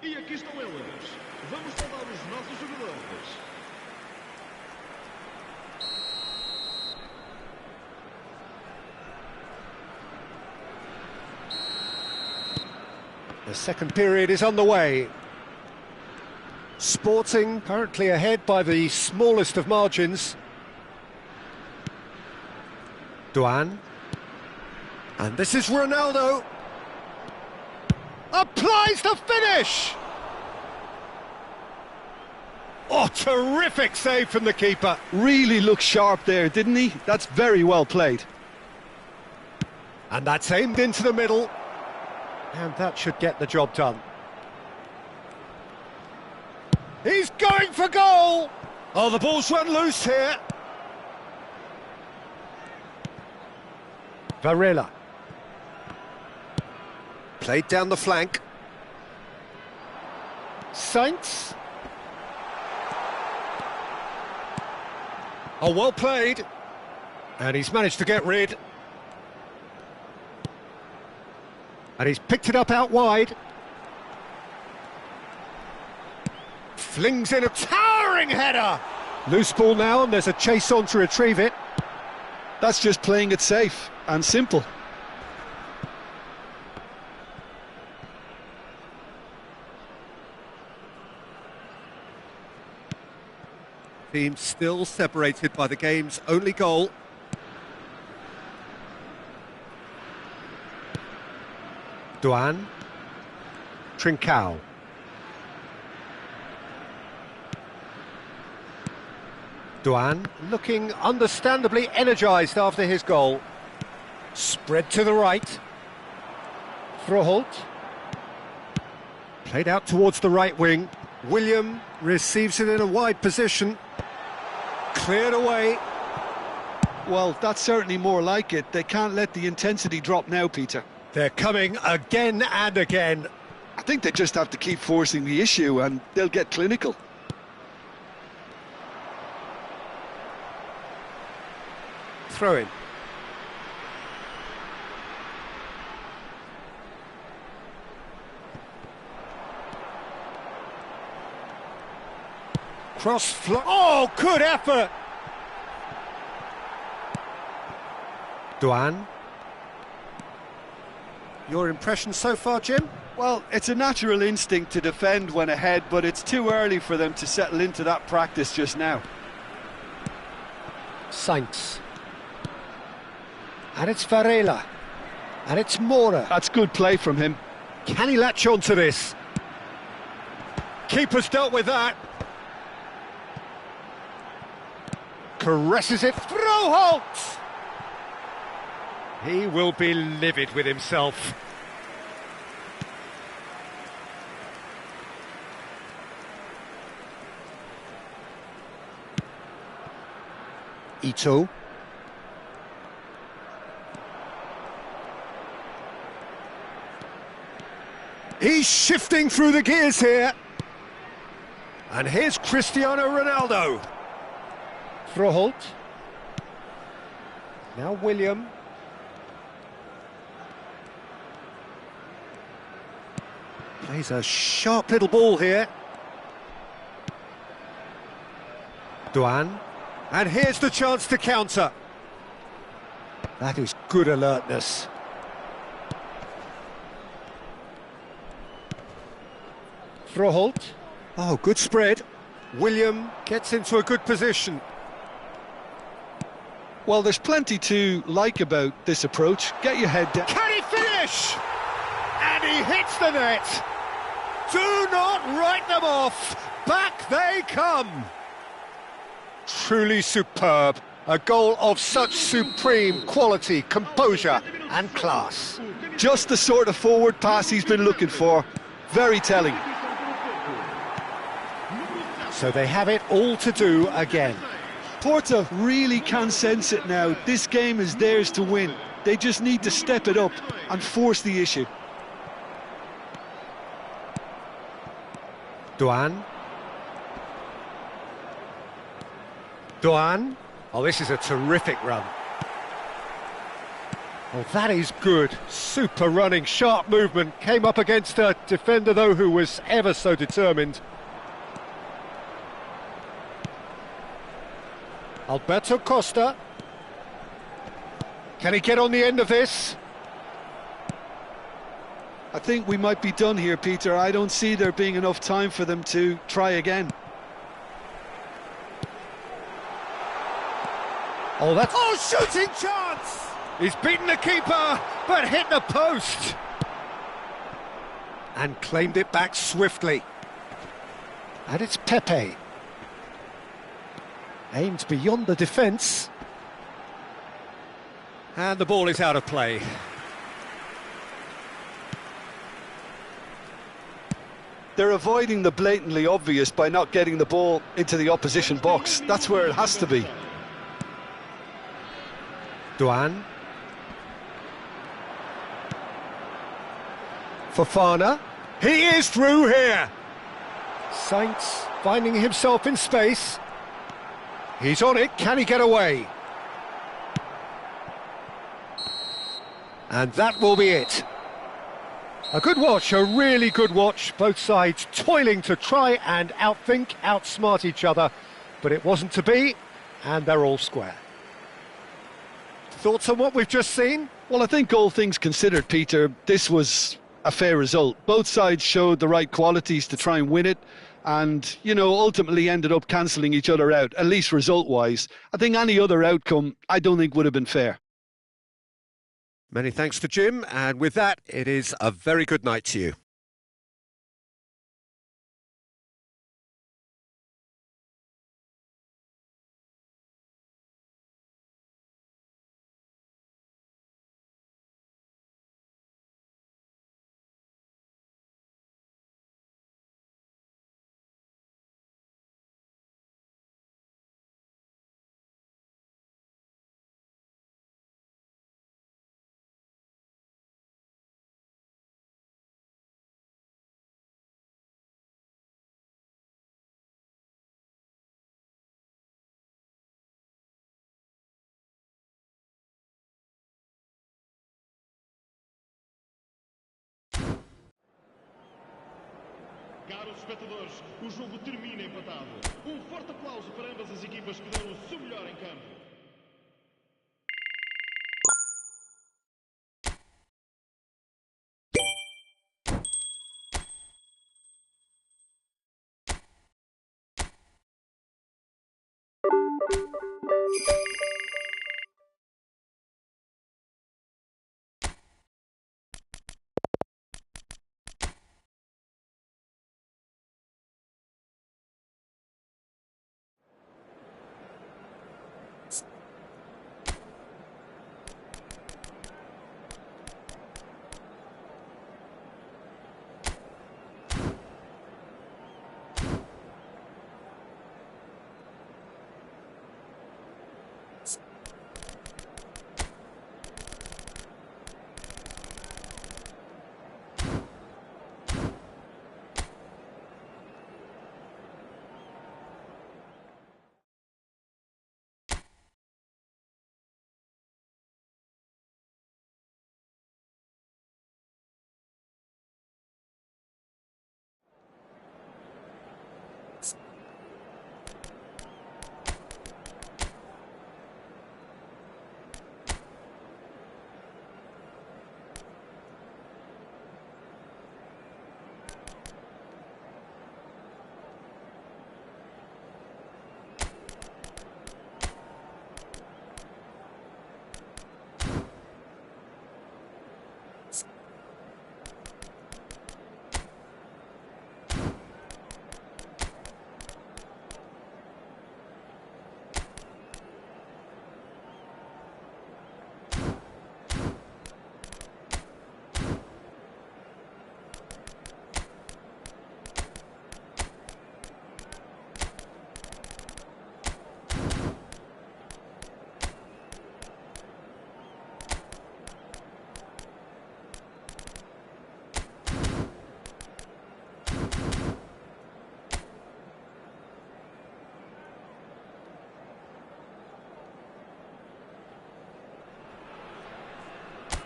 E aqui estão eles. Vamos saudar os nossos jogadores. The second period is underway. Sporting currently ahead by the smallest of margins. Duan. And this is Ronaldo. Applies the finish! Oh, terrific save from the keeper. Really looked sharp there, didn't he? That's very well played. And that's aimed into the middle. And that should get the job done. He's going for goal! Oh, the ball's run loose here. Varela. Played down the flank. Saints. Oh, well played. And he's managed to get rid. And he's picked it up out wide. Flings in a towering header. Loose ball now, and there's a chase on to retrieve it. That's just playing it safe and simple. Team still separated by the game's only goal. Duan. Trincao. Duan looking understandably energised after his goal. Spread to the right. Froholt. Played out towards the right wing. William receives it in a wide position. Cleared away. Well, that's certainly more like it. They can't let the intensity drop now, Peter. They're coming again and again. I think they just have to keep forcing the issue and they'll get clinical. Throw in. Cross flow. Oh, good effort! Duan. Your impression so far, Jim? Well, it's a natural instinct to defend when ahead, but it's too early for them to settle into that practice just now. Saints. And it's Varela. And it's Mora. That's good play from him. Can he latch on to this? Keeper's dealt with that. Caresses it. Froholt! He will be livid with himself. Ito. He's shifting through the gears here. And here's Cristiano Ronaldo. Froholt. Now William. Plays a sharp little ball here. Duan. And here's the chance to counter. That is good alertness. Froholt. Oh, good spread. William gets into a good position. Well, there's plenty to like about this approach. Get your head down. Can he finish? And he hits the net. Do not write them off. Back they come. Truly superb. A goal of such supreme quality, composure and class. Just the sort of forward pass he's been looking for. Very telling. So they have it all to do again. Porto really can sense it now. This game is theirs to win. They just need to step it up and force the issue. Duan. Duan. Oh, this is a terrific run. Oh, that is good. Super running, sharp movement. Came up against a defender, though, who was ever so determined. Alberto Costa. Can he get on the end of this? I think we might be done here, Peter. I don't see there being enough time for them to try again. Oh, that's... Oh, shooting chance! He's beaten the keeper, but hit the post. And claimed it back swiftly. And it's Pepe. Aimed beyond the defence. And the ball is out of play. They're avoiding the blatantly obvious by not getting the ball into the opposition box. That's where it has to be. Duan. Fofana. He is through here. Saints finding himself in space. He's on it. Can he get away? And that will be it. A good watch, a really good watch. Both sides toiling to try and outthink, outsmart each other. But it wasn't to be, and they're all square. Thoughts on what we've just seen? Well, I think all things considered, Peter, this was a fair result. Both sides showed the right qualities to try and win it, and, you know, ultimately ended up cancelling each other out, at least result-wise. I think any other outcome, I don't think would have been fair. Many thanks to Jim, and with that, it is a very good night to you. Caros espectadores, o jogo termina empatado. Forte aplauso para ambas as equipas que deram o seu melhor em campo.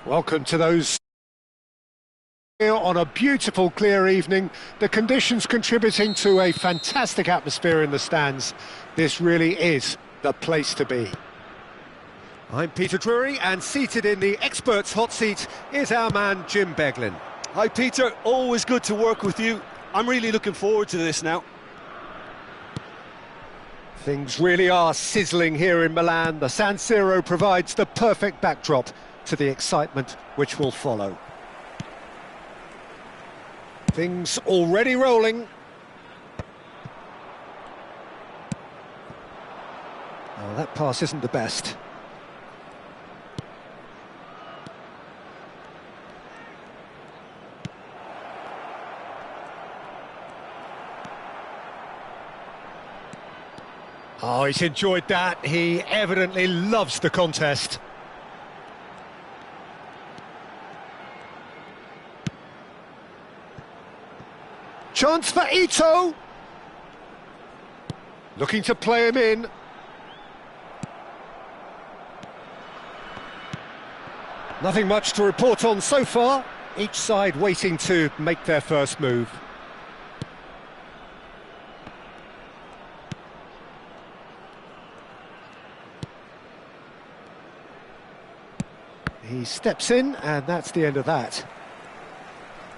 Welcome to those here on a beautiful clear evening. The conditions contributing to a fantastic atmosphere in the stands. This really is the place to be. I'm Peter Drury, and seated in the experts' hot seat is our man Jim Beglin. Hi Peter, always good to work with you. I'm really looking forward to this now. Things really are sizzling here in Milan. The San Siro provides the perfect backdrop to the excitement which will follow. Things already rolling. Oh, that pass isn't the best. Oh, he's enjoyed that. He evidently loves the contest. Chance for Ito. Looking to play him in. Nothing much to report on so far. Each side waiting to make their first move. He steps in, and that's the end of that.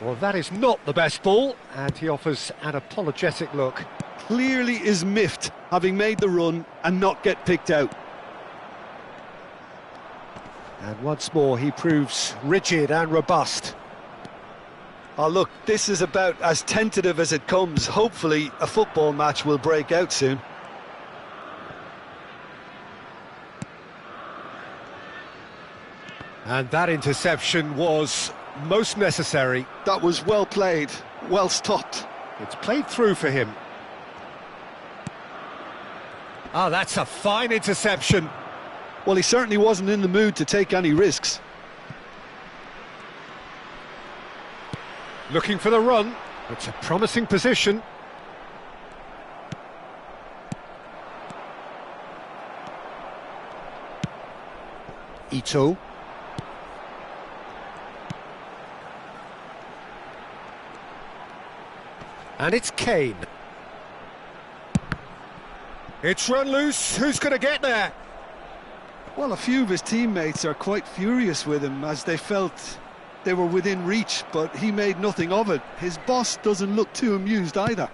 Well, that is not the best ball, and he offers an apologetic look. Clearly is miffed, having made the run and not get picked out. And once more, he proves rigid and robust. Oh, look, this is about as tentative as it comes. Hopefully, a football match will break out soon. And that interception was most necessary. That was well played, well stopped. It's played through for him. Oh, that's a fine interception. Well, he certainly wasn't in the mood to take any risks. Looking for the run. It's a promising position. Ito. And it's Kane. It's run loose. Who's going to get there? Well, a few of his teammates are quite furious with him as they felt they were within reach, but he made nothing of it. His boss doesn't look too amused either.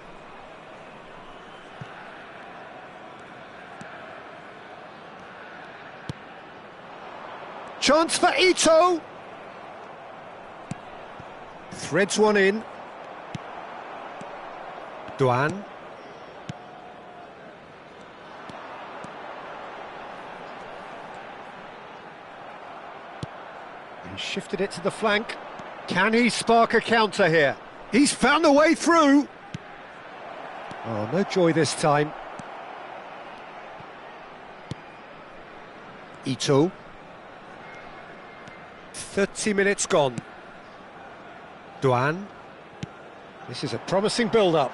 Chance for Ito. Threads one in. Duan. He shifted it to the flank. Can he spark a counter here? He's found a way through. Oh, no joy this time. Ito. 30 minutes gone. Duan. This is a promising build-up.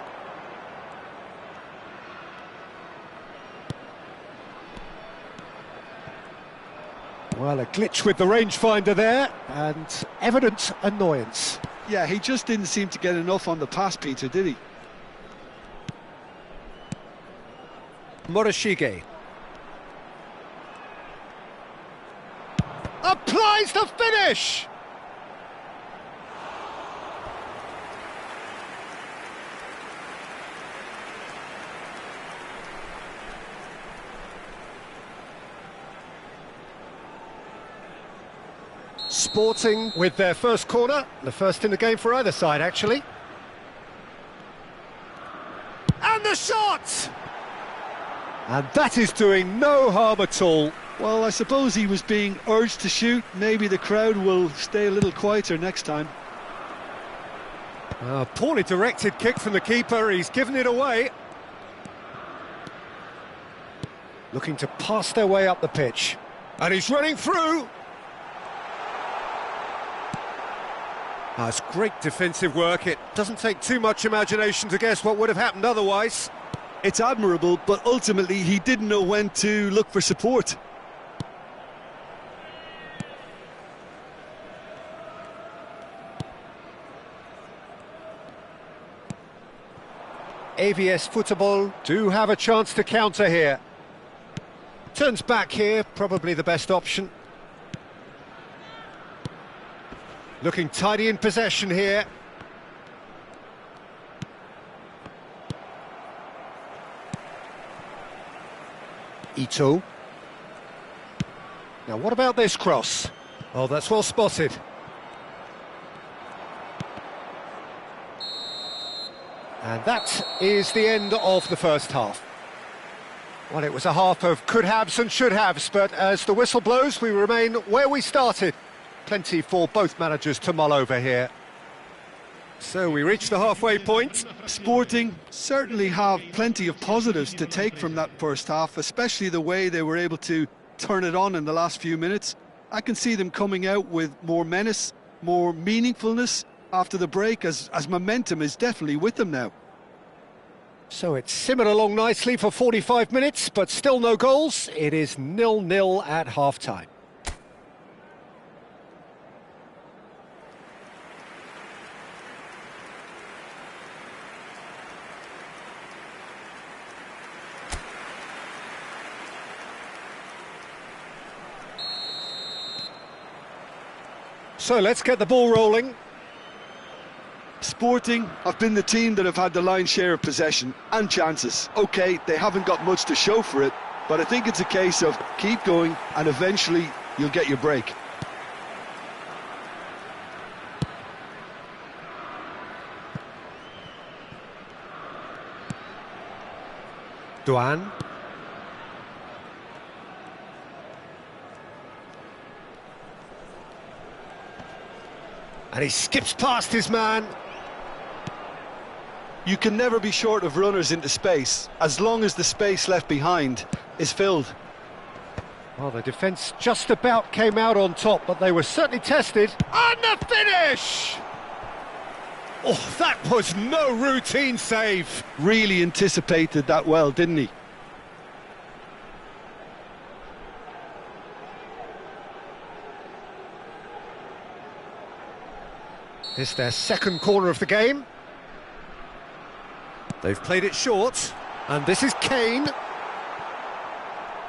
Well, a glitch with the rangefinder there, and evident annoyance. Yeah, he just didn't seem to get enough on the pass, Peter, did he? Morishige. Applies the finish! Sporting with their first corner, the first in the game for either side, actually. And the shot! And that is doing no harm at all. Well, I suppose he was being urged to shoot. Maybe the crowd will stay a little quieter next time. A poorly directed kick from the keeper, he's given it away. Looking to pass their way up the pitch. And he's running through. That's great defensive work. It doesn't take too much imagination to guess what would have happened otherwise. It's admirable, but ultimately he didn't know when to look for support. Efootball do have a chance to counter here. Turns back here, probably the best option. Looking tidy in possession here. Ito. Now what about this cross? Oh, that's well spotted. And that is the end of the first half. Well, it was a half of could-haves and should-haves, but as the whistle blows, we remain where we started. Plenty for both managers to mull over here. So we reach the halfway point. Sporting certainly have plenty of positives to take from that first half, especially the way they were able to turn it on in the last few minutes. I can see them coming out with more menace, more meaningfulness after the break, as momentum is definitely with them now. So it's simmered along nicely for 45 minutes, but still no goals. It is 0-0 at half-time. So let's get the ball rolling. Sporting have been the team that have had the lion's share of possession and chances. OK, they haven't got much to show for it, but I think it's a case of keep going and eventually you'll get your break. Duan. And he skips past his man. You can never be short of runners into space, as long as the space left behind is filled. Well, the defence just about came out on top, but they were certainly tested. And the finish! Oh, that was no routine save. Really anticipated that well, didn't he? It's their second corner of the game. They've played it short, and this is Kane.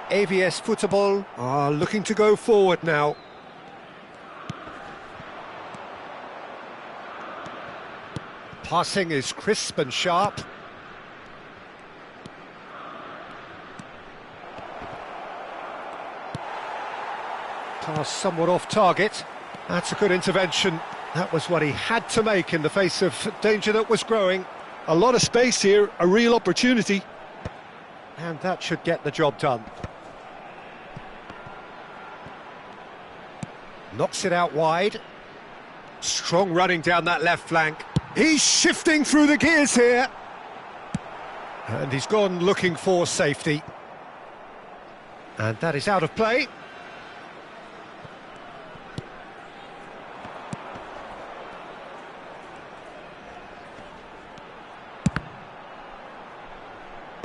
Efootball are looking to go forward now. Passing is crisp and sharp. Pass somewhat off target. That's a good intervention. That was what he had to make in the face of danger that was growing. A lot of space here, a real opportunity. And that should get the job done. Knocks it out wide. Strong running down that left flank. He's shifting through the gears here. And he's gone looking for safety. And that is out of play.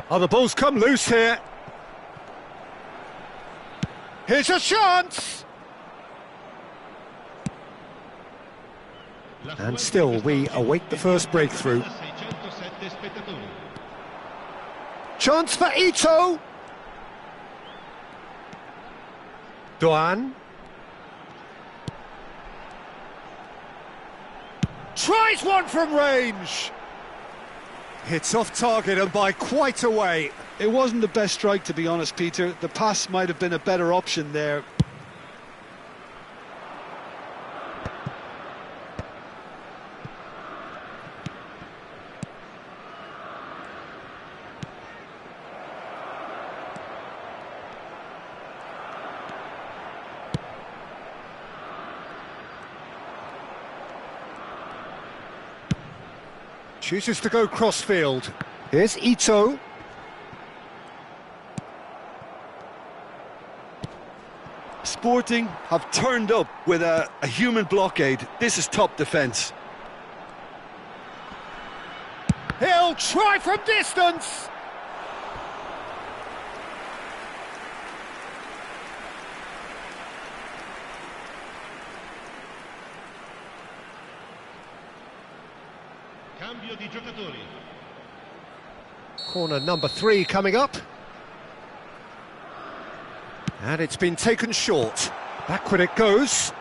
Oh, the ball's come loose here. Here's a chance! And still, we await the first breakthrough. Chance for Ito! Duan. Tries one from range! Hits off target and by quite a way. It wasn't the best strike, to be honest, Peter. The pass might have been a better option there. Chooses to go crossfield. Here's Ito. Sporting have turned up with a human blockade. This is top defence. He'll try from distance. Cambio di giocatori. Corner number 3 coming up. And it's been taken short. Backward it goes.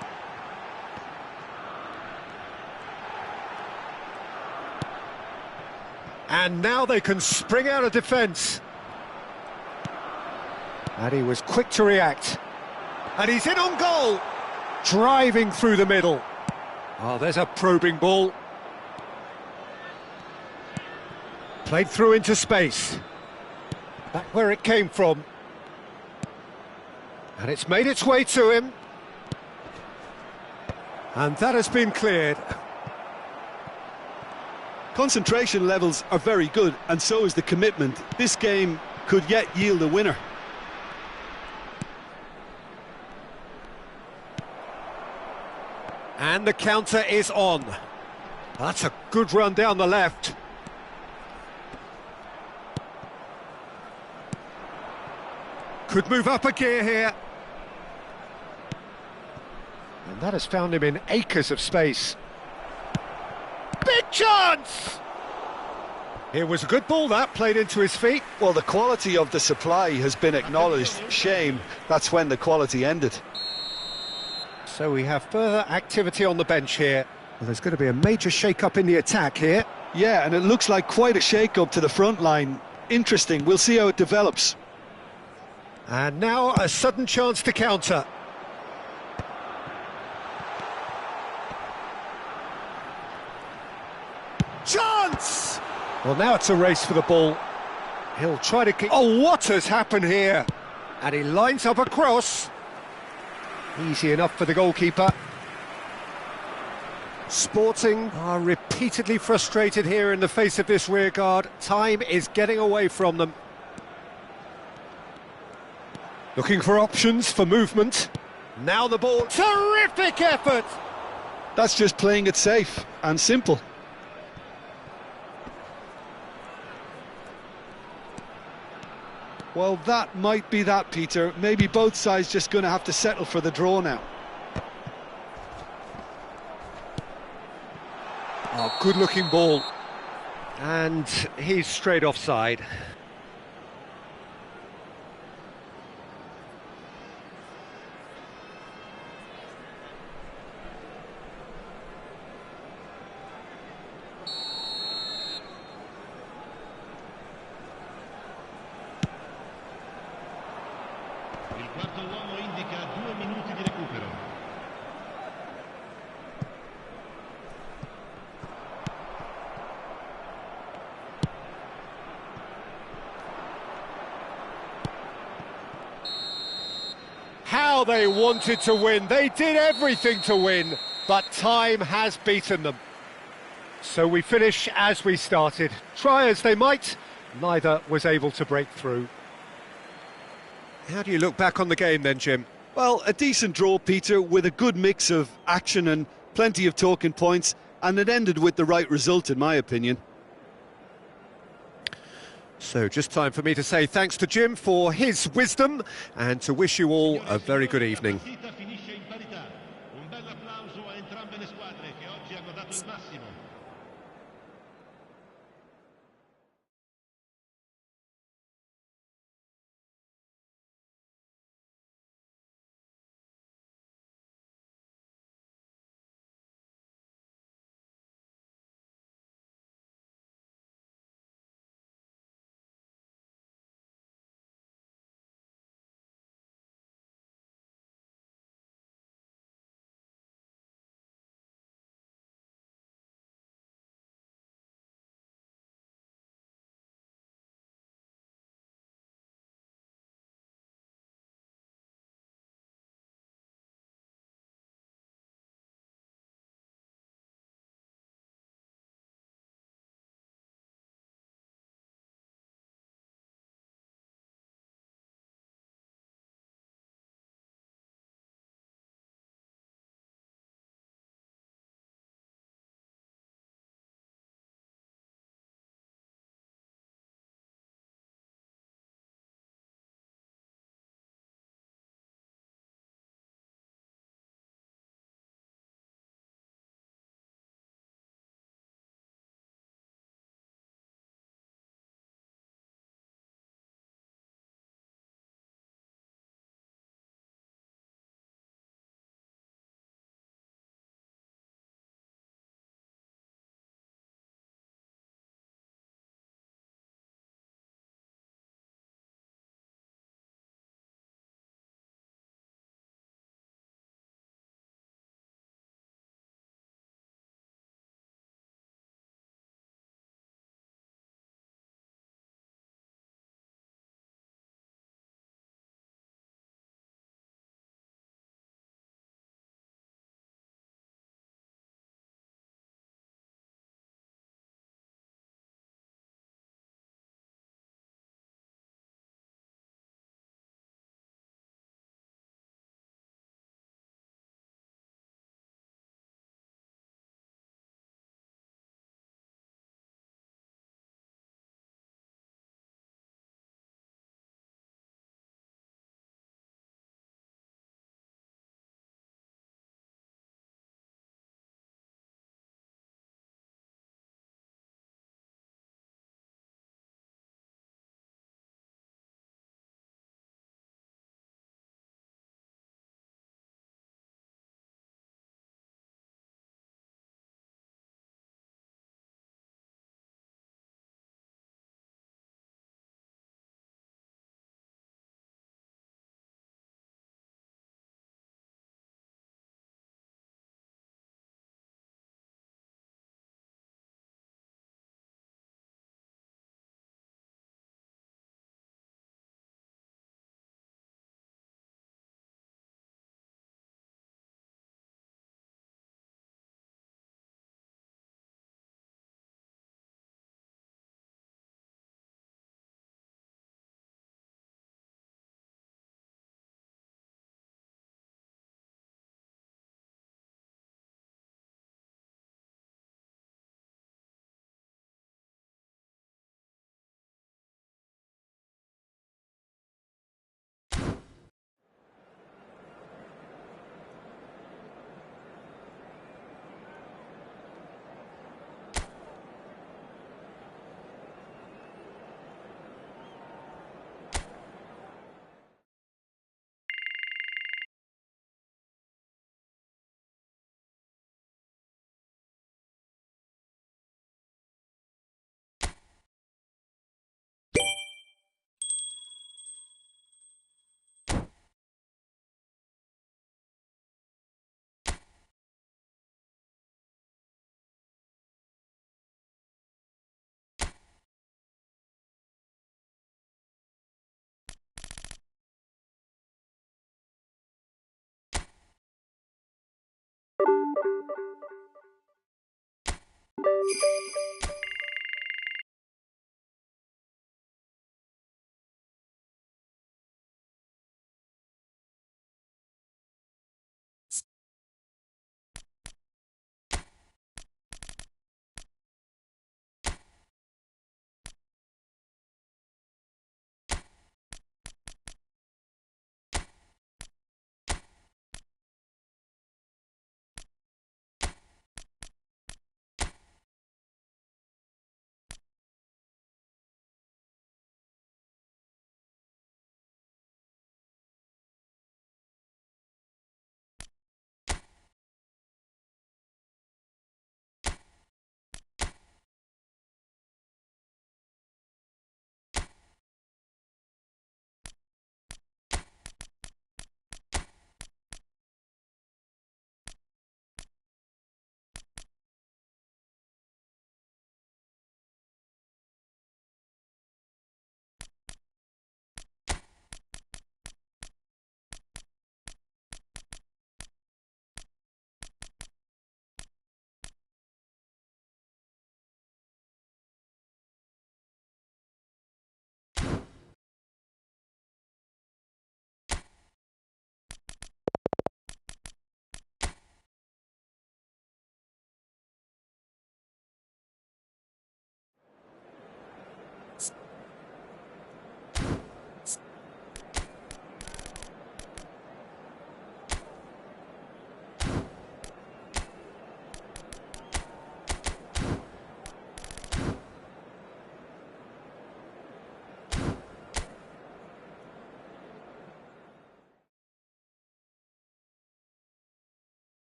And now they can spring out of defence. And he was quick to react. And he's in on goal. Driving through the middle. Oh, there's a probing ball. Played through into space. Back where it came from. And it's made its way to him. And that has been cleared. Concentration levels are very good, and so is the commitment. This game could yet yield a winner. And the counter is on. That's a good run down the left. Could move up a gear here. And that has found him in acres of space. Big chance! It was a good ball that, played into his feet. Well, the quality of the supply has been acknowledged. Shame that's when the quality ended. So we have further activity on the bench here. Well, there's going to be a major shake-up in the attack here. Yeah, and it looks like quite a shake-up to the front line. Interesting, we'll see how it develops. And now a sudden chance to counter. Chance! Well, now it's a race for the ball. He'll try to keep... Oh, what has happened here? And he lines up a cross. Easy enough for the goalkeeper. Sporting are repeatedly frustrated here in the face of this rearguard. Time is getting away from them. Looking for options for movement. Now the ball. Terrific effort! That's just playing it safe and simple. Well, that might be that, Peter. Maybe both sides just going to have to settle for the draw now. Oh, good-looking ball. And he's straight offside. Il quarto uomo indica 2 minuti di recupero. How they wanted to win. They did everything to win, but time has beaten them. So we finish as we started. Try as they might, neither was able to break through. How do you look back on the game then, Jim? Well, a decent draw, Peter, with a good mix of action and plenty of talking points, and it ended with the right result, in my opinion. So just time for me to say thanks to Jim for his wisdom and to wish you all a very good evening. Finisce in parità. Un bel applauso a entrambe le squadre che oggi hanno dato il massimo.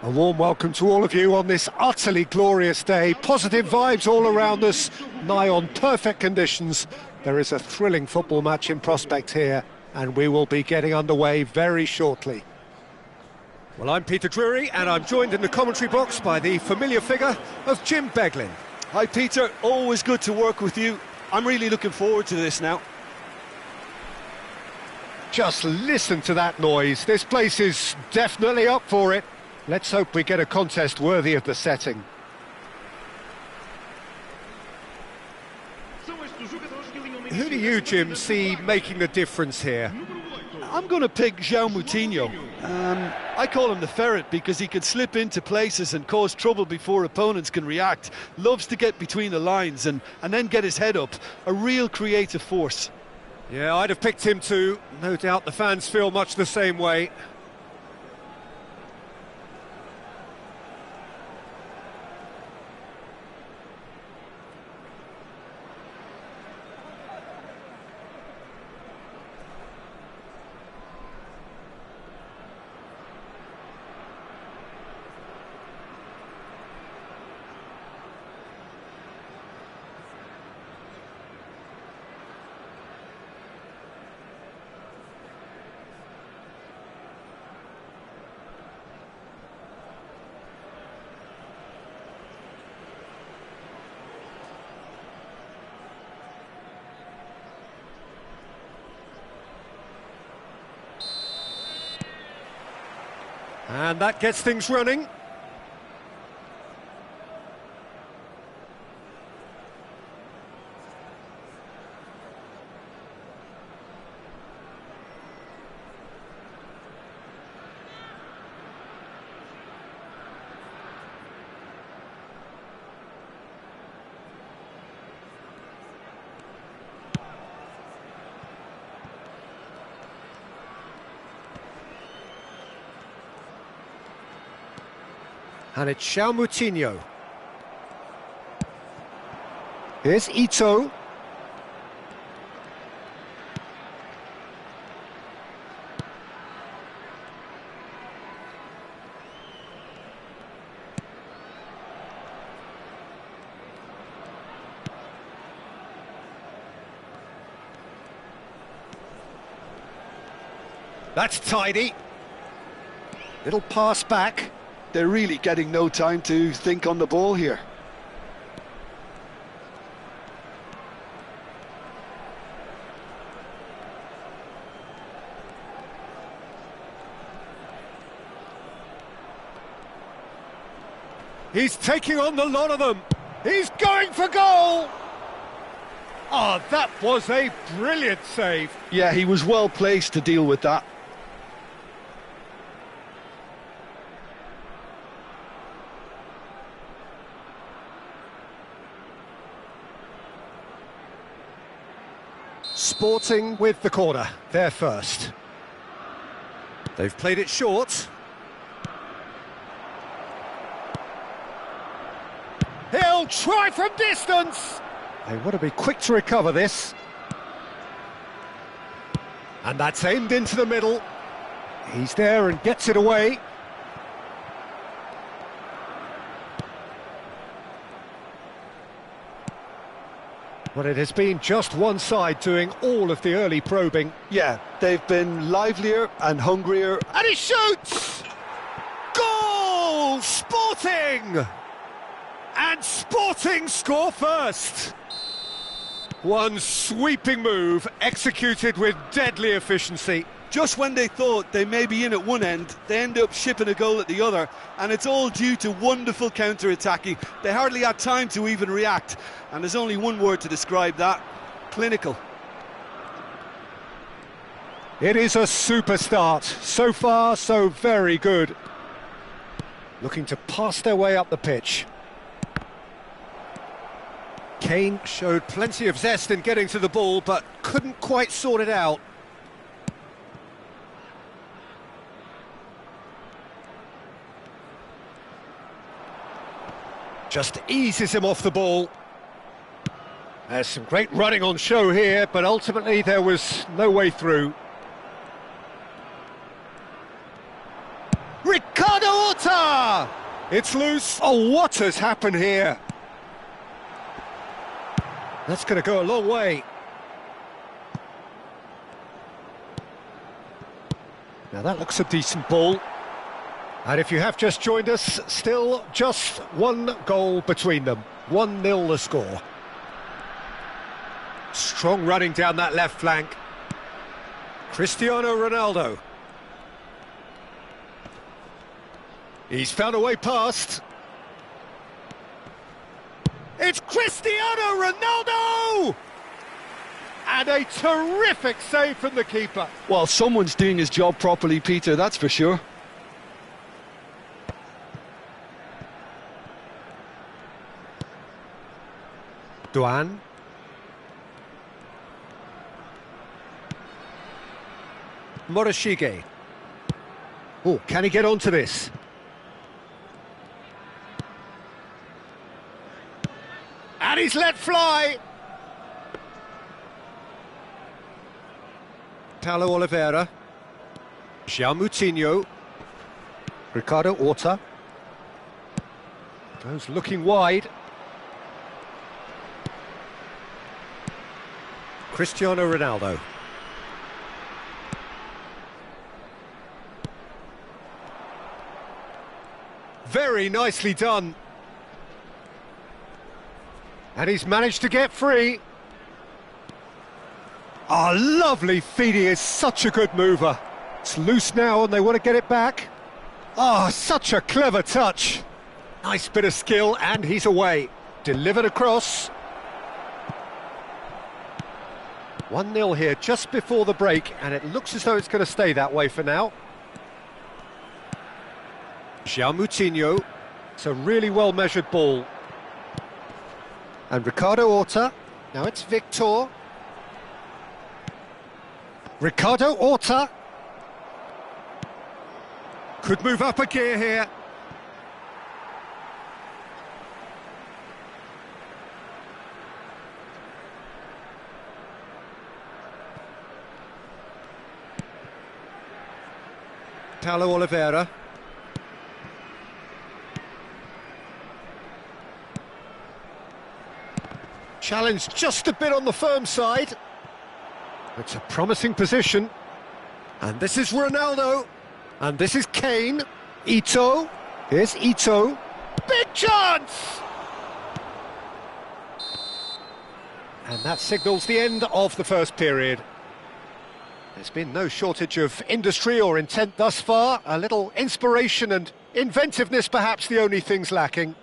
A warm welcome to all of you on this utterly glorious day. Positive vibes all around us, nigh on perfect conditions. There is a thrilling football match in prospect here, and we will be getting underway very shortly. Well, I'm Peter Drury, and I'm joined in the commentary box by the familiar figure of Jim Beglin. Hi Peter, always good to work with you. I'm really looking forward to this now. Just listen to that noise. This place is definitely up for it. Let's hope we get a contest worthy of the setting. Who do you, Jim, see making the difference here? I'm going to pick João Moutinho. I call him the ferret because he can slip into places and cause trouble before opponents can react. Loves to get between the lines and then get his head up. A real creative force. Yeah, I'd have picked him too. No doubt the fans feel much the same way. And that gets things running. And it's Moutinho. Here's Ito. That's tidy. Little pass back. They're really getting no time to think on the ball here. He's taking on the lot of them. He's going for goal. Oh, that was a brilliant save. Yeah, he was well placed to deal with that. Sporting with the corner, they're first. They've played it short. He'll try from distance. They want to be quick to recover this. And that's aimed into the middle. He's there and gets it away. But it has been just one side doing all of the early probing. Yeah, they've been livelier and hungrier. And he shoots! Goal! Sporting! And Sporting score first. One sweeping move executed with deadly efficiency. Just when they thought they may be in at one end, they end up shipping a goal at the other, and it's all due to wonderful counter-attacking. They hardly had time to even react, and there's only one word to describe that: clinical. It is a super start. So far, so very good. Looking to pass their way up the pitch. Kane showed plenty of zest in getting to the ball, but couldn't quite sort it out. Just eases him off the ball. There's some great running on show here, but ultimately there was no way through. Ricardo Horta! It's loose. Oh, what has happened here? That's going to go a long way. Now that looks a decent ball. And if you have just joined us, still just one goal between them. 1-0 the score. Strong running down that left flank. Cristiano Ronaldo. He's found a way past. It's Cristiano Ronaldo! And a terrific save from the keeper. Well, someone's doing his job properly, Peter, that's for sure. Duan. Morishige. Oh, can he get onto this? And he's let fly! Paulo Oliveira. Moutinho. Ricardo Horta. Goes looking wide. Cristiano Ronaldo. Very nicely done. And he's managed to get free. Oh, lovely feed. He is such a good mover. It's loose now and they want to get it back. Oh, such a clever touch. Nice bit of skill and he's away. Delivered across. 1-0 here just before the break, and it looks as though it's going to stay that way for now. Moutinho. It's a really well-measured ball. And Ricardo Horta. Now it's Victor. Ricardo Horta. Could move up a gear here. Paulo Oliveira. Challenge just a bit on the firm side. It's a promising position. And this is Ronaldo. And this is Kane. Ito. Here's Ito. Big chance! And that signals the end of the first period. There's been no shortage of industry or intent thus far. A little inspiration and inventiveness, perhaps the only things lacking.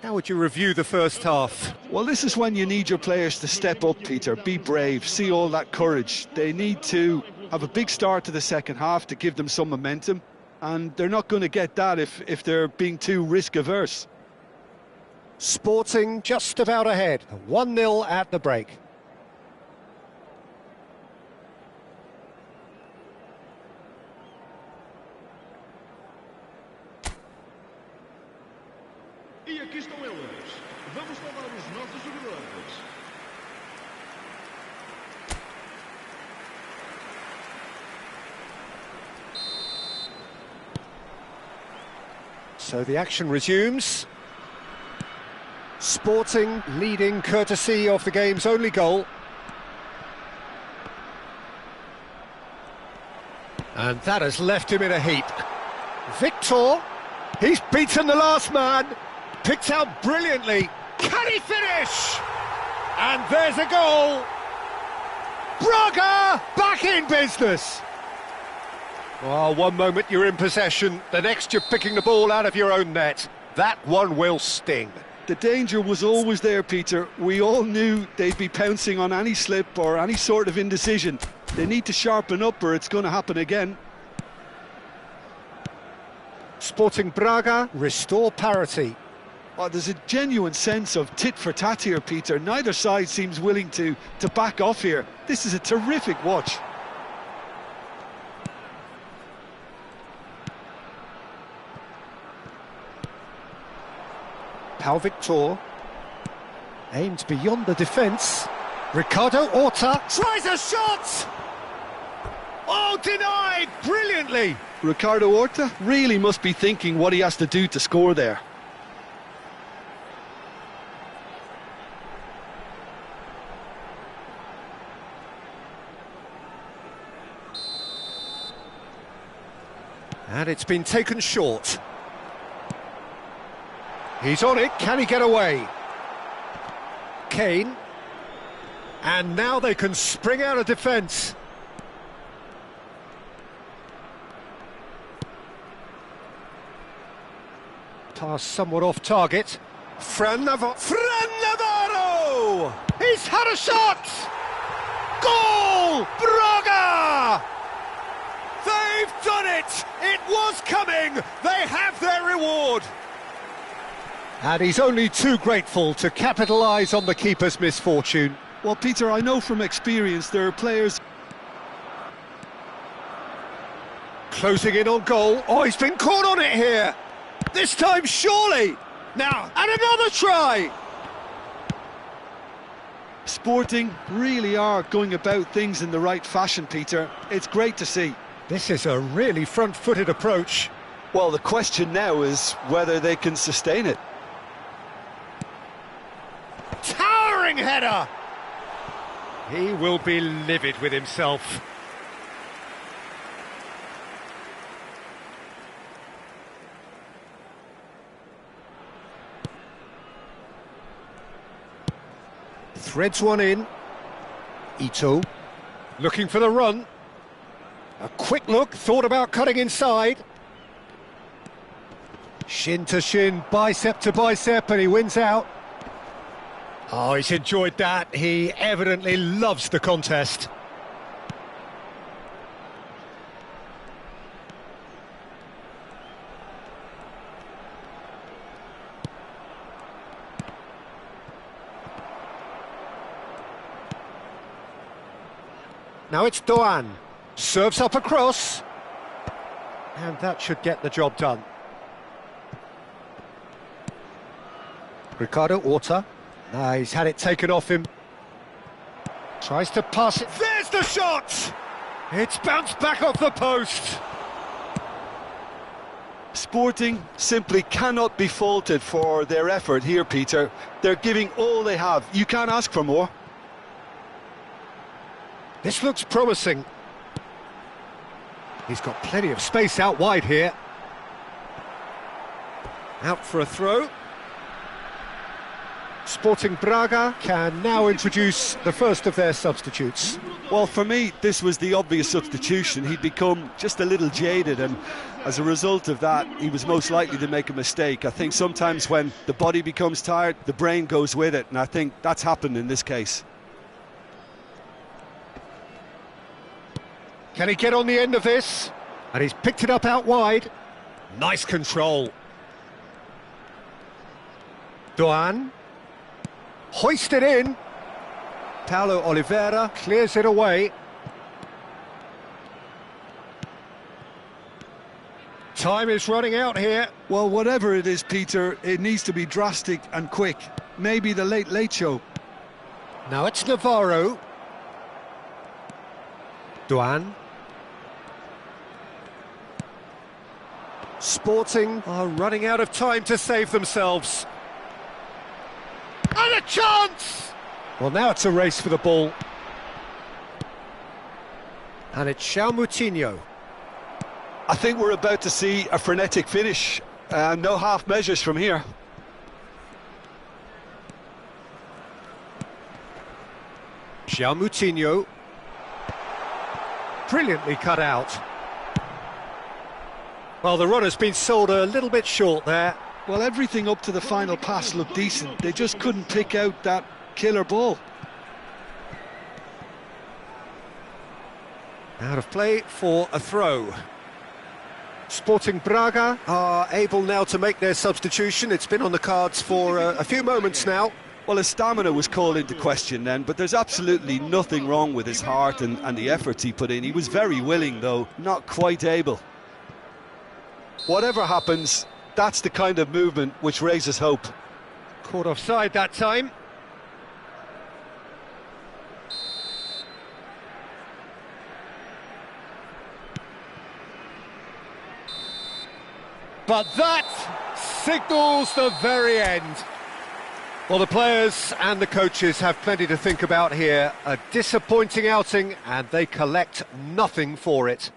How would you review the first half? Well, this is when you need your players to step up, Peter. Be brave, see all that courage. They need to have a big start to the second half to give them some momentum, and they're not going to get that if they're being too risk-averse. Sporting just about ahead, 1-0 at the break. E aqui estão eles. Vamos falar os nossos jogadores. So the action resumes. Sporting leading courtesy of the game's only goal. And that has left him in a heap. Victor, he's beaten the last man. Picked out brilliantly. Can he finish? And there's a goal. Braga back in business. Well, one moment you're in possession, the next you're picking the ball out of your own net. That one will sting. The danger was always there, Peter. We all knew they'd be pouncing on any slip or any sort of indecision. They need to sharpen up or it's going to happen again. Sporting Braga restore parity. Oh, there's a genuine sense of tit for tat here, Peter. Neither side seems willing to back off here. This is a terrific watch. Pau Victor aimed beyond the defence. Ricardo Horta Tries a shot! Oh, denied brilliantly! Ricardo Horta really must be thinking what he has to do to score there. And it's been taken short. He's on it, can he get away? Kane. And now they can spring out of defence. Pass somewhat off target. Frannavaro! He's had a shot! Goal! Braga! They've done it! It was coming! They have their reward! And he's only too grateful to capitalise on the keeper's misfortune. Well, Peter, I know from experience there are players... Closing in on goal. Oh, he's been caught on it here! This time, surely! Now, and another try! Sporting really are going about things in the right fashion, Peter. It's great to see. This is a really front-footed approach. Well, the question now is whether they can sustain it. Towering header! He will be livid with himself. Threads one in. Ito. Looking for the run. A quick look, thought about cutting inside. Shin to shin, bicep to bicep, and he wins out. Oh, he's enjoyed that. He evidently loves the contest. Now it's Doan. Serves up across. And that should get the job done. Ricardo Horta. Nah, he's had it taken off him. Tries to pass it. There's the shot! It's bounced back off the post. Sporting simply cannot be faulted for their effort here, Peter. They're giving all they have. You can't ask for more. This looks promising. He's got plenty of space out wide here. Out for a throw. Sporting Braga can now introduce the first of their substitutes. Well, for me, this was the obvious substitution. He'd become just a little jaded, and as a result of that, he was most likely to make a mistake. I think sometimes when the body becomes tired, the brain goes with it, and I think that's happened in this case. Can he get on the end of this? And he's picked it up out wide. Nice control. Duan. Hoisted in. Paulo Oliveira clears it away. Time is running out here. Well, whatever it is, Peter, it needs to be drastic and quick. Maybe the late show. Now it's Navarro. Duan. Sporting are running out of time to save themselves. And a chance! Well, now it's a race for the ball. And it's Moutinho. I think we're about to see a frenetic finish. No half measures from here. Moutinho. Brilliantly cut out. Well, the run has been sold a little bit short there. Well, everything up to the final pass looked decent. They just couldn't pick out that killer ball. Out of play for a throw. Sporting Braga are able now to make their substitution. It's been on the cards for a few moments now. Well, his stamina was called into question then, but there's absolutely nothing wrong with his heart and the efforts he put in. He was very willing, though, not quite able. Whatever happens, that's the kind of movement which raises hope. Caught offside that time. But that signals the very end. Well, the players and the coaches have plenty to think about here. A disappointing outing, and they collect nothing for it.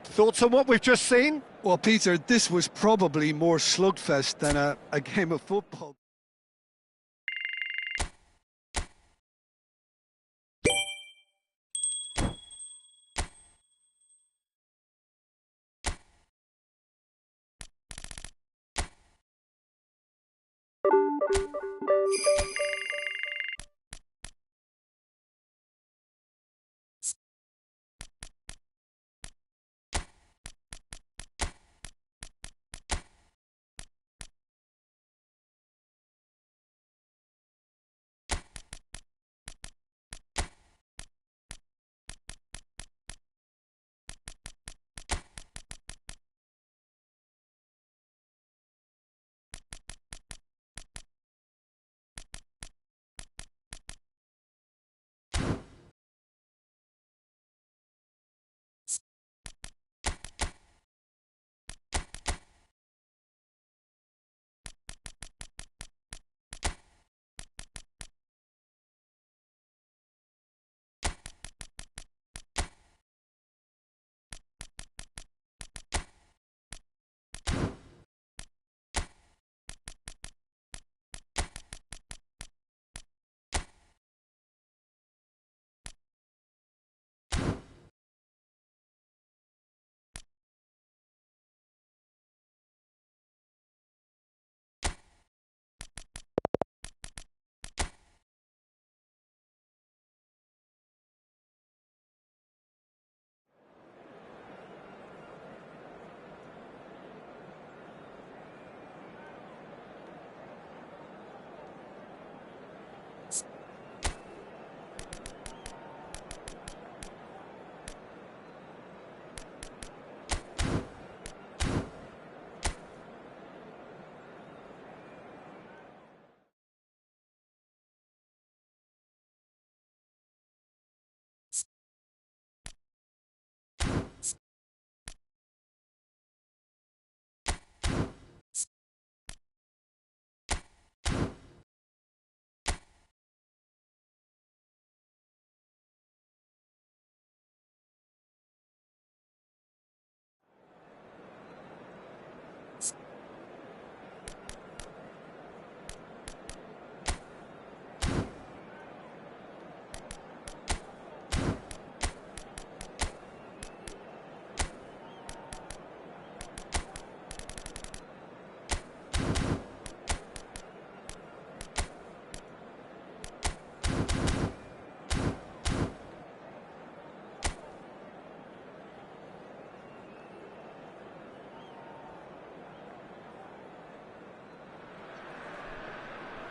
Thoughts on what we've just seen? Well, Peter, this was probably more slugfest than a game of football.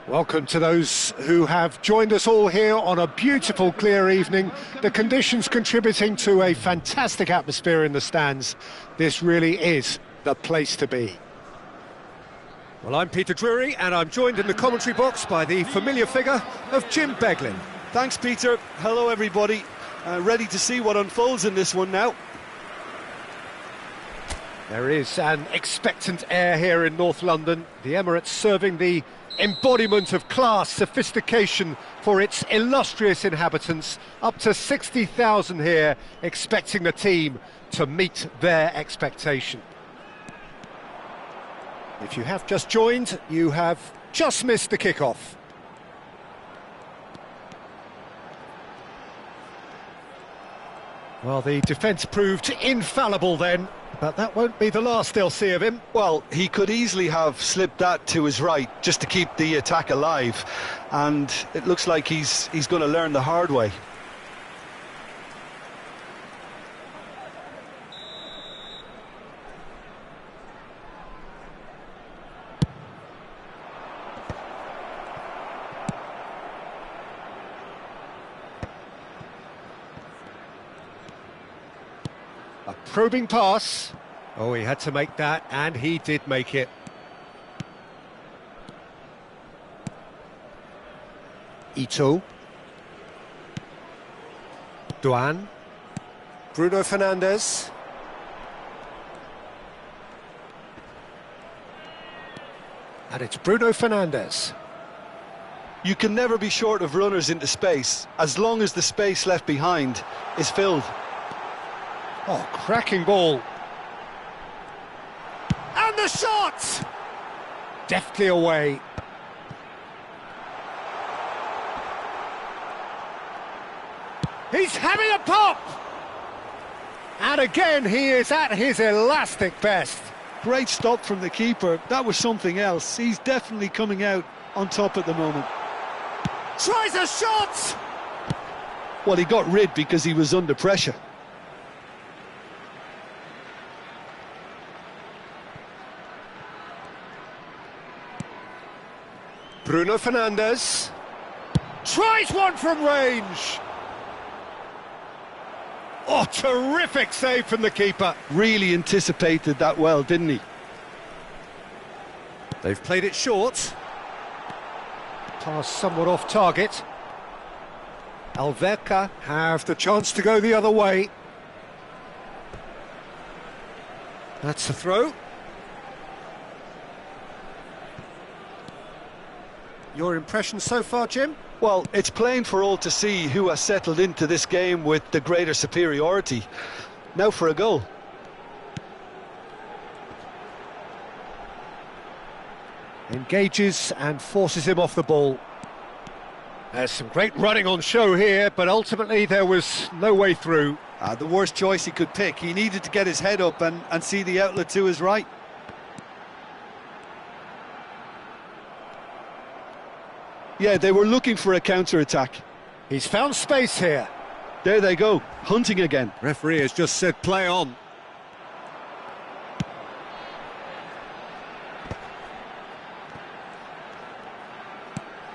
Welcome to those who have joined us all here on a beautiful, clear evening. The conditions contributing to a fantastic atmosphere in the stands. This really is the place to be. Well, I'm Peter Drury, and I'm joined in the commentary box by the familiar figure of Jim Beglin. Thanks, Peter. Hello, everybody. Ready to see what unfolds in this one now. There is an expectant air here in North London. The Emirates serving the embodiment of class, sophistication for its illustrious inhabitants. Up to 60,000 here, expecting the team to meet their expectation. If you have just joined, you have just missed the kickoff. Well, the defence proved infallible then, but that won't be the last they'll see of him. Well, he could easily have slipped that to his right just to keep the attack alive, and it looks like he's going to learn the hard way. A probing pass. Oh, he had to make that, and he did make it. Ito. Duan. Bruno Fernandes. And it's Bruno Fernandes. You can never be short of runners into space, as long as the space left behind is filled. Oh, cracking ball. And the shot! Deftly away. He's having a pop! And again, he is at his elastic best. Great stop from the keeper. That was something else. He's definitely coming out on top at the moment. Tries a shot! Well, he got rid because he was under pressure. Bruno Fernandes tries one from range. Oh, terrific save from the keeper. Really anticipated that well, didn't he? They've played it short. Pass somewhat off target. Alverca have the chance to go the other way. That's the throw. Your impression so far, Jim? Well, it's plain for all to see who has settled into this game with the greater superiority. Now for a goal. Engages and forces him off the ball. There's some great running on show here, but ultimately there was no way through. The worst choice he could pick. He needed to get his head up and see the outlet to his right. Yeah, they were looking for a counter-attack. He's found space here. There they go, hunting again. Referee has just said play on.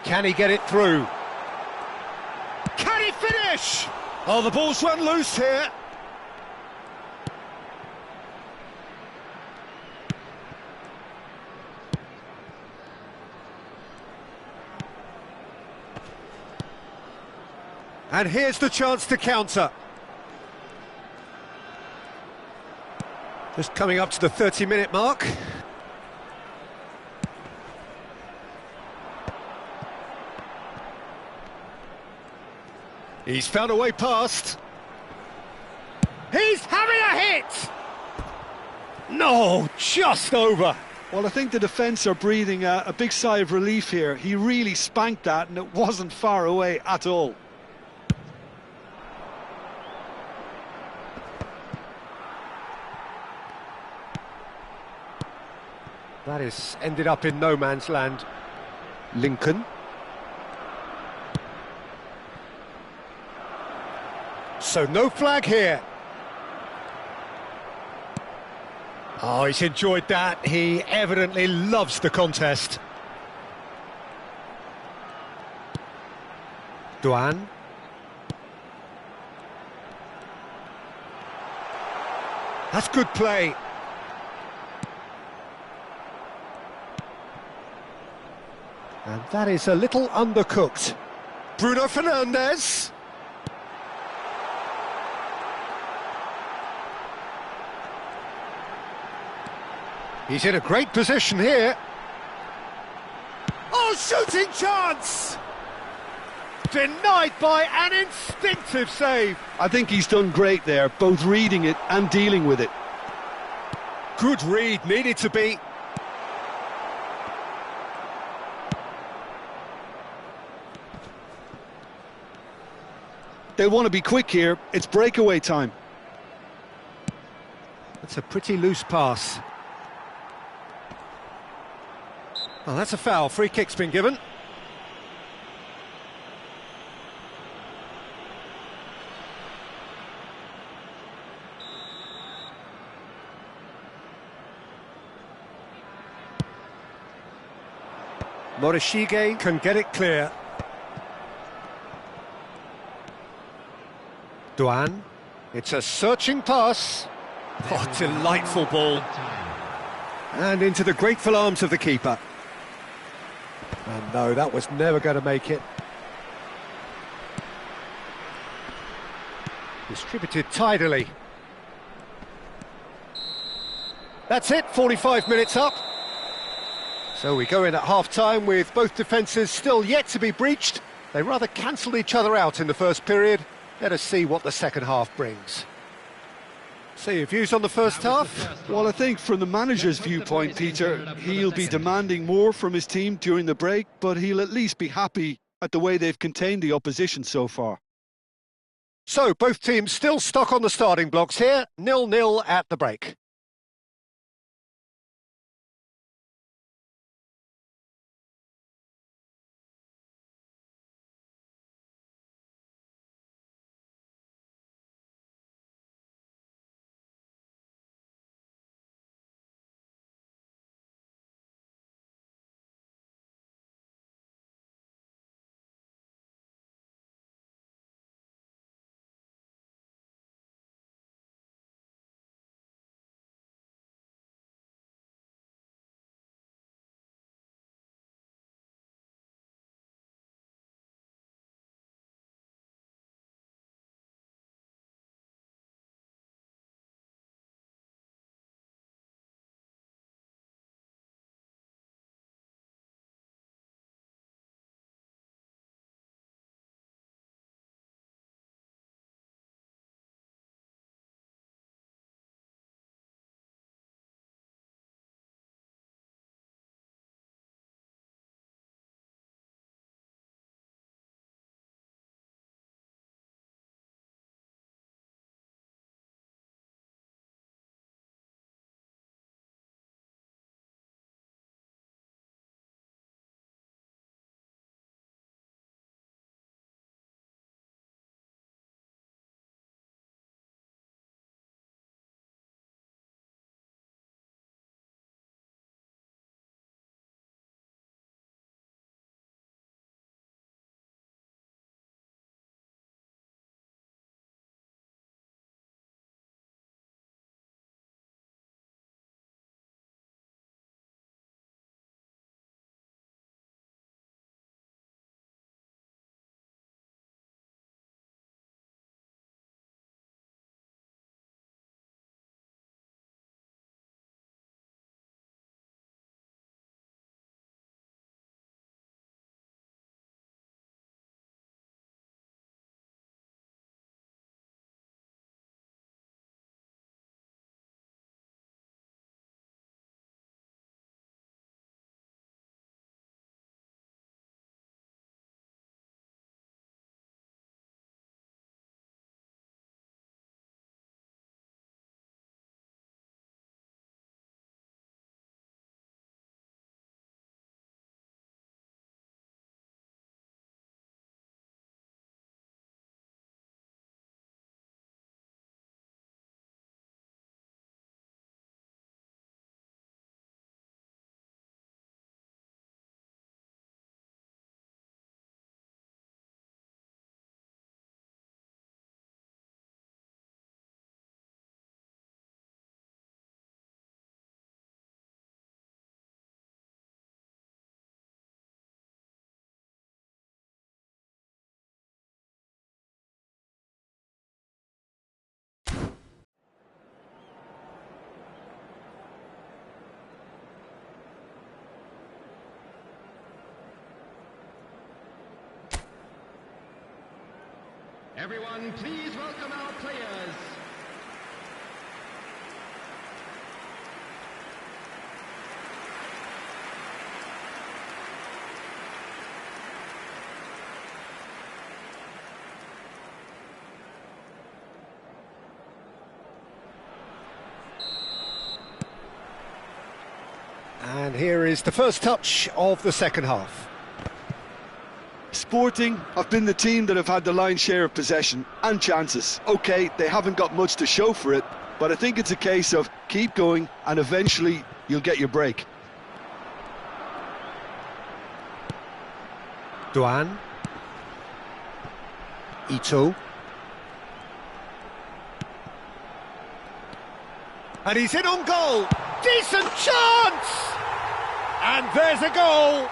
Can he get it through? Can he finish? Oh, the ball's run loose here. And here's the chance to counter. Just coming up to the 30-minute mark. He's found a way past. He's having a hit! No, just over. Well, I think the defence are breathing a big sigh of relief here. He really spanked that and it wasn't far away at all. That is ended up in no man's land. Lincoln. So no flag here. Oh, he's enjoyed that. He evidently loves the contest. Duan. That's good play. And that is a little undercooked. Bruno Fernandes. He's in a great position here. Oh, shooting chance! Denied by an instinctive save. I think he's done great there, both reading it and dealing with it. Good read, needed to be. They'll want to be quick here. It's breakaway time. That's a pretty loose pass. Oh, that's a foul. Free kick's been given. Morishige can get it clear. Duan. It's a searching pass. Oh, delightful ball. And into the grateful arms of the keeper. And no, that was never going to make it. Distributed tidily. That's it, 45 minutes up. So we go in at half-time with both defences still yet to be breached. They rather cancelled each other out in the first period. Let us see what the second half brings. So your views on the first half? Well, I think from the manager's viewpoint, Peter, he'll be demanding more from his team during the break, but he'll at least be happy at the way they've contained the opposition so far. So both teams still stuck on the starting blocks here, 0-0 at the break. Everyone, please welcome our players. And here is the first touch of the second half. Sporting have been the team that have had the lion's share of possession and chances. OK, they haven't got much to show for it, but I think it's a case of keep going and eventually you'll get your break. Duan. Ito. And he's in on goal. Decent chance! And there's a goal.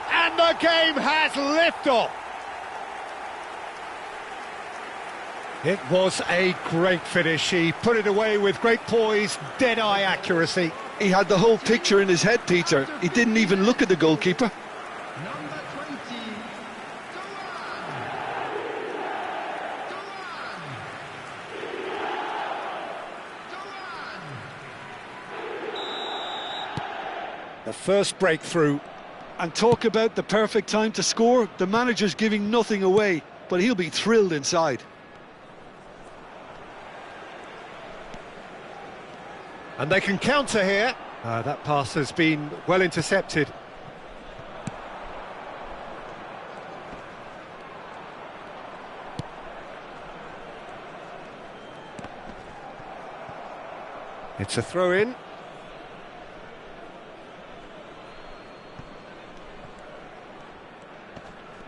And the game has liftoff. It was a great finish. He put it away with great poise, dead-eye accuracy. He had the whole picture in his head, Peter. He didn't even look at the goalkeeper. Number 20, The first breakthrough. And talk about the perfect time to score. The manager's giving nothing away, but he'll be thrilled inside. And they can counter here. That pass has been well intercepted. It's a throw-in.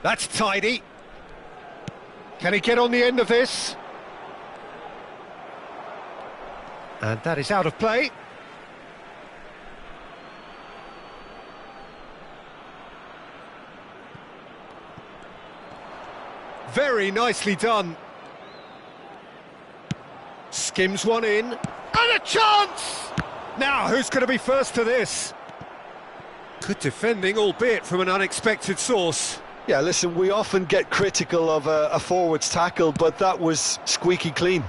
That's tidy. Can he get on the end of this? And that is out of play. Very nicely done. Skims one in. And a chance! Now, who's going to be first to this? Good defending, albeit from an unexpected source. Yeah, listen, we often get critical of a forward's tackle, but that was squeaky clean.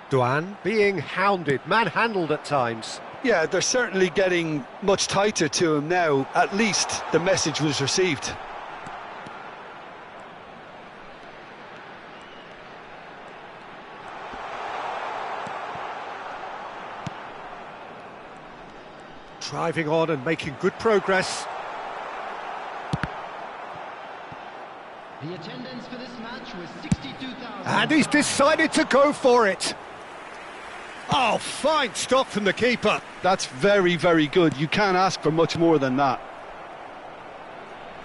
Duan being hounded, manhandled at times. Yeah, they're certainly getting much tighter to him now. At least the message was received. Driving on and making good progress. The attendance for this match was 62,000. And he's decided to go for it. Oh, fine stop from the keeper. That's very, very good. You can't ask for much more than that.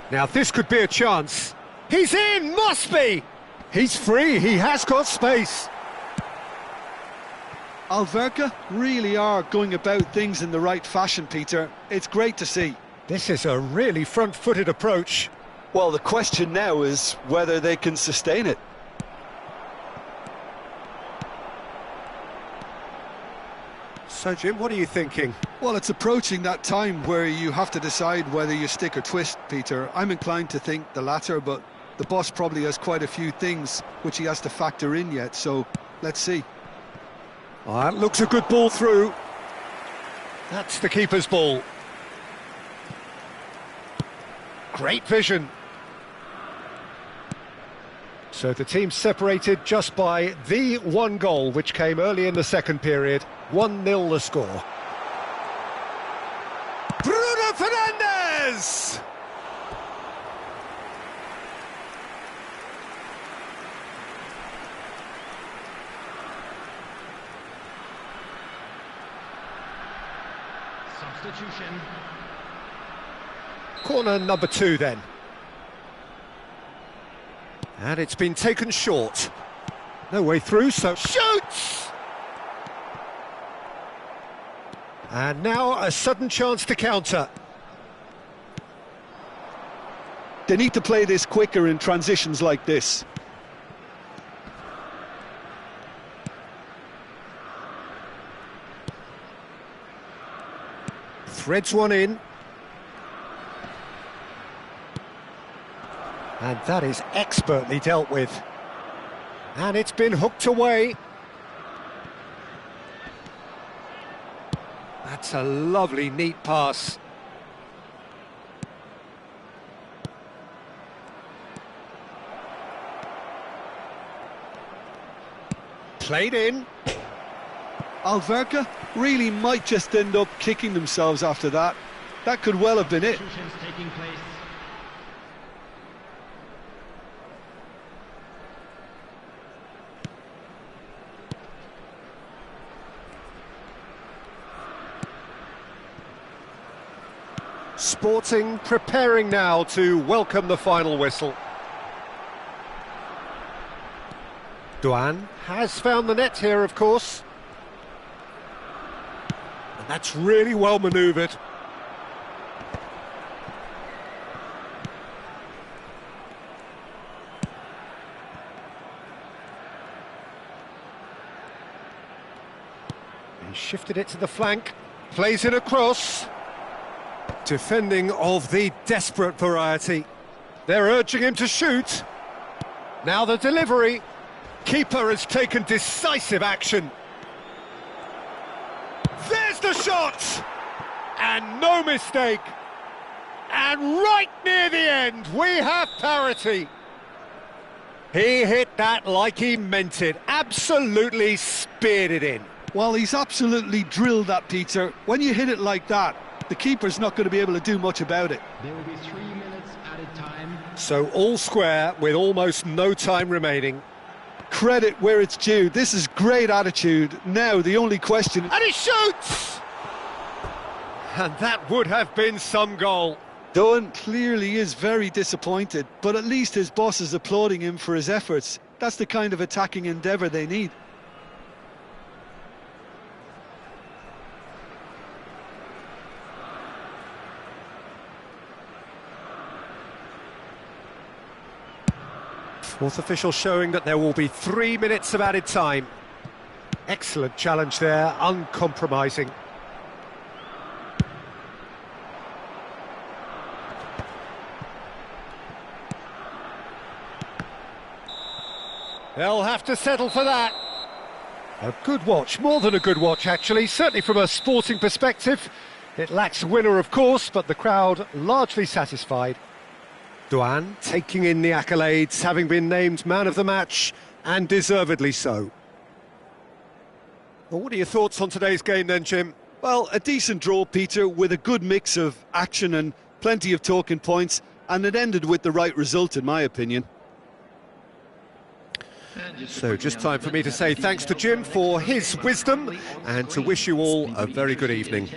Now this could be a chance. He's in, must be. He's free, he has got space. Alverca really are going about things in the right fashion, Peter. It's great to see. This is a really front-footed approach. Well, the question now is whether they can sustain it. So, Jim, what are you thinking? Well, it's approaching that time where you have to decide whether you stick or twist, Peter. I'm inclined to think the latter, but the boss probably has quite a few things which he has to factor in yet, so let's see. Oh, that looks a good ball through. That's the keeper's ball. Great vision. So the team separated just by the one goal, which came early in the second period. 1-0 the score. Bruno Fernandes! Substitution. Corner number 2 then. And it's been taken short. No way through, so shoots! And now a sudden chance to counter. They need to play this quicker in transitions like this. Threads one in. And that is expertly dealt with. And it's been hooked away. That's a lovely, neat pass. Played in. Alverca really might just end up kicking themselves after that. That could well have been it. Substitutions taking place. Sporting preparing now to welcome the final whistle. Duan has found the net here, of course. And that's really well manoeuvred. He shifted it to the flank, plays it across. Defending of the desperate variety. They're urging him to shoot. Now the delivery. Keeper has taken decisive action. There's the shot! And no mistake. And right near the end, we have parity. He hit that like he meant it. Absolutely speared it in. Well, he's absolutely drilled that, Peter. When you hit it like that, the keeper's not going to be able to do much about it. There will be 3 minutes added time. So all square with almost no time remaining. Credit where it's due. This is great attitude. Now the only question... And he shoots! And that would have been some goal. Doan clearly is very disappointed, but at least his boss is applauding him for his efforts. That's the kind of attacking endeavour they need. Fourth official showing that there will be 3 minutes of added time. Excellent challenge there, uncompromising. They'll have to settle for that. A good watch, more than a good watch actually, certainly from a sporting perspective. It lacks winner of course, but the crowd largely satisfied. Duan taking in the accolades, having been named man of the match, and deservedly so. Well, what are your thoughts on today's game then, Jim? Well, a decent draw, Peter, with a good mix of action and plenty of talking points, and it ended with the right result, in my opinion. So just time for me to say thanks to Jim for his wisdom, and to wish you all a very good evening.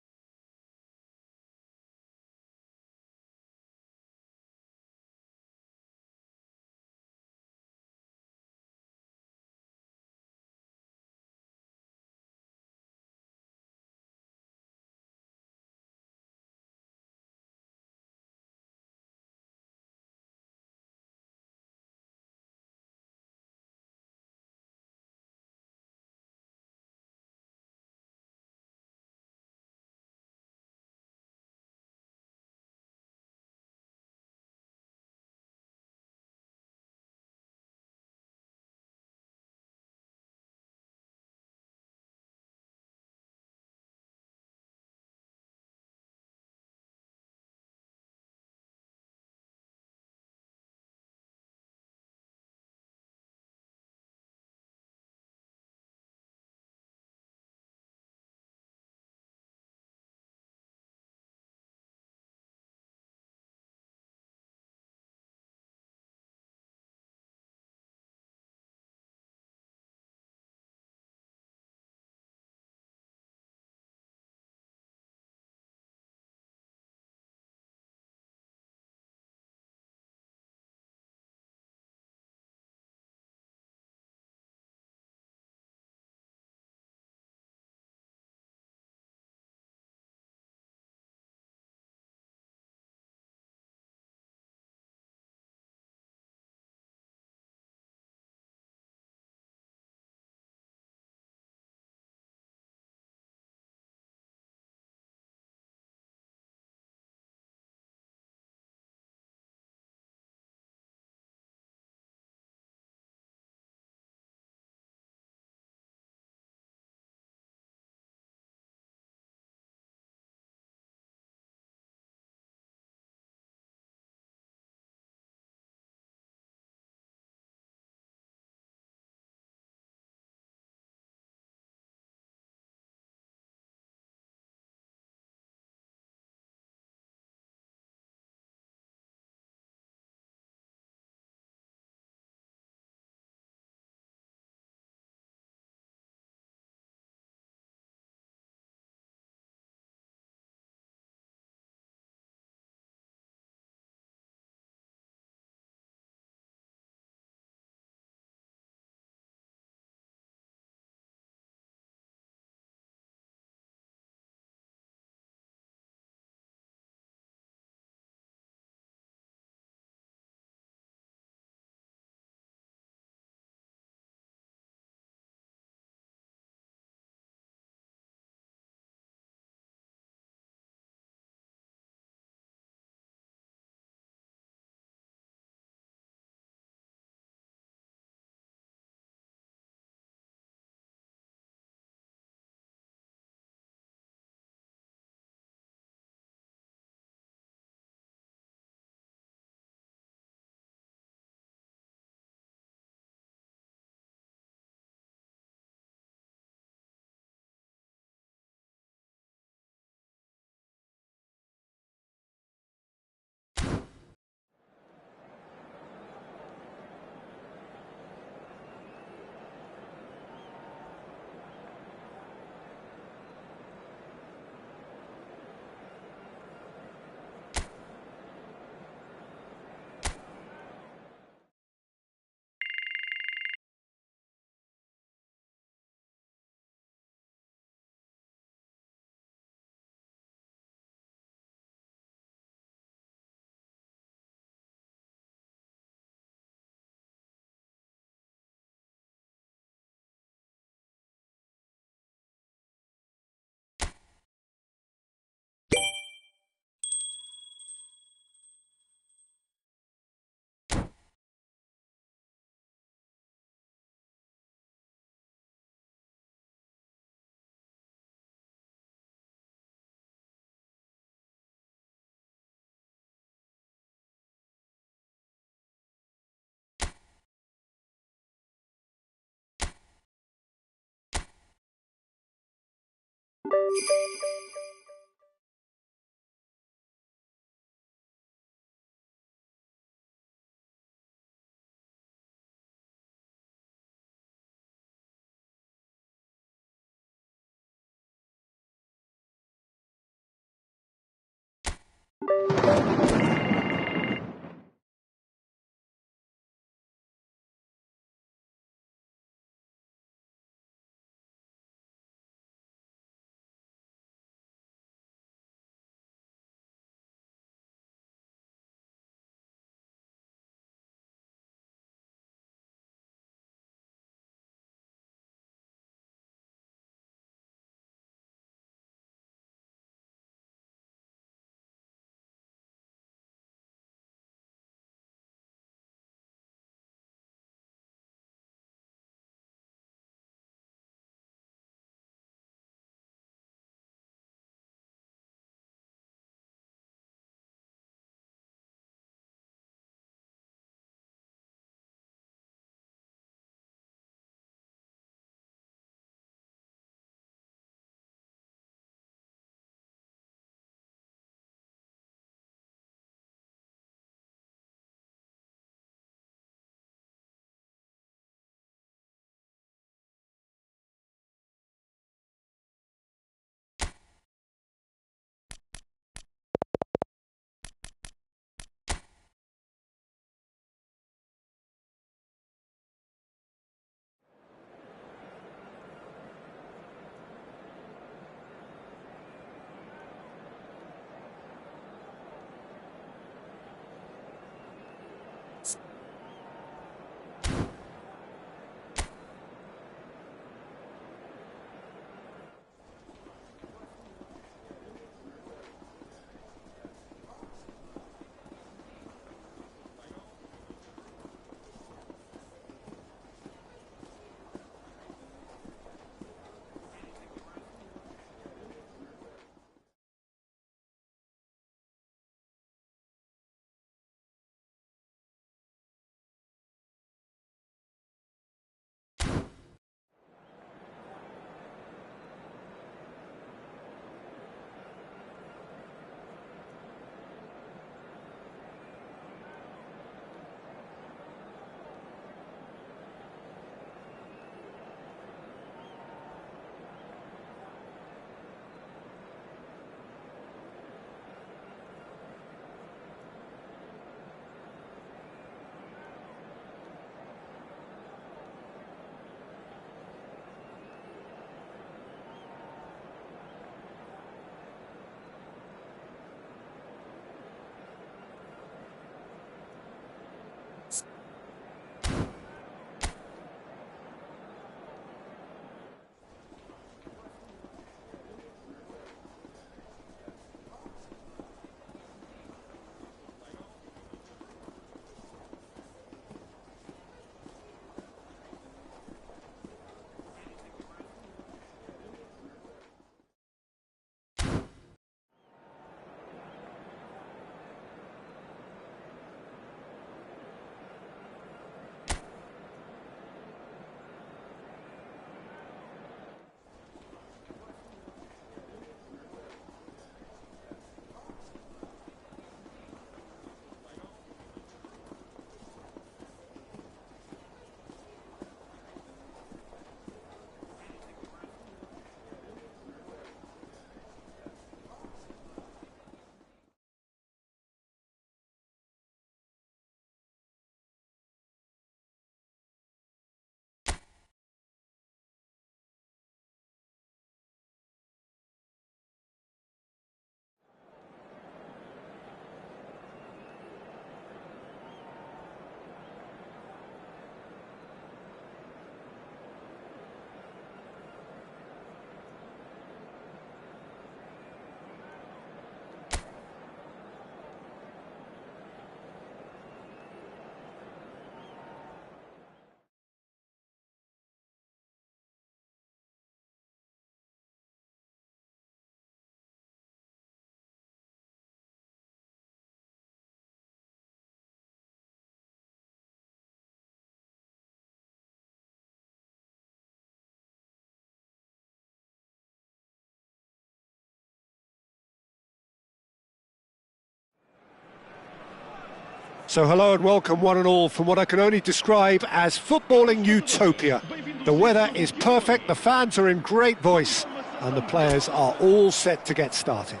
So hello and welcome one and all from what I can only describe as footballing utopia. The weather is perfect, the fans are in great voice, and the players are all set to get started.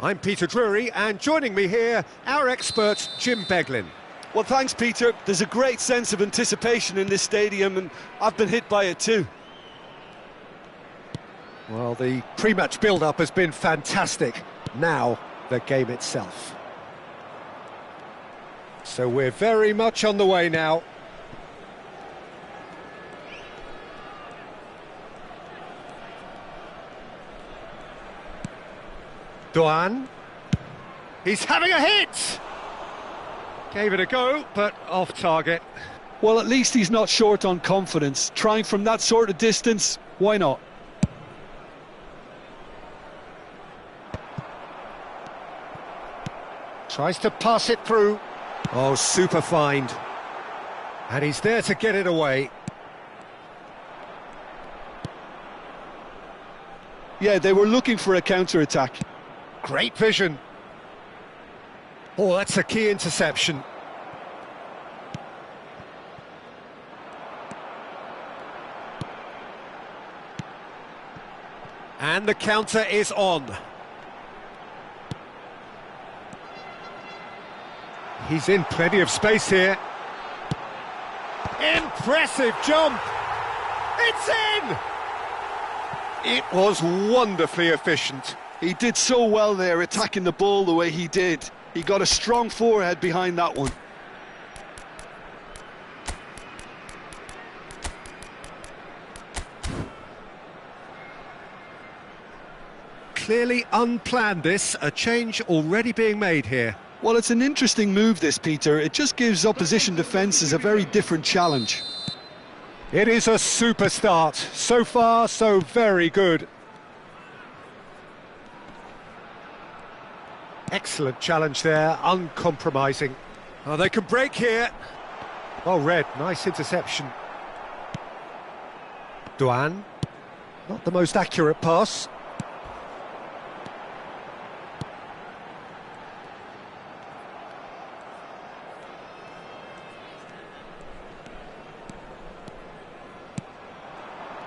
I'm Peter Drury, and joining me here, our expert Jim Beglin. Well, thanks, Peter. There's a great sense of anticipation in this stadium, and I've been hit by it too. Well, the pre-match build-up has been fantastic. Now, the game itself. So we're very much on the way now. Duan. He's having a hit! Gave it a go, but off target. Well, at least he's not short on confidence. Trying from that sort of distance, why not? Tries to pass it through. Oh, super find. And he's there to get it away. Yeah, they were looking for a counter-attack. Great vision. Oh, that's a key interception. And the counter is on. He's in plenty of space here. Impressive jump! It's in! It was wonderfully efficient. He did so well there, attacking the ball the way he did. He got a strong forehead behind that one. Clearly unplanned this, a change already being made here. Well, it's an interesting move this, Peter. It just gives opposition defences a very different challenge. It is a super start. So far, so very good. Excellent challenge there, uncompromising. Oh, they can break here. Oh, Red, nice interception. Duan. Not the most accurate pass.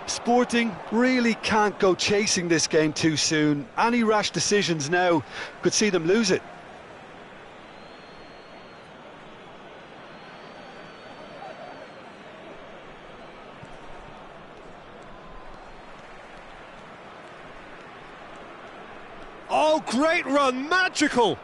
Sporting really can't go chasing this game too soon. Any rash decisions now could see them lose it. Oh, great run, magical!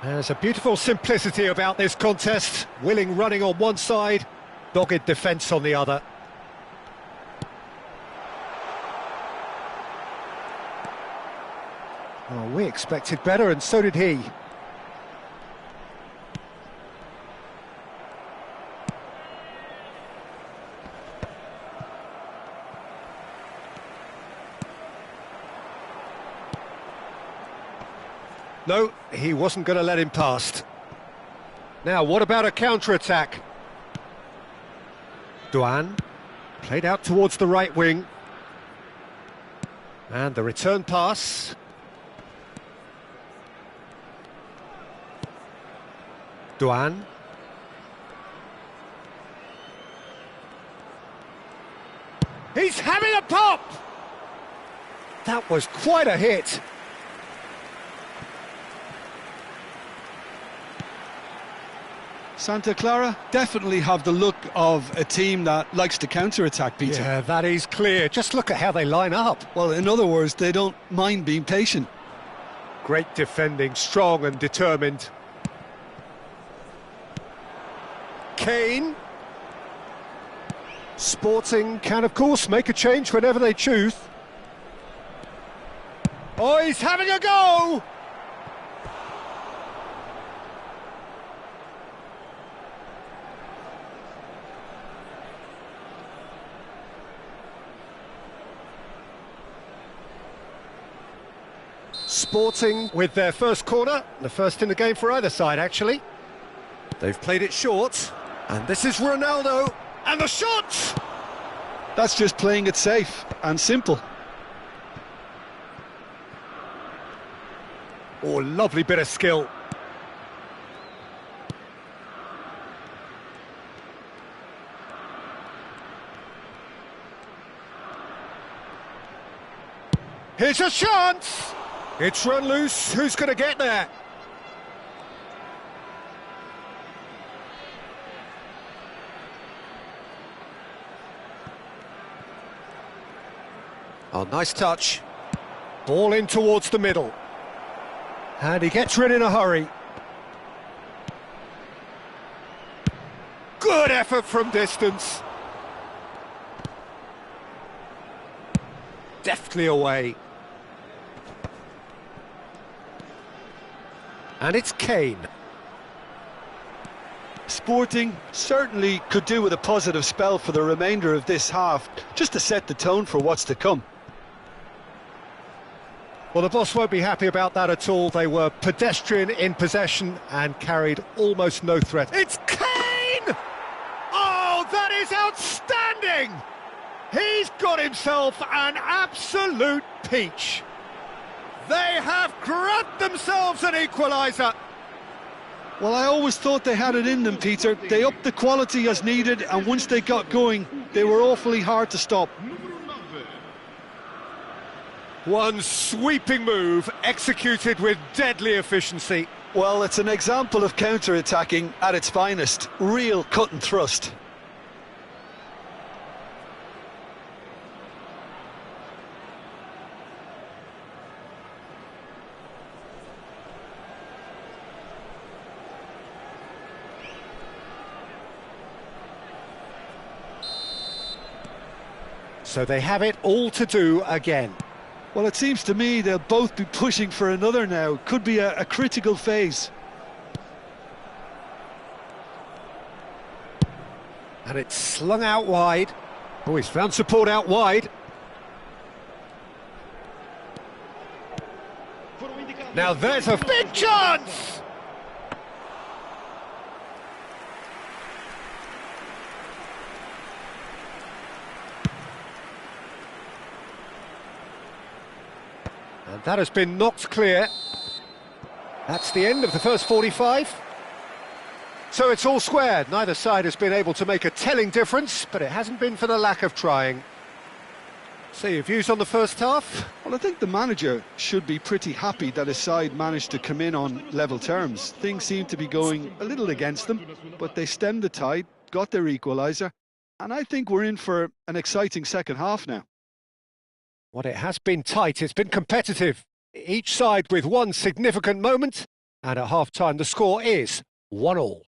There's a beautiful simplicity about this contest. Willing running on one side, dogged defence on the other. Oh, we expected better, and so did he. No, he wasn't going to let him past. Now, what about a counter-attack? Duan, played out towards the right wing. And the return pass. Duan. He's having a pop! That was quite a hit. Santa Clara definitely have the look of a team that likes to counter-attack, Peter. Yeah, that is clear. Just look at how they line up. Well, in other words, they don't mind being patient. Great defending, strong and determined. Kane. Sporting can, of course, make a change whenever they choose. Oh, he's having a go! Sporting with their first corner, the first in the game for either side, actually. They've played it short, and this is Ronaldo, and the shot! That's just playing it safe and simple. Oh, lovely bit of skill. Here's a chance! It's run loose, who's going to get there? Oh, nice touch. Ball in towards the middle. And he gets rid in a hurry. Good effort from distance. Deftly away. And it's Kane. Sporting certainly could do with a positive spell for the remainder of this half, just to set the tone for what's to come. Well, the boss won't be happy about that at all. They were pedestrian in possession and carried almost no threat. It's Kane! Oh, that is outstanding! He's got himself an absolute peach. They have grabbed themselves an equaliser. Well, I always thought they had it in them, Peter. They upped the quality as needed, and once they got going, they were awfully hard to stop. One sweeping move, executed with deadly efficiency. Well, it's an example of counter-attacking at its finest. Real cut and thrust. So they have it all to do again. Well, it seems to me they'll both be pushing for another now. Could be a critical phase. And it's slung out wide. Oh, he's found support out wide. Now there's a big chance! And that has been knocked clear. That's the end of the first 45. So it's all square. Neither side has been able to make a telling difference, but it hasn't been for the lack of trying. So your views on the first half? Well, I think the manager should be pretty happy that his side managed to come in on level terms. Things seem to be going a little against them, but they stemmed the tide, got their equaliser, and I think we're in for an exciting second half now. Well, it has been tight, it's been competitive. Each side with one significant moment, and at half-time the score is 1-1.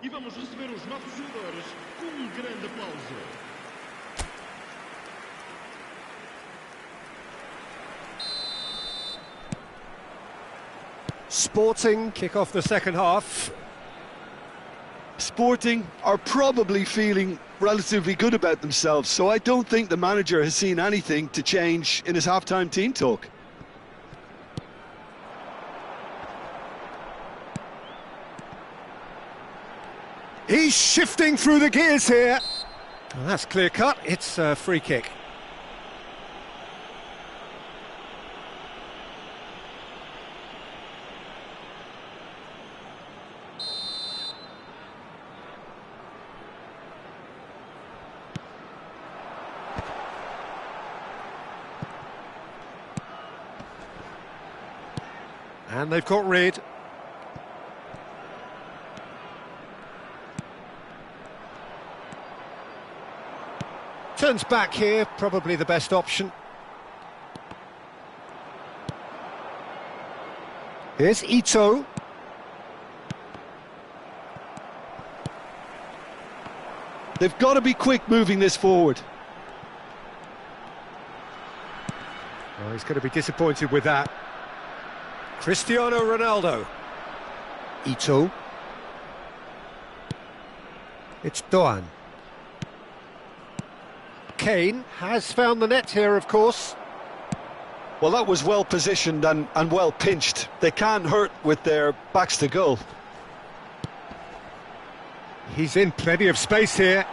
E vamos receber os nossos jogadores com grande aplauso. Sporting kick off the second half. Sporting are probably feeling relatively good about themselves, so I don't think the manager has seen anything to change in his half-time team talk. He's shifting through the gears here. Well, that's clear cut. It's a free kick. And they've got rid. Turns back here, probably the best option. Here's Ito. They've got to be quick moving this forward. Oh, he's going to be disappointed with that. Cristiano Ronaldo. Ito. It's Doan. Kane has found the net here, of course. Well, that was well positioned and well pinched. They can't hurt with their backs to goal. He's in plenty of space here.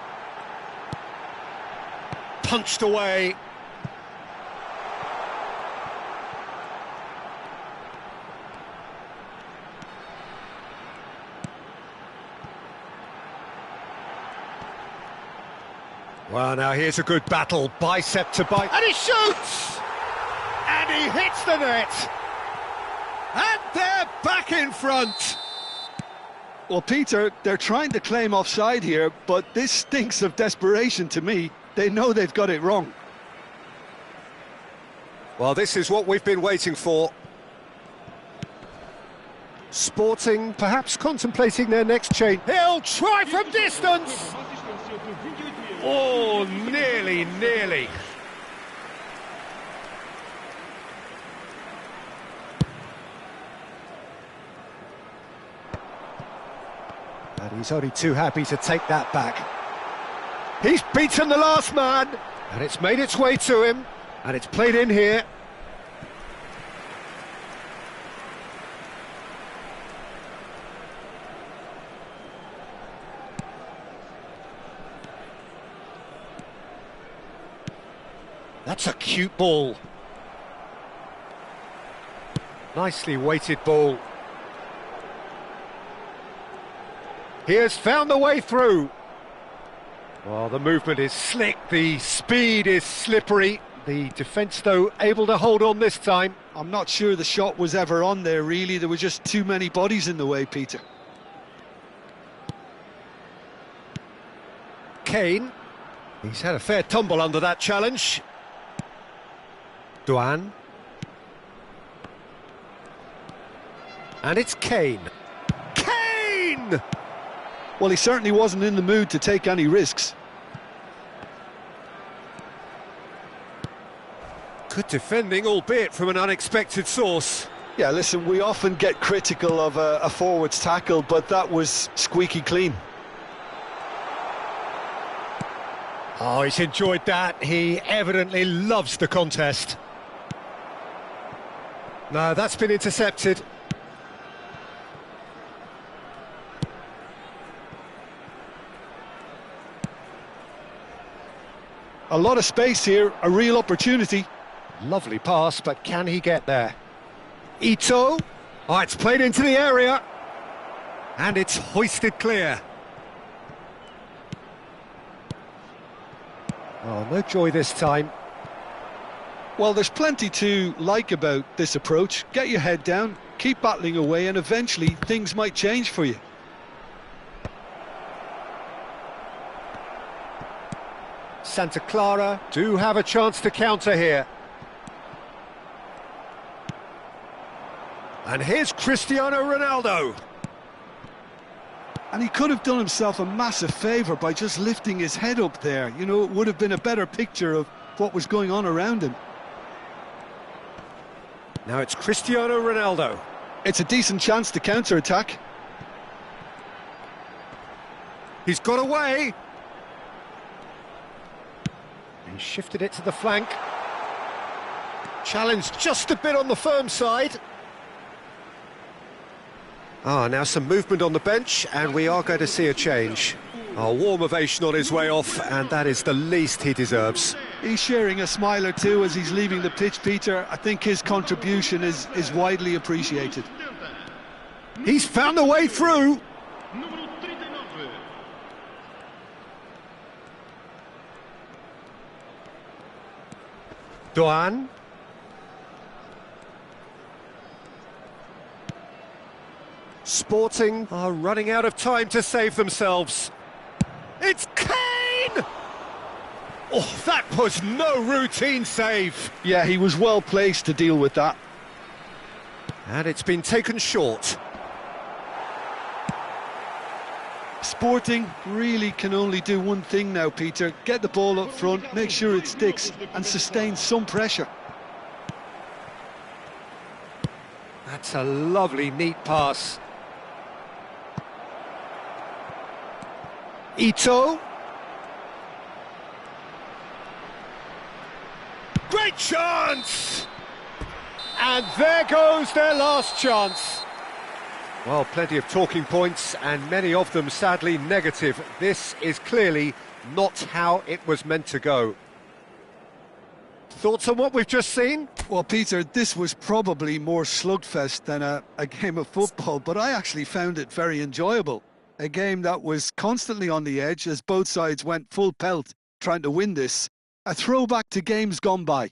Punched away. Well, now here's a good battle, bicep to bicep, and he shoots! And he hits the net! And they're back in front! Well, Peter, they're trying to claim offside here, but this stinks of desperation to me. They know they've got it wrong. Well, this is what we've been waiting for. Sporting, perhaps contemplating their next change. He'll try from distance! Oh, nearly. And he's only too happy to take that back. He's beaten the last man, and it's made its way to him, and it's played in here. That's a cute ball. Nicely weighted ball. He has found the way through. Well, the movement is slick, the speed is slippery. The defence, though, able to hold on this time. I'm not sure the shot was ever on there, really. There were just too many bodies in the way, Peter. Kane. He's had a fair tumble under that challenge. Doan. And it's Kane. Kane! Well, he certainly wasn't in the mood to take any risks. Good defending, albeit from an unexpected source. Yeah, listen, we often get critical of a forward's tackle, but that was squeaky clean. Oh, he's enjoyed that. He evidently loves the contest. No, that's been intercepted. A lot of space here, a real opportunity. Lovely pass, but can he get there? Ito. Oh, it's played into the area. And it's hoisted clear. Oh, no joy this time. Well, there's plenty to like about this approach. Get your head down, keep battling away, and eventually things might change for you. Santa Clara do have a chance to counter here. And here's Cristiano Ronaldo. And he could have done himself a massive favour by just lifting his head up there. You know, it would have been a better picture of what was going on around him. Now it's Cristiano Ronaldo. It's a decent chance to counter-attack. He's got away. He shifted it to the flank. Challenged just a bit on the firm side. Now some movement on the bench, and we are going to see a change. A warm ovation on his way off, and that is the least he deserves. He's sharing a smile or two as he's leaving the pitch, Peter. I think his contribution is widely appreciated. He's found a way through. Número 39. Doan. Sporting are running out of time to save themselves. It's Kane! Oh, that was no routine save. Yeah, he was well placed to deal with that. And it's been taken short. Sporting really can only do one thing now, Peter. Get the ball up front, make sure it sticks, and sustain some pressure. That's a lovely, neat pass. Ito. Great chance! And there goes their last chance. Well, plenty of talking points, and many of them sadly negative. This is clearly not how it was meant to go. Thoughts on what we've just seen? Well, Peter, this was probably more slugfest than a game of football, but I actually found it very enjoyable. A game that was constantly on the edge as both sides went full pelt trying to win this. A throwback to games gone by.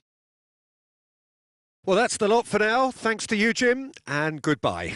Well, that's the lot for now. Thanks to you, Jim, and goodbye.